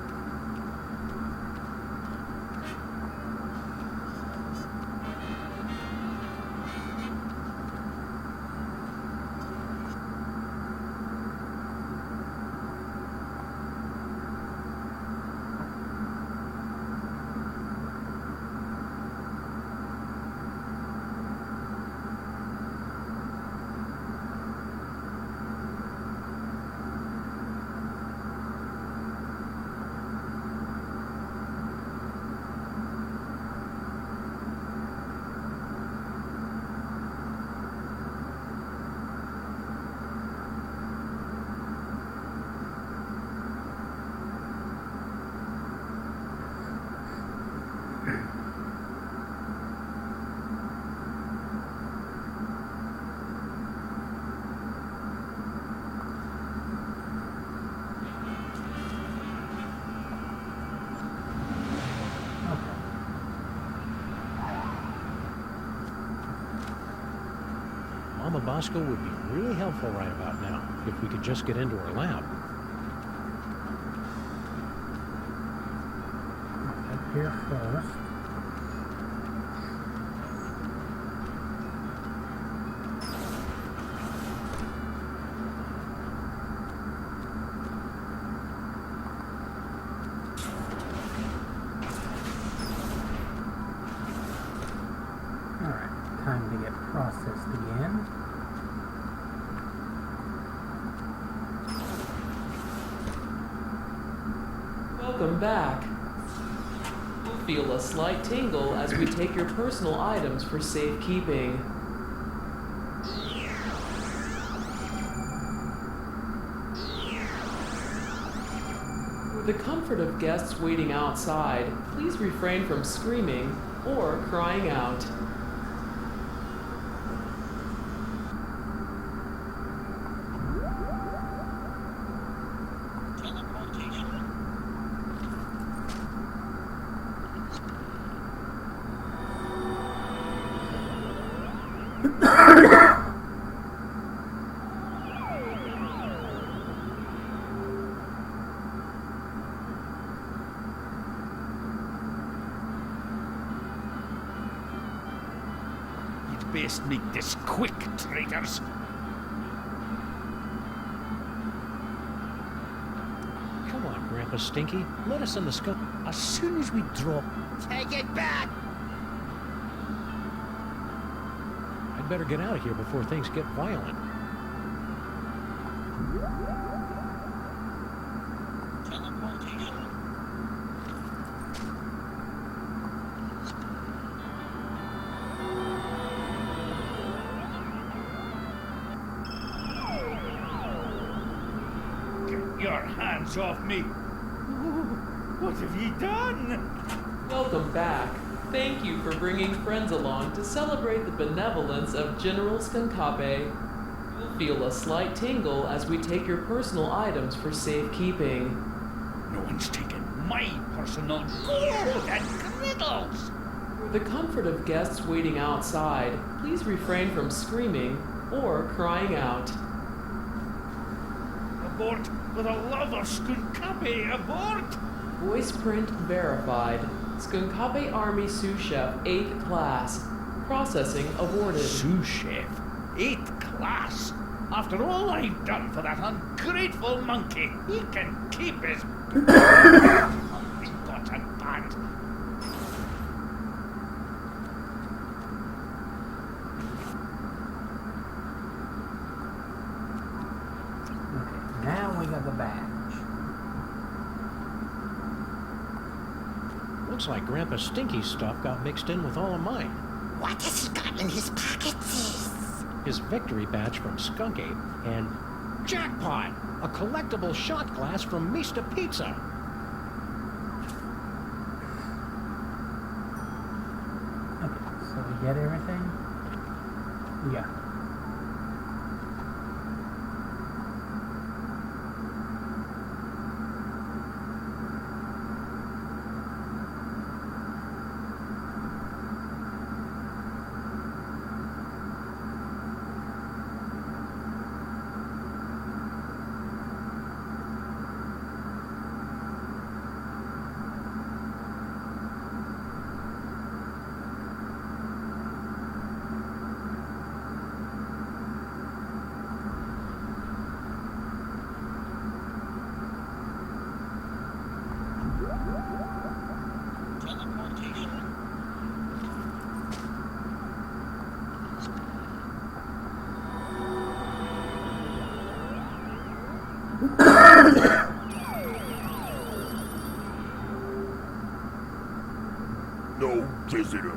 Mama Bosco would be really helpful right about now, if we could just get into her lab. Up here first. Alright, time to get processed again. Welcome back. You'll feel a slight tingle as we take your personal items for safekeeping. For the comfort of guests waiting outside, please refrain from screaming or crying out. Best make this quick, traitors. Come on, Grandpa Stinky. Let us in the scope. As soon as we drop... Take it back! I'd better get out of here before things get violent. Your hands off me! What have ye done? Welcome back. Thank you for bringing friends along to celebrate the benevolence of General Skunkape. You'll feel a slight tingle as we take your personal items for safekeeping. No one's taken my personal gold and griddles! For the comfort of guests waiting outside, please refrain from screaming or crying out. Abort! For the love of Skunkape, abort! Voice print verified. Skunkape Army Sous Chef 8th Class. Processing aborted. Sous Chef? 8th Class? After all I've done for that ungrateful monkey, he can keep his... forgotten band. Now we got the badge. Looks like Grandpa Stinky's stuff got mixed in with all of mine. What has he got in his pockets? His victory badge from Skunk Ape, and jackpot! A collectible shot glass from Mista Pizza. Okay, so we get everything? Yeah. No visitors.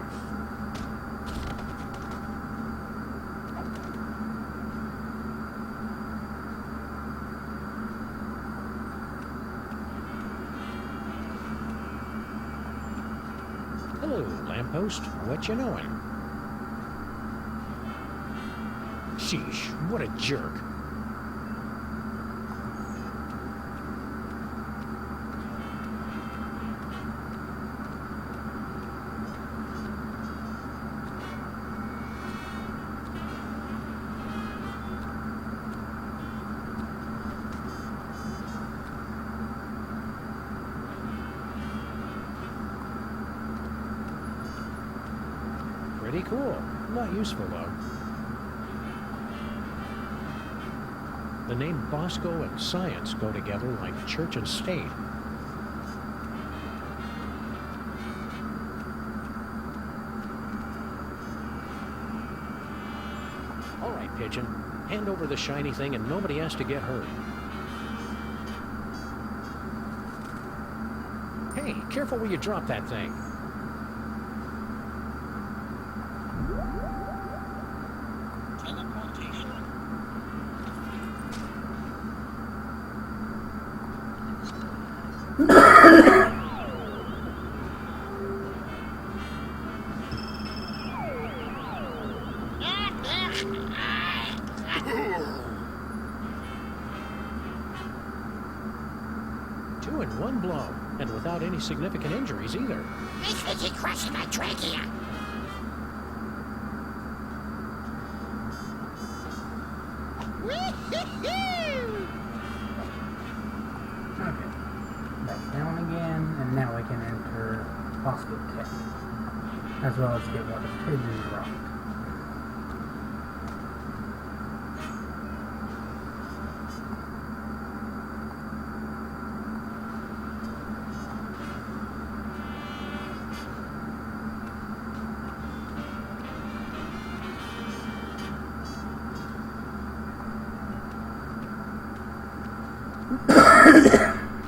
Hello, lamppost. What you knowin'? Sheesh, what a jerk. Pretty cool. Not useful, though. The name Bosco and science go together like church and state. All right, Pigeon. Hand over the shiny thing and nobody has to get hurt. Hey, careful where you drop that thing. Two in one blow, and without any significant injuries either. This thing is crushing my trachea. Okay. Back down again, and now we can enter Bosco Tech, as well as get one of Pigeon's rock.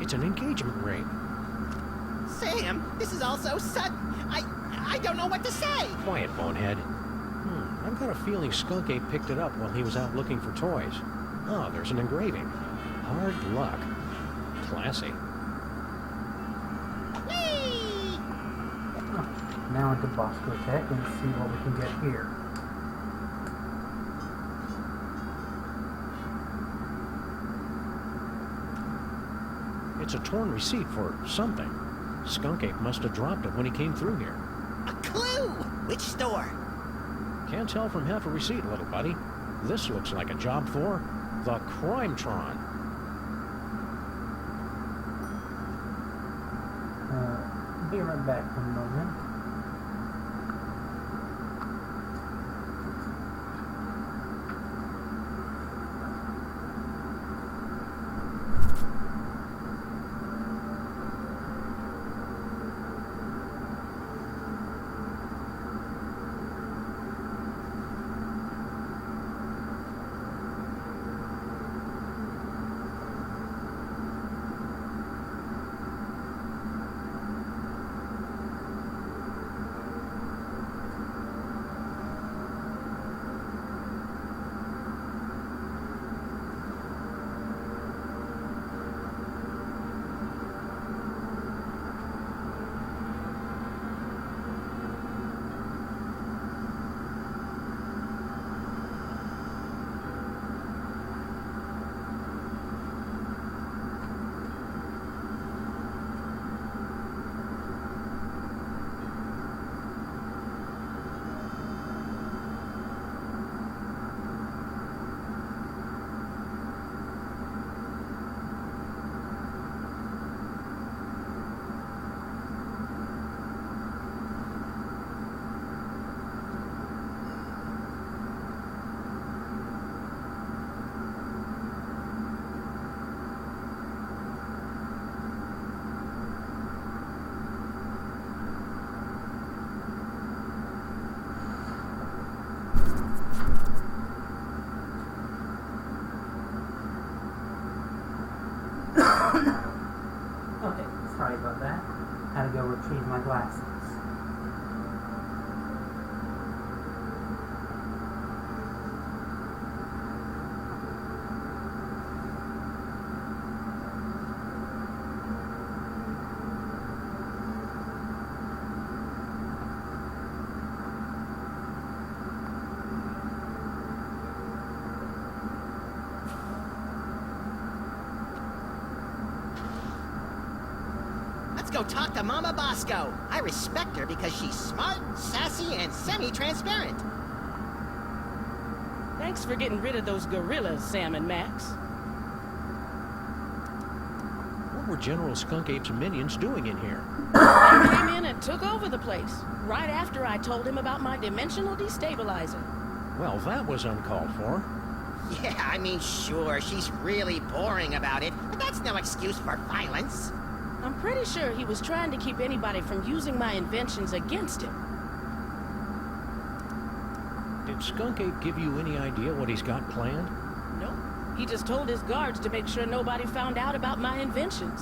It's an engagement ring. Sam, this is all so sudden. I don't know what to say. Quiet, bonehead. I've got a feeling Skunk Ape picked it up while he was out looking for toys. Oh, there's an engraving. Hard luck. Classy. Whee! Now into Bosco Tech and see what we can get here. It's a torn receipt for something. Skunk Ape must have dropped it when he came through here. A clue! Which store? Can't tell from half a receipt, little buddy. This looks like a job for the Crimetron. Be right back for a moment. go talk to Mama Bosco. I respect her because she's smart, sassy, and semi-transparent. Thanks for getting rid of those gorillas, Sam and Max. What were General Skunk Ape's minions doing in here? They came in and took over the place, right after I told him about my dimensional destabilizer. Well, that was uncalled for. Yeah, I mean, sure, she's really boring about it, but that's no excuse for violence. I'm pretty sure he was trying to keep anybody from using my inventions against him. Did Skunk Ape give you any idea what he's got planned? Nope. He just told his guards to make sure nobody found out about my inventions.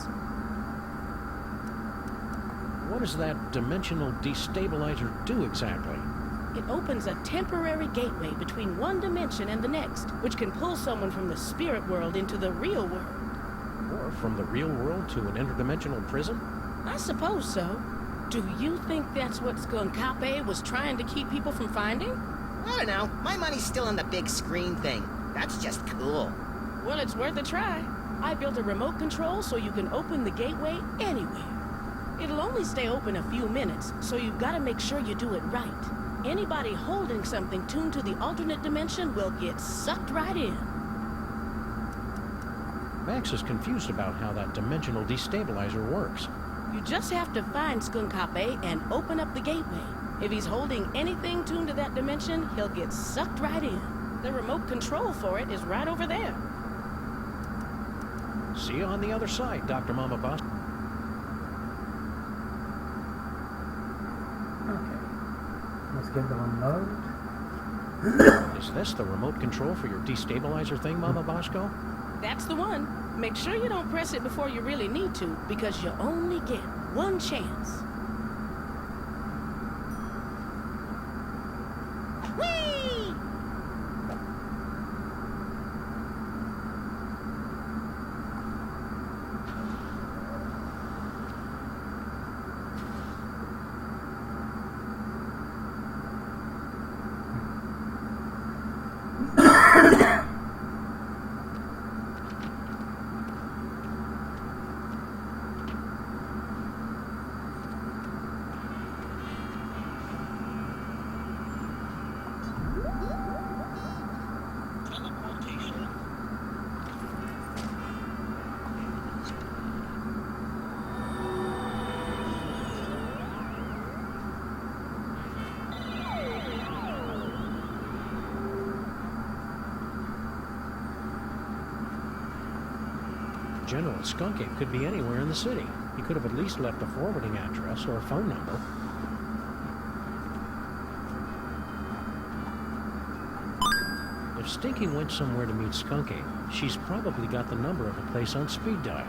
What does that dimensional destabilizer do exactly? It opens a temporary gateway between one dimension and the next, which can pull someone from the spirit world into the real world. Or from the real world to an interdimensional prison? I suppose so. Do you think that's what Skunkape was trying to keep people from finding? I don't know. My money's still on the big screen thing. That's just cool. Well, it's worth a try. I built a remote control so you can open the gateway anywhere. It'll only stay open a few minutes, so you've got to make sure you do it right. Anybody holding something tuned to the alternate dimension will get sucked right in. Max is confused about how that dimensional destabilizer works. You just have to find Skunkape and open up the gateway. If he's holding anything tuned to that dimension, he'll get sucked right in. The remote control for it is right over there. See you on the other side, Dr. Mama Boss. Okay. Let's get the remote. Is this the remote control for your destabilizer thing, Mama Bosco? That's the one. Make sure you don't press it before you really need to, because you only get one chance. Whee! General Skunk Ape could be anywhere in the city. He could have at least left a forwarding address or a phone number. If Stinky went somewhere to meet Skunk Ape, she's probably got the number of the place on speed dial.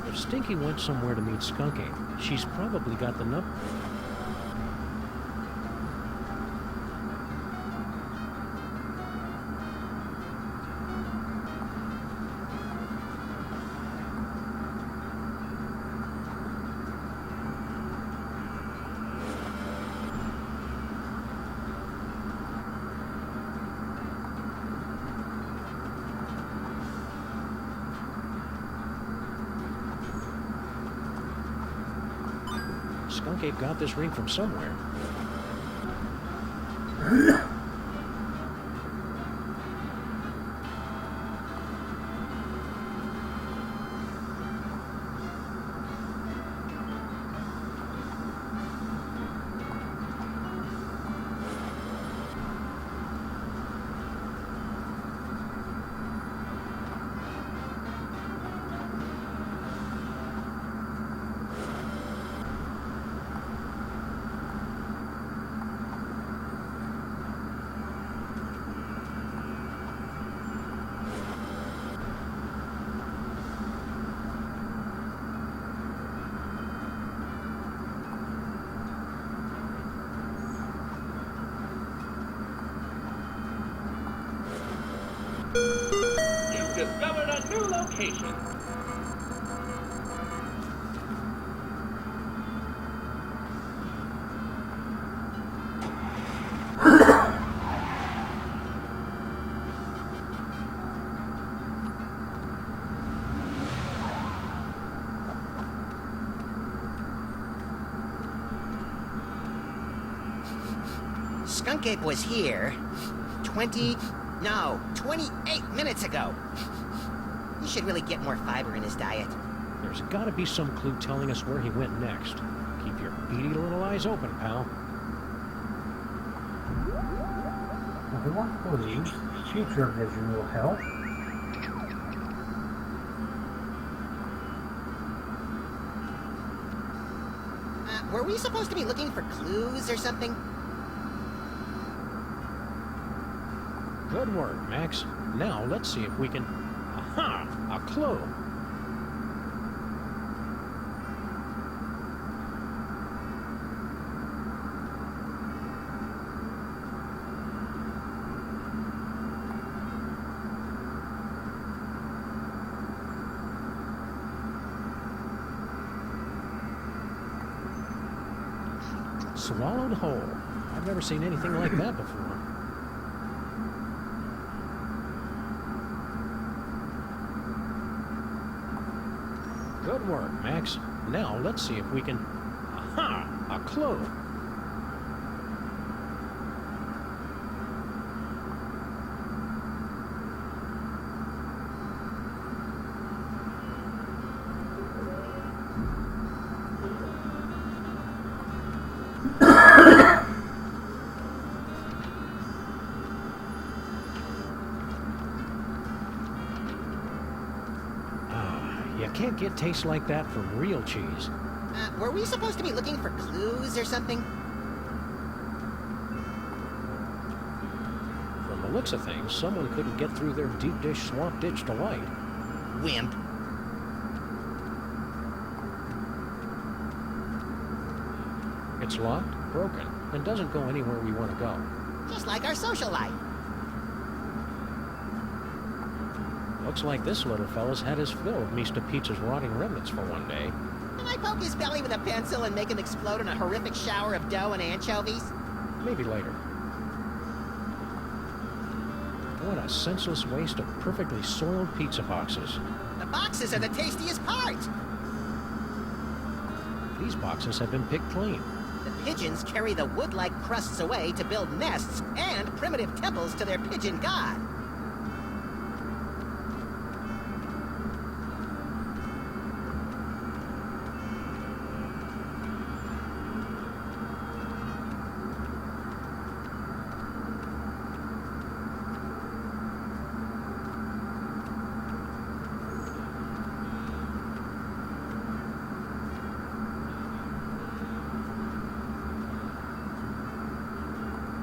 If Stinky went somewhere to meet Skunk Ape, she's probably got the number. Skunk Ape got this ring from somewhere. You've discovered a new location. Skunk Ape was here 28 minutes ago. He should really get more fiber in his diet. There's got to be some clue telling us where he went next. Keep your beady little eyes open, pal. If you want clues, future vision will help. Were we supposed to be looking for clues or something? Good work, Max. Now let's see if we can... Aha! A clue! Swallowed whole. I've never seen anything like that before. Good work, Max. Now let's see if we can... Aha! A clue! You can't get taste like that from real cheese. Were we supposed to be looking for clues or something? From the looks of things, someone couldn't get through their deep dish swamp ditch delight. Wimp. It's locked, broken, and doesn't go anywhere we want to go. Just like our social life. Looks like this little fella's had his fill of Mr. Pizza's rotting remnants for one day. Can I poke his belly with a pencil and make him explode in a horrific shower of dough and anchovies? Maybe later. What a senseless waste of perfectly soiled pizza boxes. The boxes are the tastiest part! These boxes have been picked clean. The pigeons carry the wood-like crusts away to build nests and primitive temples to their pigeon god.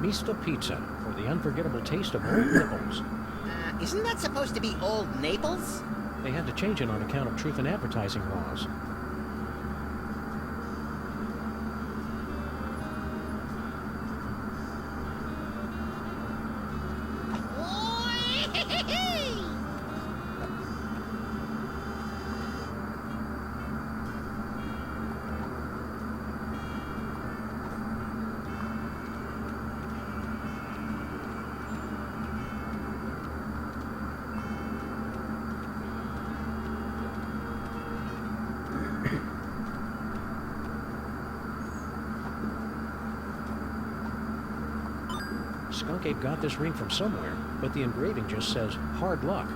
Mr. Pizza, for the unforgettable taste of old nipples. Isn't that supposed to be Old Naples? They had to change it on account of truth in advertising laws. Skunk Ape got this ring from somewhere, but the engraving just says, hard luck.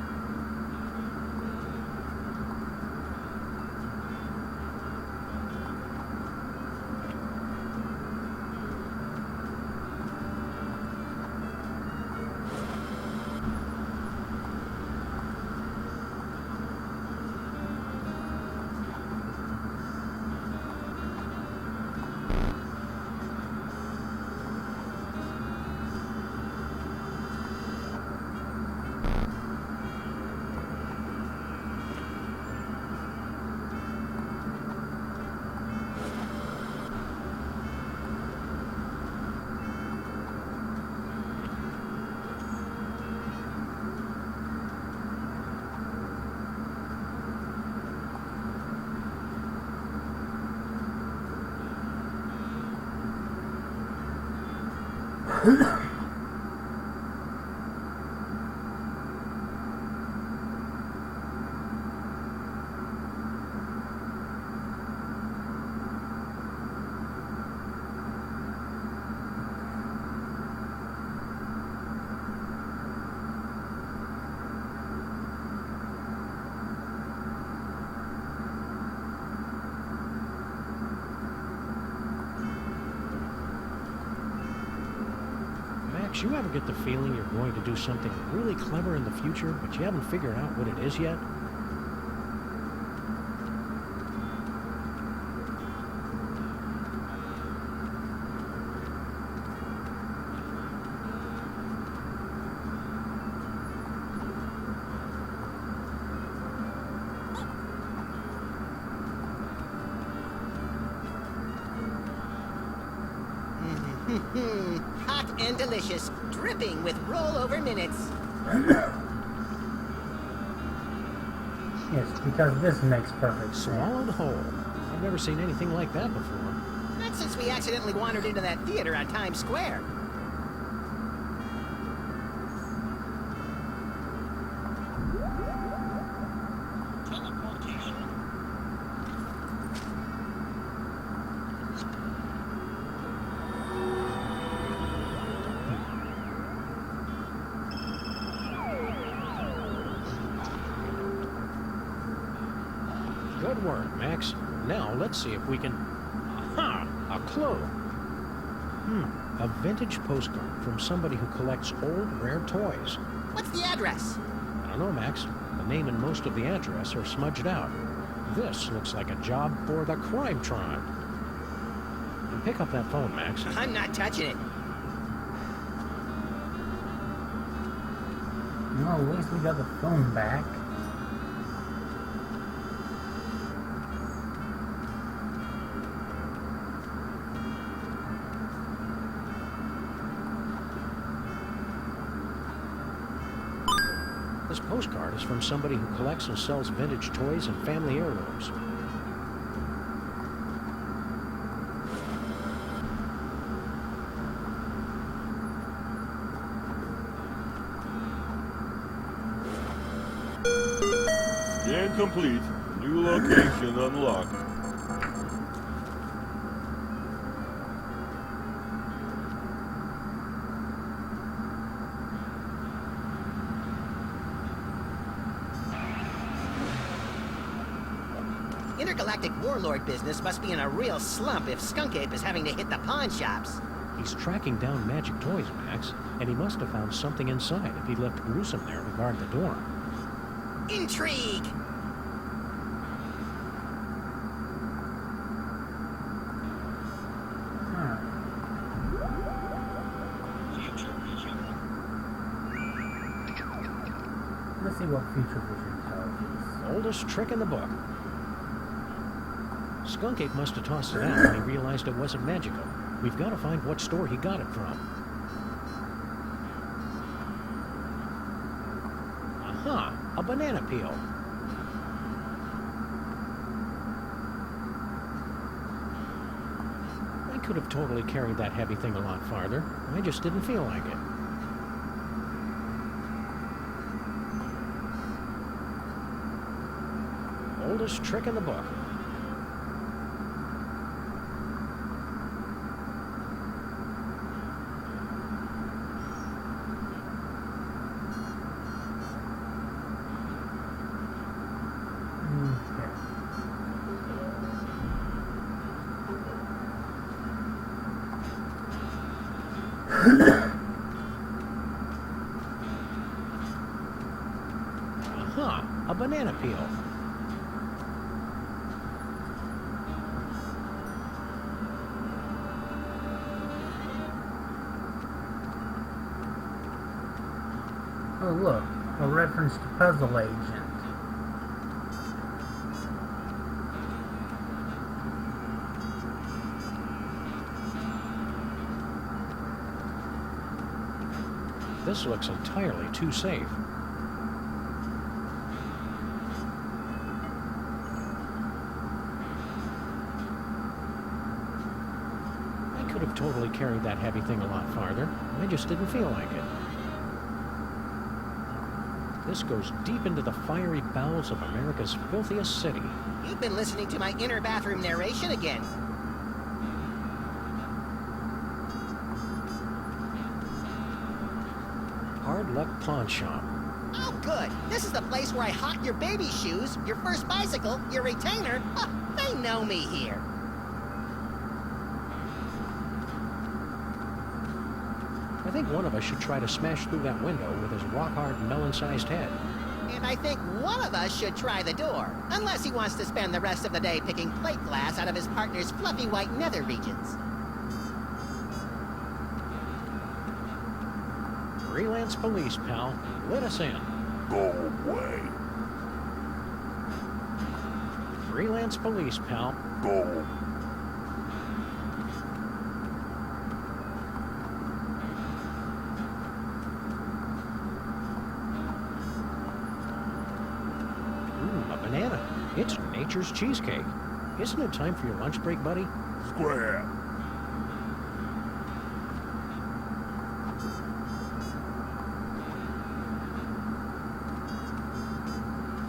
Max, you ever get the feeling you're going to do something really clever in the future, but you haven't figured out what it is yet? Hot and delicious, dripping with rollover minutes. Yes, because this makes perfect sense. Swallowed whole. I've never seen anything like that before. Not since we accidentally wandered into that theater on Times Square. Good work, Max. Now, let's see if we can... Aha! A clue! A vintage postcard from somebody who collects old, rare toys. What's the address? I don't know, Max. The name and most of the address are smudged out. This looks like a job for the Crime-Tron. Pick up that phone, Max. I'm not touching it. Well, at least we got the phone back. This postcard is from somebody who collects and sells vintage toys and family heirlooms. Scan complete. New location unlocked. Intergalactic warlord business must be in a real slump if Skunk Ape is having to hit the pawn shops. He's tracking down magic toys, Max, and he must have found something inside if he left Gruesome there to guard the door. Intrigue! Let's see what Future Vision tells us. Oldest trick in the book. Skunk Ape must have tossed it out when he realized it wasn't magical. We've got to find what store he got it from. Aha! A banana peel. I could have totally carried that heavy thing a lot farther. I just didn't feel like it. Oldest trick in the book. Aha! A banana peel. Oh look, a reference to Puzzle Agent. This looks entirely too safe. I could have totally carried that heavy thing a lot farther. I just didn't feel like it. This goes deep into the fiery bowels of America's filthiest city. You've been listening to my inner bathroom narration again. Hard Luck Pawn Shop. Oh, good. This is the place where I hawk your baby shoes, your first bicycle, your retainer. Oh, they know me here. I think one of us should try to smash through that window with his rock-hard, melon-sized head. And I think one of us should try the door, unless he wants to spend the rest of the day picking plate glass out of his partner's fluffy white nether regions. Freelance police, pal. Let us in. Go away. Freelance police, pal. Go. A banana. It's nature's cheesecake. Isn't it time for your lunch break, buddy? Square.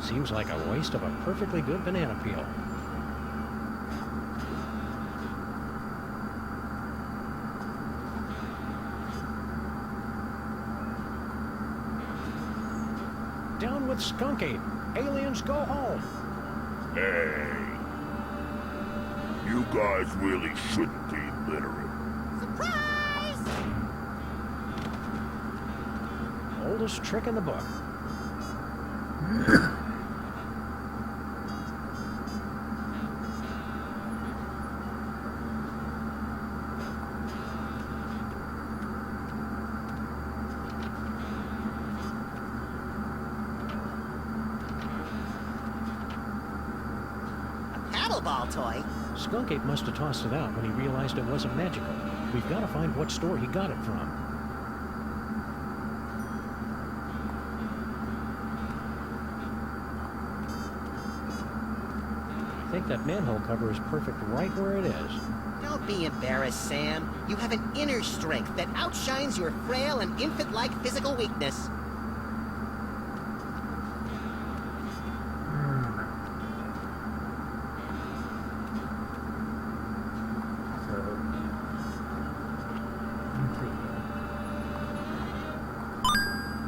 Seems like a waste of a perfectly good banana peel. Down with Skunk Ape. Aliens, go home. Hey. You guys really shouldn't be littering. Surprise! Oldest trick in the book. Paddleball toy? Skunk Ape must have tossed it out when he realized it wasn't magical. We've got to find what store he got it from. I think that manhole cover is perfect right where it is. Don't be embarrassed, Sam. You have an inner strength that outshines your frail and infant-like physical weakness.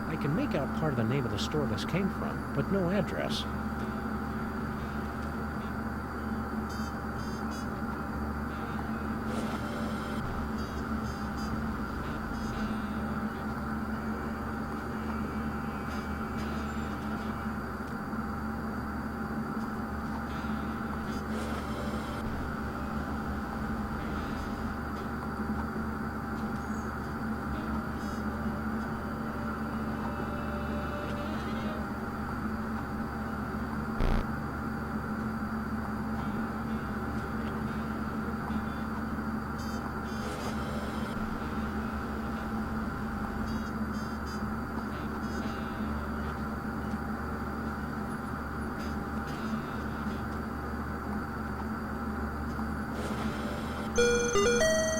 I can make out part of the name of the store this came from, but no address.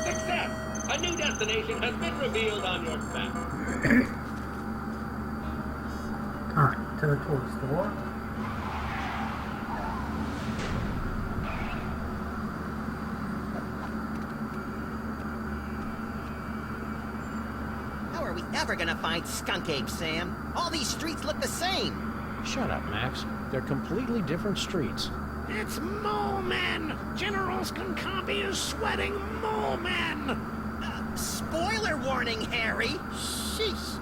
Success! A new destination has been revealed on your map. Alright, to the toy store. How are we ever gonna find Skunk Ape, Sam? All these streets look the same. Shut up, Max. They're completely different streets. It's Mole Men! General Skunkapi is sweating Mole Men! Spoiler warning, Harry! Sheesh.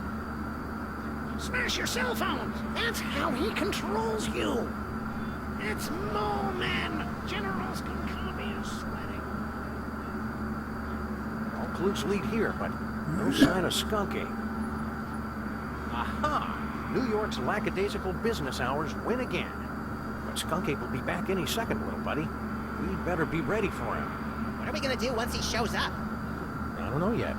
Smash your cell phones! That's how he controls you! It's Mole Men! General Skunkapi is sweating. All clues lead here, but no sign of Skunk Ape. Aha! New York's lackadaisical business hours win again. But Skunk Ape will be back any second, little buddy. We'd better be ready for him. What are we gonna do once he shows up? I don't know yet.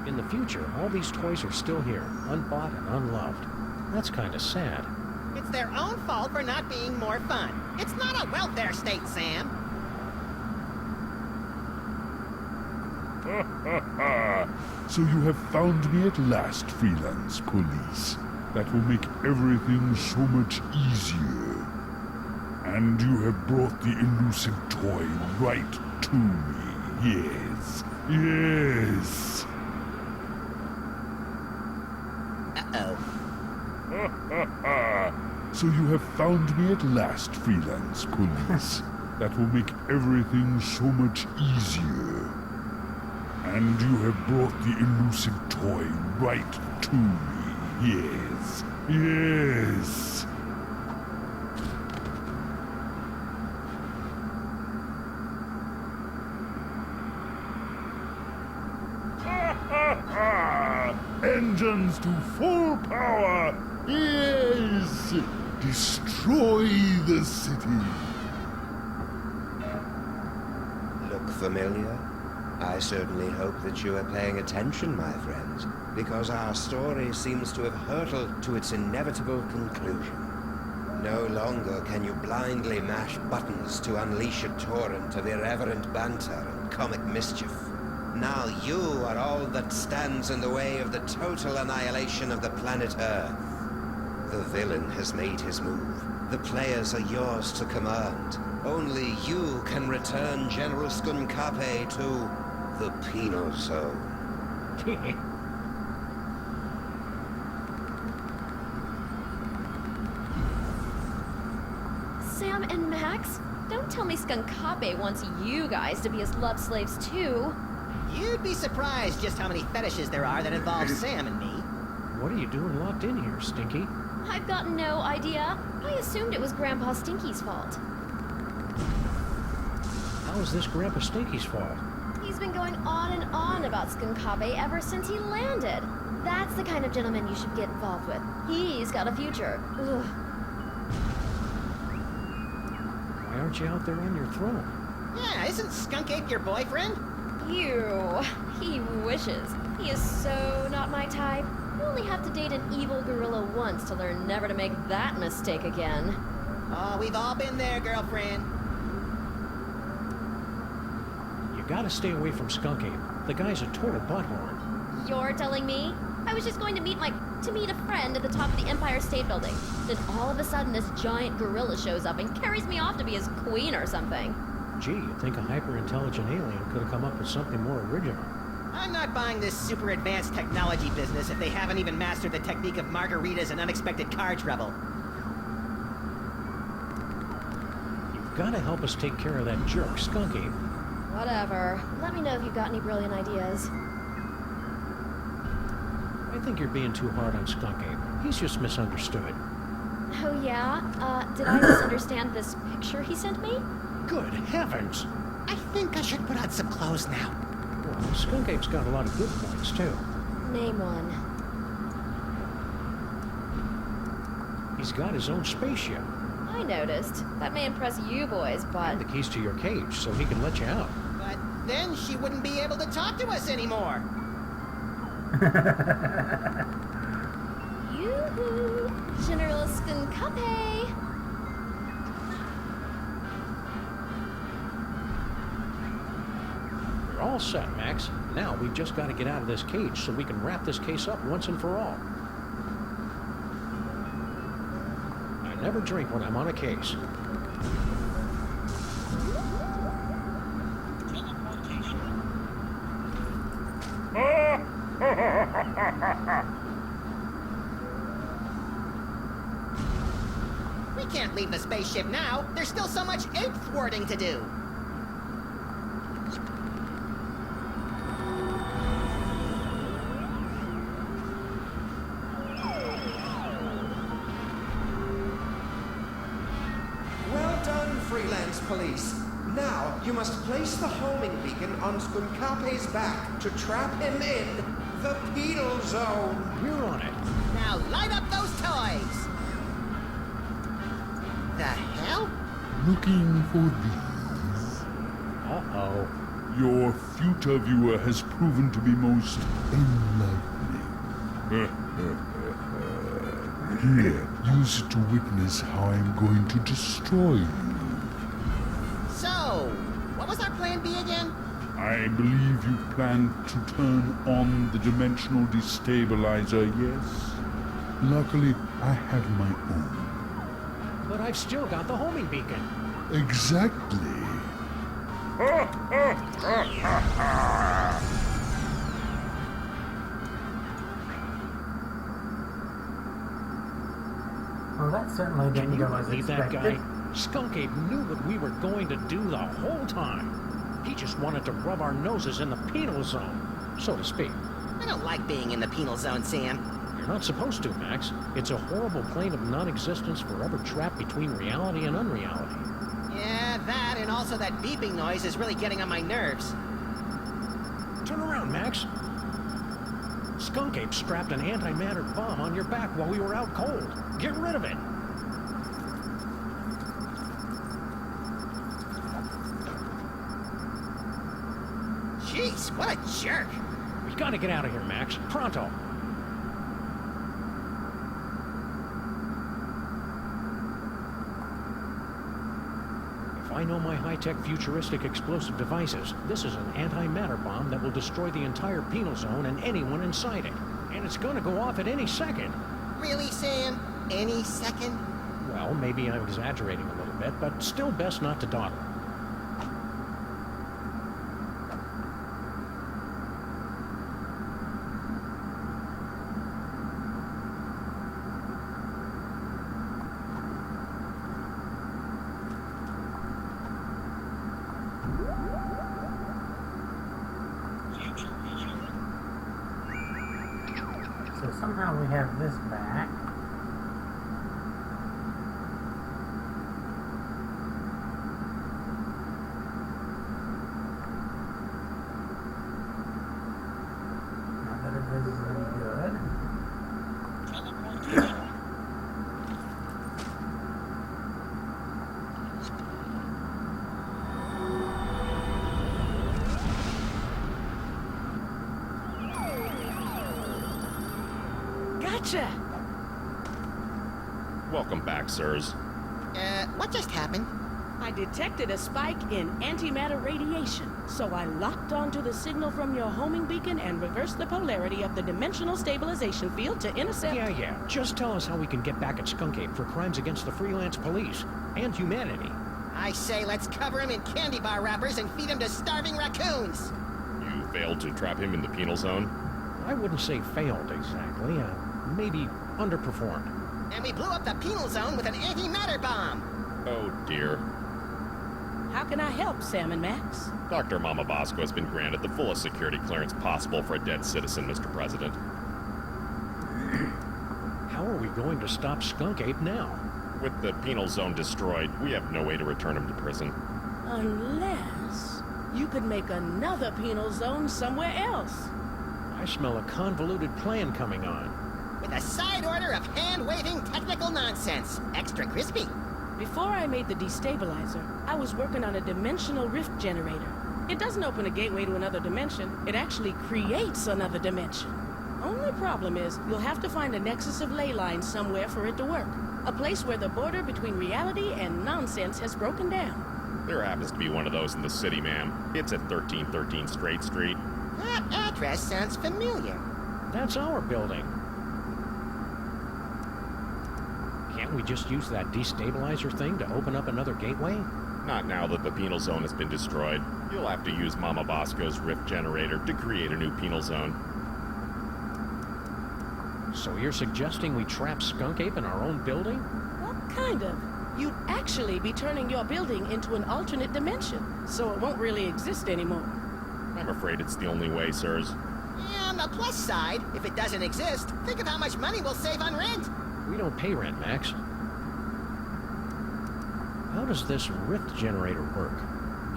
In the future, all these toys are still here, unbought and unloved. That's kind of sad. It's their own fault for not being more fun. It's not a welfare state, Sam. Ha ha ha! So you have found me at last, freelance police. That will make everything so much easier. And you have brought the elusive toy right to me. Yes, yes. Uh-oh. So you have found me at last, freelance police. That will make everything so much easier. And you have brought the elusive toy right to me. Yes. Yes. Engines to full power! Yes! Destroy the city! Look familiar? I certainly hope that you are paying attention, my friends, because our story seems to have hurtled to its inevitable conclusion. No longer can you blindly mash buttons to unleash a torrent of irreverent banter and comic mischief. Now you are all that stands in the way of the total annihilation of the planet Earth. The villain has made his move. The players are yours to command. Only you can return General Skunkape to the Penal Zone. Sam and Max? Don't tell me Skunkape wants you guys to be his love slaves too. You'd be surprised just how many fetishes there are that involve Sam and me. What are you doing locked in here, Stinky? I've got no idea. I assumed it was Grandpa Stinky's fault. How is this Grandpa Stinky's fault? He's been going on and on about Skunkape ever since he landed. That's the kind of gentleman you should get involved with. He's got a future. Ugh. Why aren't you out there on your throne? Yeah, isn't Skunkape your boyfriend? You. He wishes. He is so not my type. You only have to date an evil gorilla once to learn never to make that mistake again. Oh, we've all been there, girlfriend. You gotta stay away from Skunkape. The guy's a total butthorn. You're telling me? I was just going to meet a friend at the top of the Empire State Building. Then all of a sudden this giant gorilla shows up and carries me off to be his queen or something. Gee, you'd think a hyper-intelligent alien could have come up with something more original. I'm not buying this super advanced technology business if they haven't even mastered the technique of margaritas and unexpected car trouble. You've gotta help us take care of that jerk, Skunkape. Whatever. Let me know if you've got any brilliant ideas. I think you're being too hard on Skunkape. He's just misunderstood. Oh yeah? Did I misunderstand this picture he sent me? Good heavens! I think I should put on some clothes now. Well, Skunkape's got a lot of good points, too. Name one. He's got his own spaceship. I noticed. That may impress you boys, but... And the keys to your cage, so he can let you out. But then she wouldn't be able to talk to us anymore. Yoo-hoo! General Skunkape! We're all set, Max. Now we've just got to get out of this cage so we can wrap this case up once and for all. I never drink when I'm on a case. We can't leave the spaceship now. There's still so much ape thwarting to do. Well done, freelance police. Now, you must place the homing beacon on Skunkape's back to trap him in the Penal Zone. We're on it. Now light up those toys! The hell? Looking for these? Uh-oh. Your future viewer has proven to be most enlightening. Here, use it to witness how I'm going to destroy you. So, what was our plan B again? I believe you plan to turn on the dimensional destabilizer, yes? Luckily, I have my own. But I've still got the homing beacon. Exactly. Well, that certainly Can didn't you go as believe that expected. guy? Skunk Ape knew what we were going to do the whole time. He just wanted to rub our noses in the penal zone, so to speak. I don't like being in the penal zone, Sam. You're not supposed to, Max. It's a horrible plane of non-existence forever trapped between reality and unreality. Yeah, that and also that beeping noise is really getting on my nerves. Turn around, Max. Skunk Ape strapped an antimatter bomb on your back while we were out cold. Get rid of it. Jeez, what a jerk. We gotta get out of here, Max. Pronto. If I know my high-tech futuristic explosive devices, this is an antimatter bomb that will destroy the entire penal zone and anyone inside it. And it's gonna go off at any second. Really, Sam? Any second? Well, maybe I'm exaggerating a little bit, but still best not to dawdle. So somehow we have this back. Not that this is any good. Gotcha! Welcome back, sirs. What just happened? I detected a spike in antimatter radiation, so I locked onto the signal from your homing beacon and reversed the polarity of the dimensional stabilization field to intercept... Yeah. Just tell us how we can get back at Skunk Ape for crimes against the freelance police and humanity. I say let's cover him in candy bar wrappers and feed him to starving raccoons. You failed to trap him in the penal zone? I wouldn't say failed exactly. Maybe underperformed. And we blew up the penal zone with an antimatter bomb. Oh, dear. How can I help, Sam and Max? Dr. Mama Bosco has been granted the fullest security clearance possible for a dead citizen, Mr. President. How are we going to stop Skunk Ape now? With the penal zone destroyed, we have no way to return him to prison. Unless you could make another penal zone somewhere else. I smell a convoluted plan coming on. With a side order of hand-waving technical nonsense. Extra crispy. Before I made the destabilizer, I was working on a dimensional rift generator. It doesn't open a gateway to another dimension, it actually creates another dimension. Only problem is, you'll have to find a nexus of ley lines somewhere for it to work. A place where the border between reality and nonsense has broken down. There happens to be one of those in the city, ma'am. It's at 1313 Straight Street. That address sounds familiar. That's our building. Can't we just use that destabilizer thing to open up another gateway? Not now that the penal zone has been destroyed. You'll have to use Mama Bosco's rift generator to create a new penal zone. So you're suggesting we trap Skunk Ape in our own building? What kind of? You'd actually be turning your building into an alternate dimension, so it won't really exist anymore. I'm afraid it's the only way, sirs. Yeah, on the plus side, if it doesn't exist, think of how much money we'll save on rent. We don't pay rent, Max. How does this rift generator work?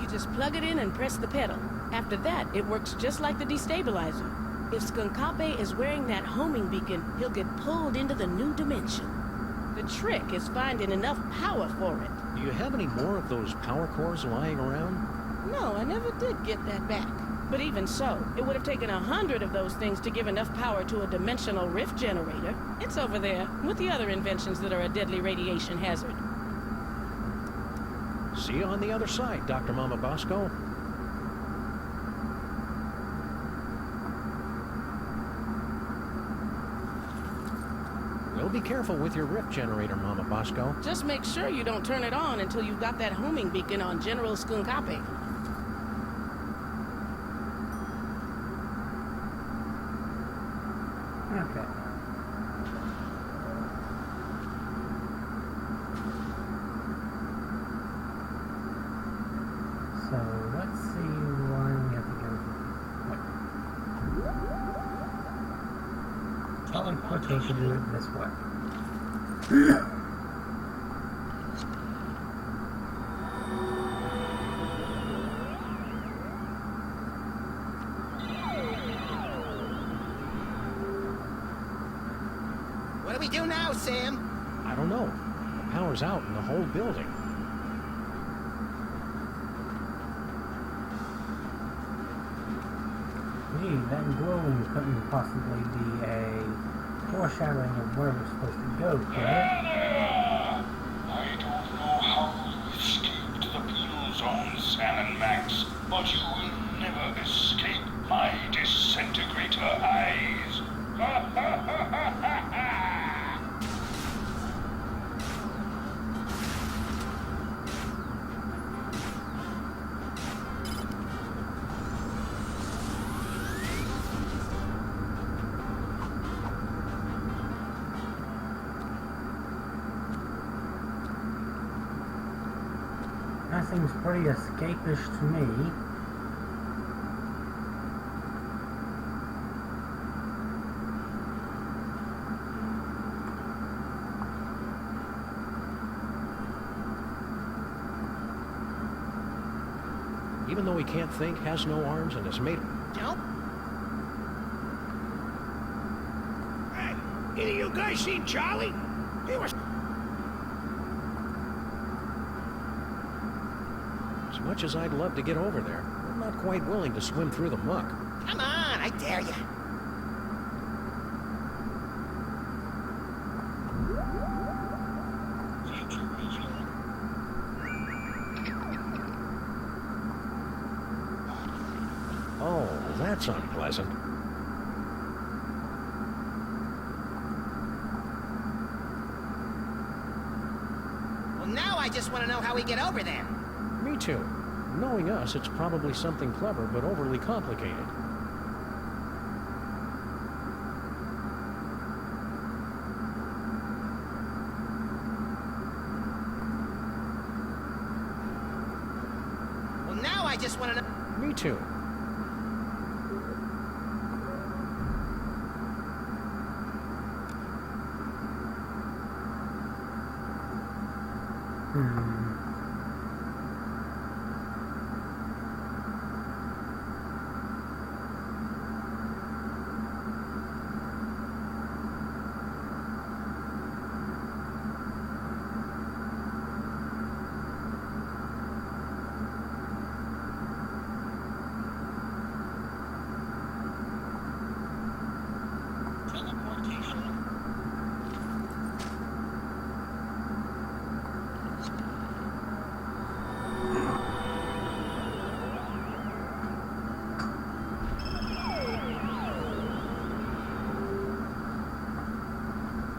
You just plug it in and press the pedal. After that, it works just like the destabilizer. If Skunkape is wearing that homing beacon, he'll get pulled into the new dimension. The trick is finding enough power for it. Do you have any more of those power cores lying around? No, I never did get that back. But even so, it would have taken 100 of those things to give enough power to a dimensional rift generator. It's over there, with the other inventions that are a deadly radiation hazard. See you on the other side, Dr. Mama Bosco. Well, be careful with your rift generator, Mama Bosco. Just make sure you don't turn it on until you've got that homing beacon on General Skunkape. Okay. okay to do it this way. What do we do now, Sam? I don't know. The power's out in the whole building. Gee, that glowing couldn't possibly be a foreshadowing of where we're supposed to go, correct? I don't know how you escaped the penal zone, Sam and Max, but you will never escape my disintegrator eyes. Ha ha ha ha ha ha! That seems pretty escapish to me. Even though he can't think, has no arms, and is made... Joe? Hey, any of you guys seen Charlie? He was... As much as I'd love to get over there, I'm not quite willing to swim through the muck. Come on, I dare you. Oh, that's unpleasant. Well, now I just want to know how we get over there. Me too. Knowing us, it's probably something clever, but overly complicated. Well, now I just want to know... Me too.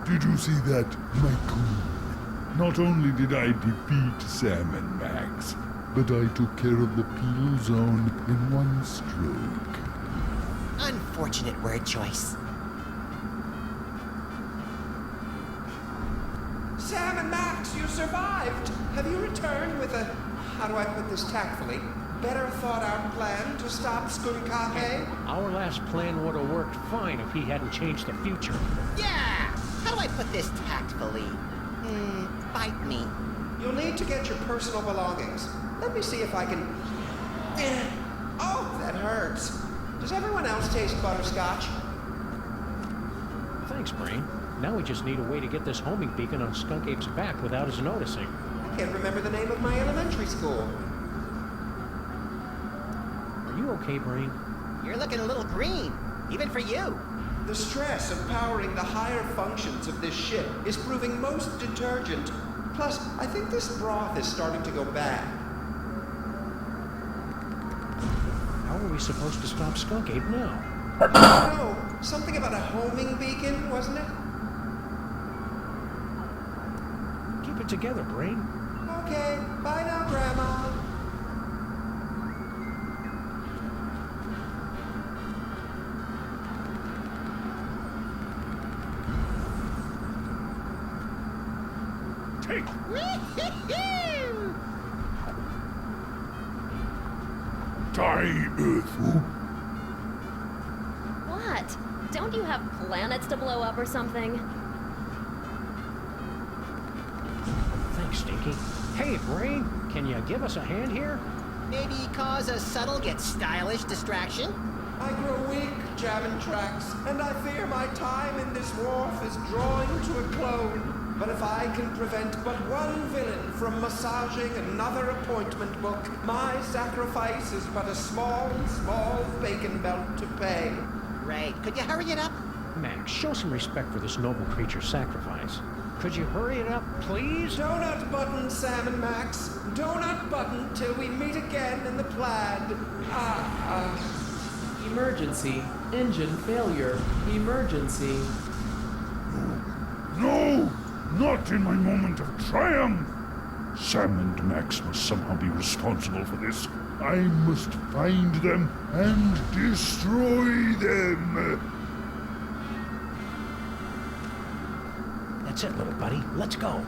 Did you see that, my queen? Not only did I defeat Sam and Max, but I took care of the penal zone in one stroke. Unfortunate word choice. Sam and Max, you survived! Have you returned with a, how do I put this tactfully, better thought out plan to stop Skunkape? Our last plan would have worked fine if he hadn't changed the future. Yeah! How do I put this tactfully? Bite me. You'll need to get your personal belongings. Let me see if I can... Oh, that hurts. Does everyone else taste butterscotch? Thanks, Brain. Now we just need a way to get this homing beacon on Skunk Ape's back without his noticing. I can't remember the name of my elementary school. Are you okay, Brain? You're looking a little green, even for you. The stress of powering the higher functions of this ship is proving most detergent. Plus, I think this broth is starting to go bad. How are we supposed to stop Skunk Ape now? I don't know. Something about a homing beacon, wasn't it? Keep it together, Brain. Okay. Bye now, Grandma. Take! Die, Earthwolf. What? Don't you have planets to blow up or something? Thanks, Stinky. Hey, Brain, can you give us a hand here? Maybe cause a subtle yet stylish distraction? I grow weak jamming tracks, and I fear my time in this wharf is drawing to a close. But if I can prevent but one villain from massaging another appointment book, my sacrifice is but a small bacon belt to pay. Right. Could you hurry it up? Max, show some respect for this noble creature's sacrifice. Could you hurry it up, please? Donut button, Sam and Max. Donut button till we meet again in the plaid. Emergency. Engine failure. Emergency. No! Not in my moment of triumph! Sam and Max must somehow be responsible for this. I must find them and destroy them! That's it, little buddy. Let's go.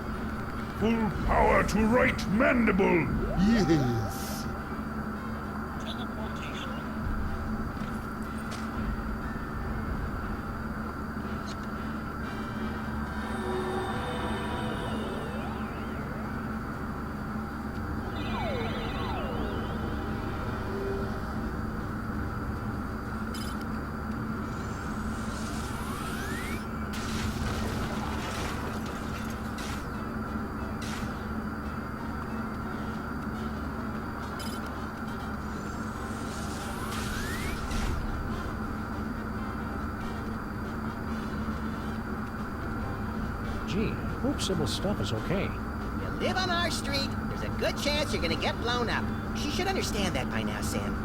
Full power to right mandible! Yes! Gee, I hope Sybil's stuff is okay. You live on our street, there's a good chance you're gonna get blown up. She should understand that by now, Sam.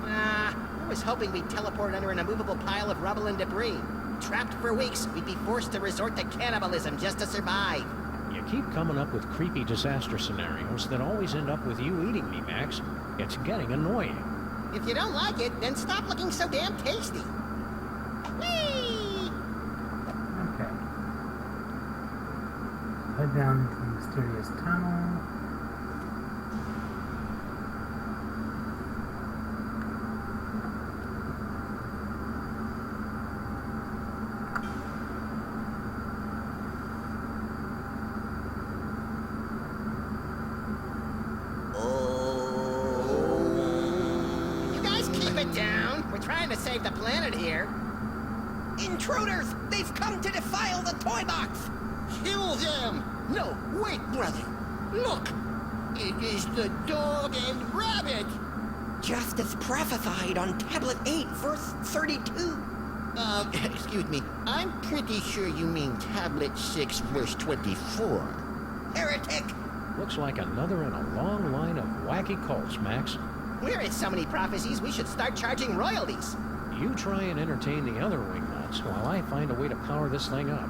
I was hoping we'd teleport under an immovable pile of rubble and debris. Trapped for weeks, we'd be forced to resort to cannibalism just to survive. You keep coming up with creepy disaster scenarios that always end up with you eating me, Max. It's getting annoying. If you don't like it, then stop looking so damn tasty. Whee! Okay. Head down into the mysterious tunnel. Trying to save the planet here. Intruders! They've come to defile the toy box! Kill them! No, wait, brother. Look! It is the dog and rabbit! Just as prophesied on Tablet 8, verse 32. Excuse me. I'm pretty sure you mean Tablet 6, verse 24. Heretic! Looks like another in a long line of wacky cults, Max. We're in so many prophecies, we should start charging royalties. You try and entertain the other wingnuts while I find a way to power this thing up.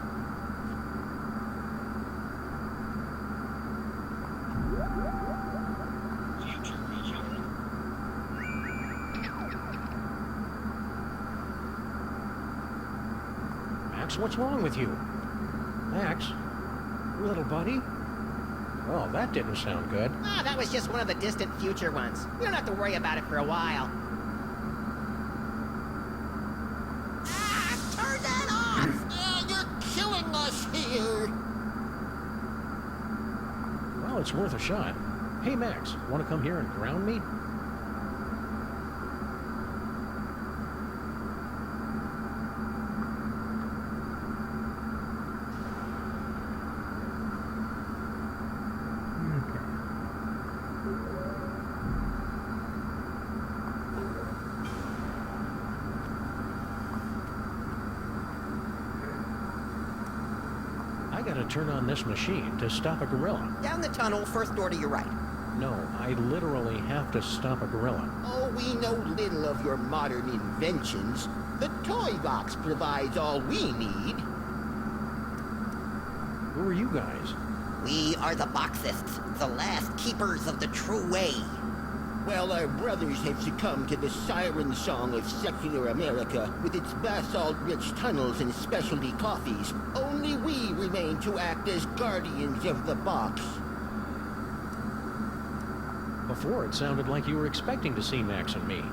Max, what's wrong with you? Max? Little buddy? Well, that didn't sound good. Ah, that was just one of the distant future ones. We don't have to worry about it for a while. Ah, turn that off! You're killing us here! Well, it's worth a shot. Hey, Max, want to come here and ground me? I gotta turn on this machine to stop a gorilla. Down the tunnel, first door to your right. No, I literally have to stop a gorilla. Oh, we know little of your modern inventions. The toy box provides all we need. Who are you guys? We are the Boxists, the last keepers of the true way. Well, our brothers have succumbed to the siren song of secular America with its basalt-rich tunnels and specialty coffees. Only we remain to act as guardians of the box. Before, it sounded like you were expecting to see Max and me.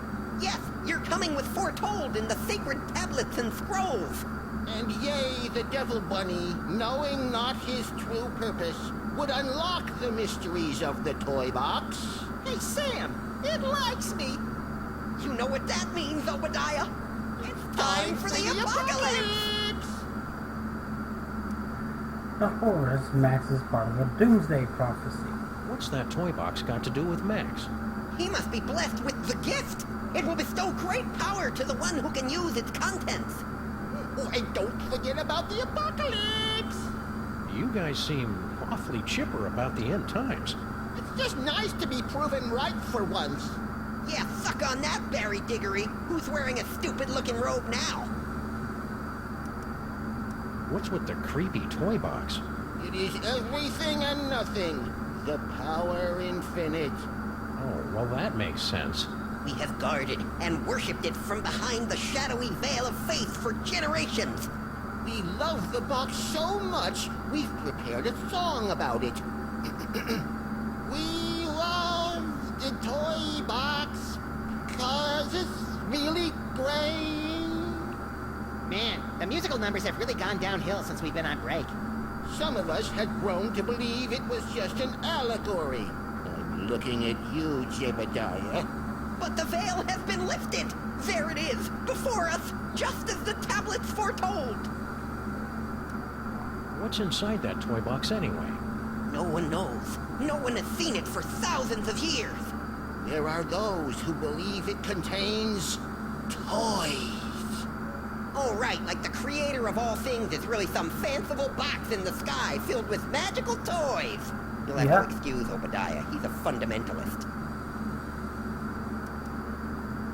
Yes, you're coming with foretold in the sacred tablets and scrolls. And yea, the Devil Bunny, knowing not his true purpose, would unlock the mysteries of the toy box. Hey, Sam, it likes me. You know what that means, Obadiah? It's time for the apocalypse! The Horus, Max is part of a doomsday prophecy. What's that toy box got to do with Max? He must be blessed with the gift. It will bestow great power to the one who can use its contents. Oh, and don't forget about the apocalypse! You guys seem awfully chipper about the end times. It's just nice to be proven right for once. Yeah, suck on that, Barry Diggory. Who's wearing a stupid-looking robe now? What's with the creepy toy box? It is everything and nothing. The power infinite. Oh, well, that makes sense. We have guarded and worshipped it from behind the shadowy veil of faith for generations. We love the box so much, we've prepared a song about it. We love the toy box, 'cause it's really great. Man, the musical numbers have really gone downhill since we've been on break. Some of us had grown to believe it was just an allegory. I'm looking at you, Jebediah. But the veil has been lifted! There it is, before us, just as the tablets foretold! What's inside that toy box anyway? No one knows. No one has seen it for thousands of years. There are those who believe it contains toys. Oh, right, like the creator of all things is really some fanciful box in the sky filled with magical toys. You'll have to excuse Obadiah. He's a fundamentalist.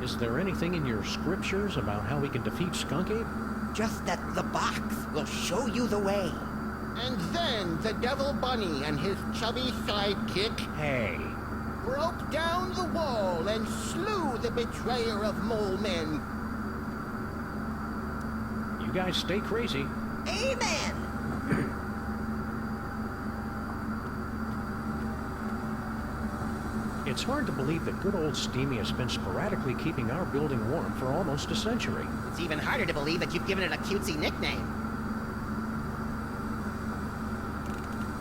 Is there anything in your scriptures about how we can defeat Skunk Ape? Just that the box will show you the way. And then the Devil Bunny and his chubby sidekick... Hey. ...broke down the wall and slew the betrayer of mole men. You guys stay crazy. Amen! It's hard to believe that good old Steamy has been sporadically keeping our building warm for almost a century. It's even harder to believe that you've given it a cutesy nickname.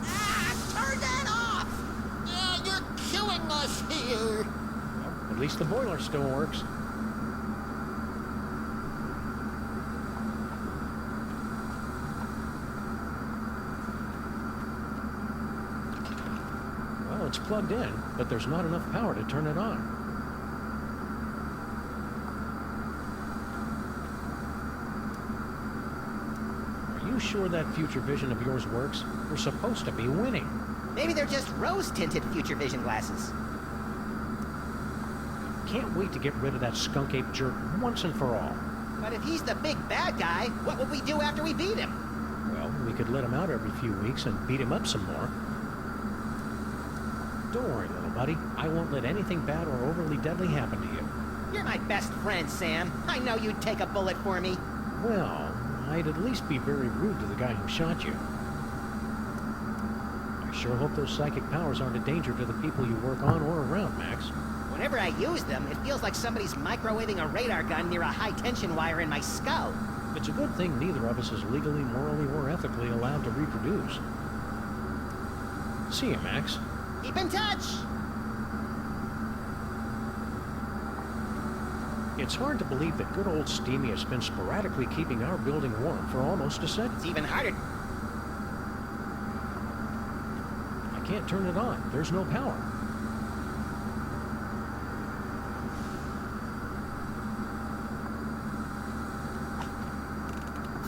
Ah! Turn that off! Yeah, you're killing us here! Well, at least the boiler still works. Well, it's plugged in, but there's not enough power to turn it on. Are you sure that future vision of yours works? We're supposed to be winning. Maybe they're just rose-tinted future vision glasses. Can't wait to get rid of that skunk ape jerk once and for all. But if he's the big bad guy, what will we do after we beat him? Well, we could let him out every few weeks and beat him up some more. Don't worry, little buddy. I won't let anything bad or overly deadly happen to you. You're my best friend, Sam. I know you'd take a bullet for me. Well, I'd at least be very rude to the guy who shot you. I sure hope those psychic powers aren't a danger to the people you work on or around, Max. Whenever I use them, it feels like somebody's microwaving a radar gun near a high-tension wire in my skull. It's a good thing neither of us is legally, morally, or ethically allowed to reproduce. See you, Max. Keep in touch! It's hard to believe that good old Steamy has been sporadically keeping our building warm for almost a century. It's even harder. I can't turn it on. There's no power.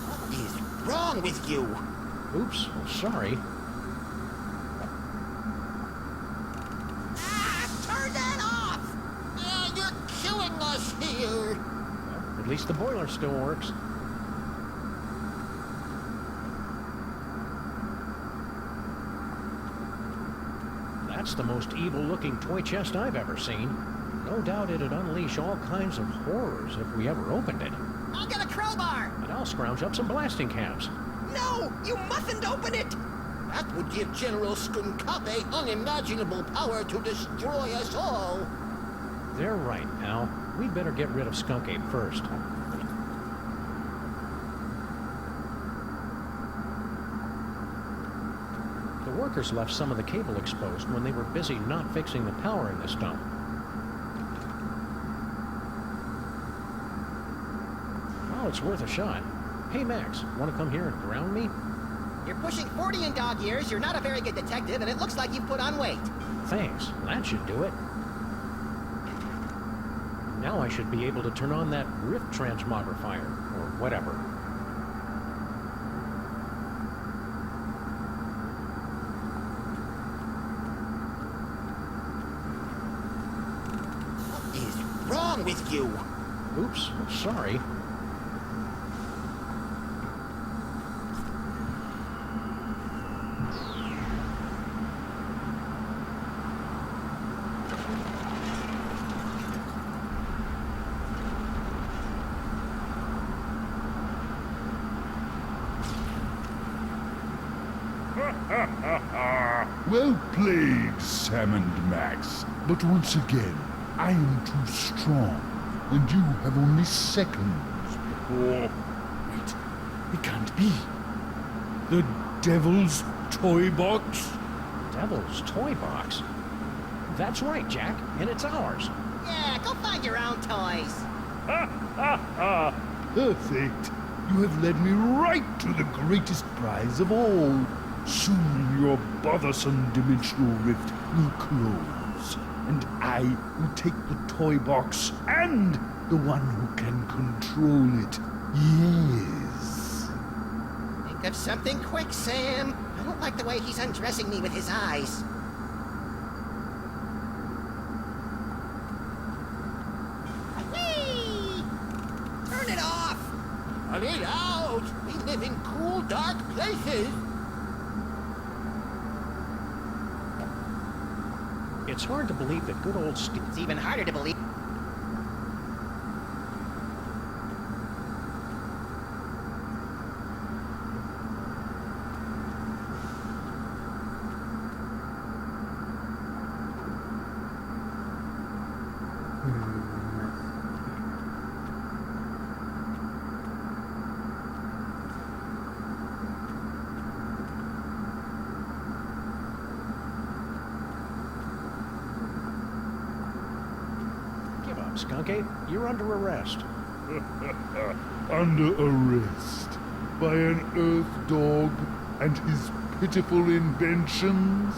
What is wrong with you? Oops, sorry. Turn that off! You're killing us here! Well, at least the boiler still works. That's the most evil-looking toy chest I've ever seen. No doubt it'd unleash all kinds of horrors if we ever opened it. I'll get a crowbar! And I'll scrounge up some blasting caps. No! You mustn't open it! That would give General Skunkabe unimaginable power to destroy us all. They're right, Al. We'd better get rid of Skunk Ape first. The workers left some of the cable exposed when they were busy not fixing the power in this dump. Well, it's worth a shot. Hey, Max, want to come here and ground me? You're pushing 40 in dog years, you're not a very good detective, and it looks like you've put on weight. Thanks. That should do it. Now I should be able to turn on that rift transmogrifier, or whatever. What is wrong with you? Oops, sorry. Well played, Sam and Max. But once again, I am too strong, and you have only seconds before... Wait, it can't be. The Devil's Toy Box? Devil's Toy Box? That's right, Jack, and it's ours. Yeah, go find your own toys. Perfect. You have led me right to the greatest prize of all. Soon your bothersome dimensional rift will close, and I will take the toy box and the one who can control it. Yes. Think of something quick, Sam. I don't like the way he's undressing me with his eyes. Whee! Turn it off! Cut it out! We live in cool, dark places. It's hard to believe that good old Steve... It's even harder to believe. Skunk Ape, you're under arrest. Under arrest by an Earth dog and his pitiful inventions?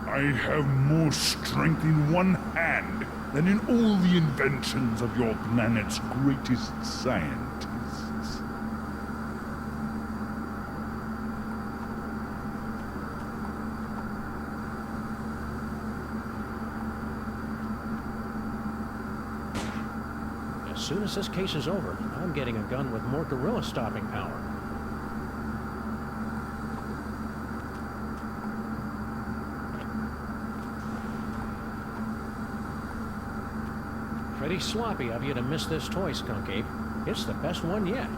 I have more strength in one hand than in all the inventions of your planet's greatest scientists. As soon as this case is over, I'm getting a gun with more gorilla stopping power. Pretty sloppy of you to miss this toy, Skunk Ape. It's the best one yet.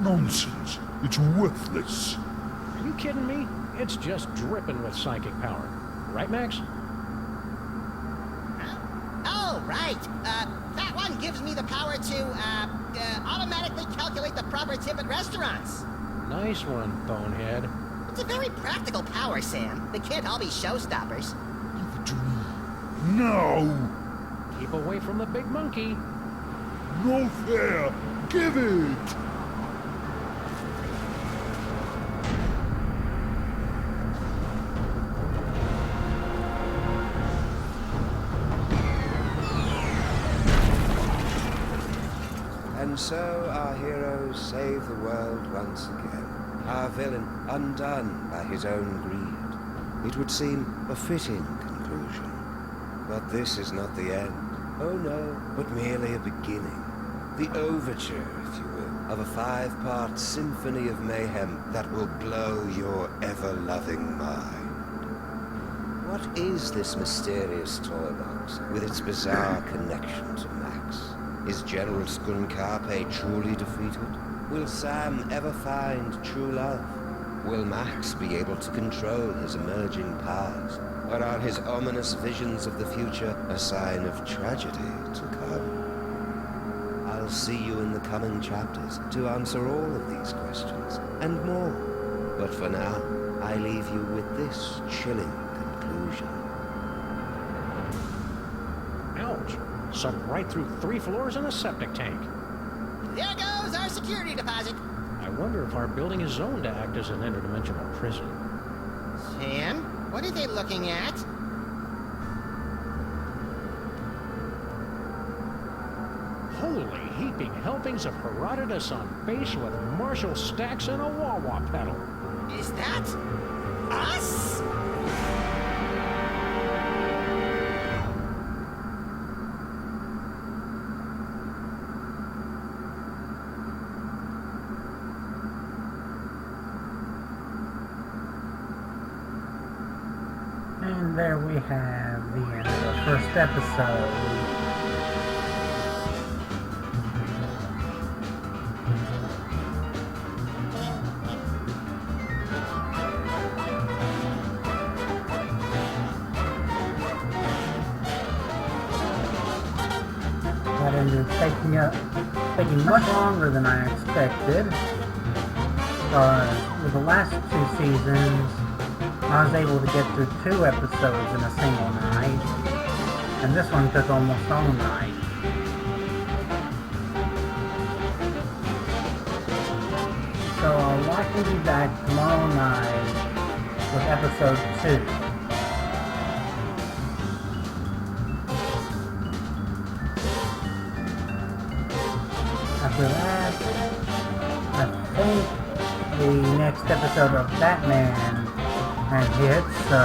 Nonsense. It's worthless. Are you kidding me? It's just dripping with psychic power. Right, Max? Oh, right. That one gives me the power to, automatically calculate the proper tip at restaurants. Nice one, Bonehead. It's a very practical power, Sam. They can't all be showstoppers. Give it to me. No! Keep away from the big monkey. No fair! Give it! And so our heroes save the world once again. our villain undone by his own greed. It would seem a fitting conclusion. But this is not the end. Oh no, but merely a beginning. The overture, if you will, of a 5-part symphony of mayhem that will blow your ever-loving mind. What is this mysterious toy box with its bizarre connection to Max? Is General Skunkarpe truly defeated? Will Sam ever find true love? Will Max be able to control his emerging powers? Or are his ominous visions of the future a sign of tragedy to come? I'll see you in the coming chapters to answer all of these questions and more. But for now, I leave you with this chilling conclusion. Ouch! Sucked right through 3 floors and a septic tank. There goes our security deposit. I wonder if our building is zoned to act as an interdimensional prison. Sam, what are they looking at? Holy heaping helpings of Herodotus on base with Marshall stacks and a wah-wah pedal. Is that us? And there we have the end of the first episode. That ended up taking much longer than I expected. With the last 2 seasons, I was able to get through 2 episodes in a single night, and this one took almost all night. So I'll likely be back tomorrow night with episode 2. After that, I think the next episode of Batman has hit, so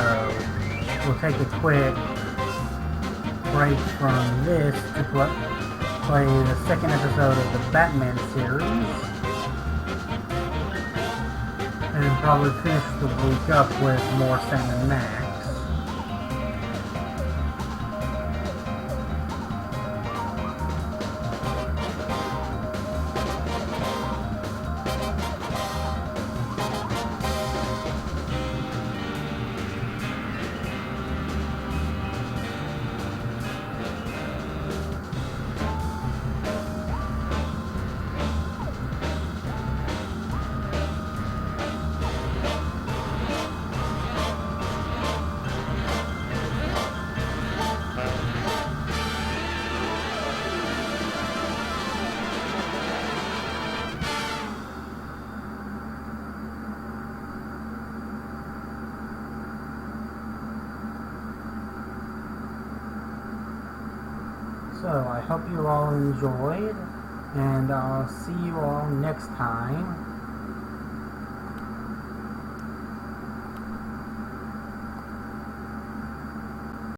we'll take a quick break from this to play the second episode of the Batman series, and probably finish the week up with more Sam and Max. So I hope you all enjoyed, and I'll see you all next time.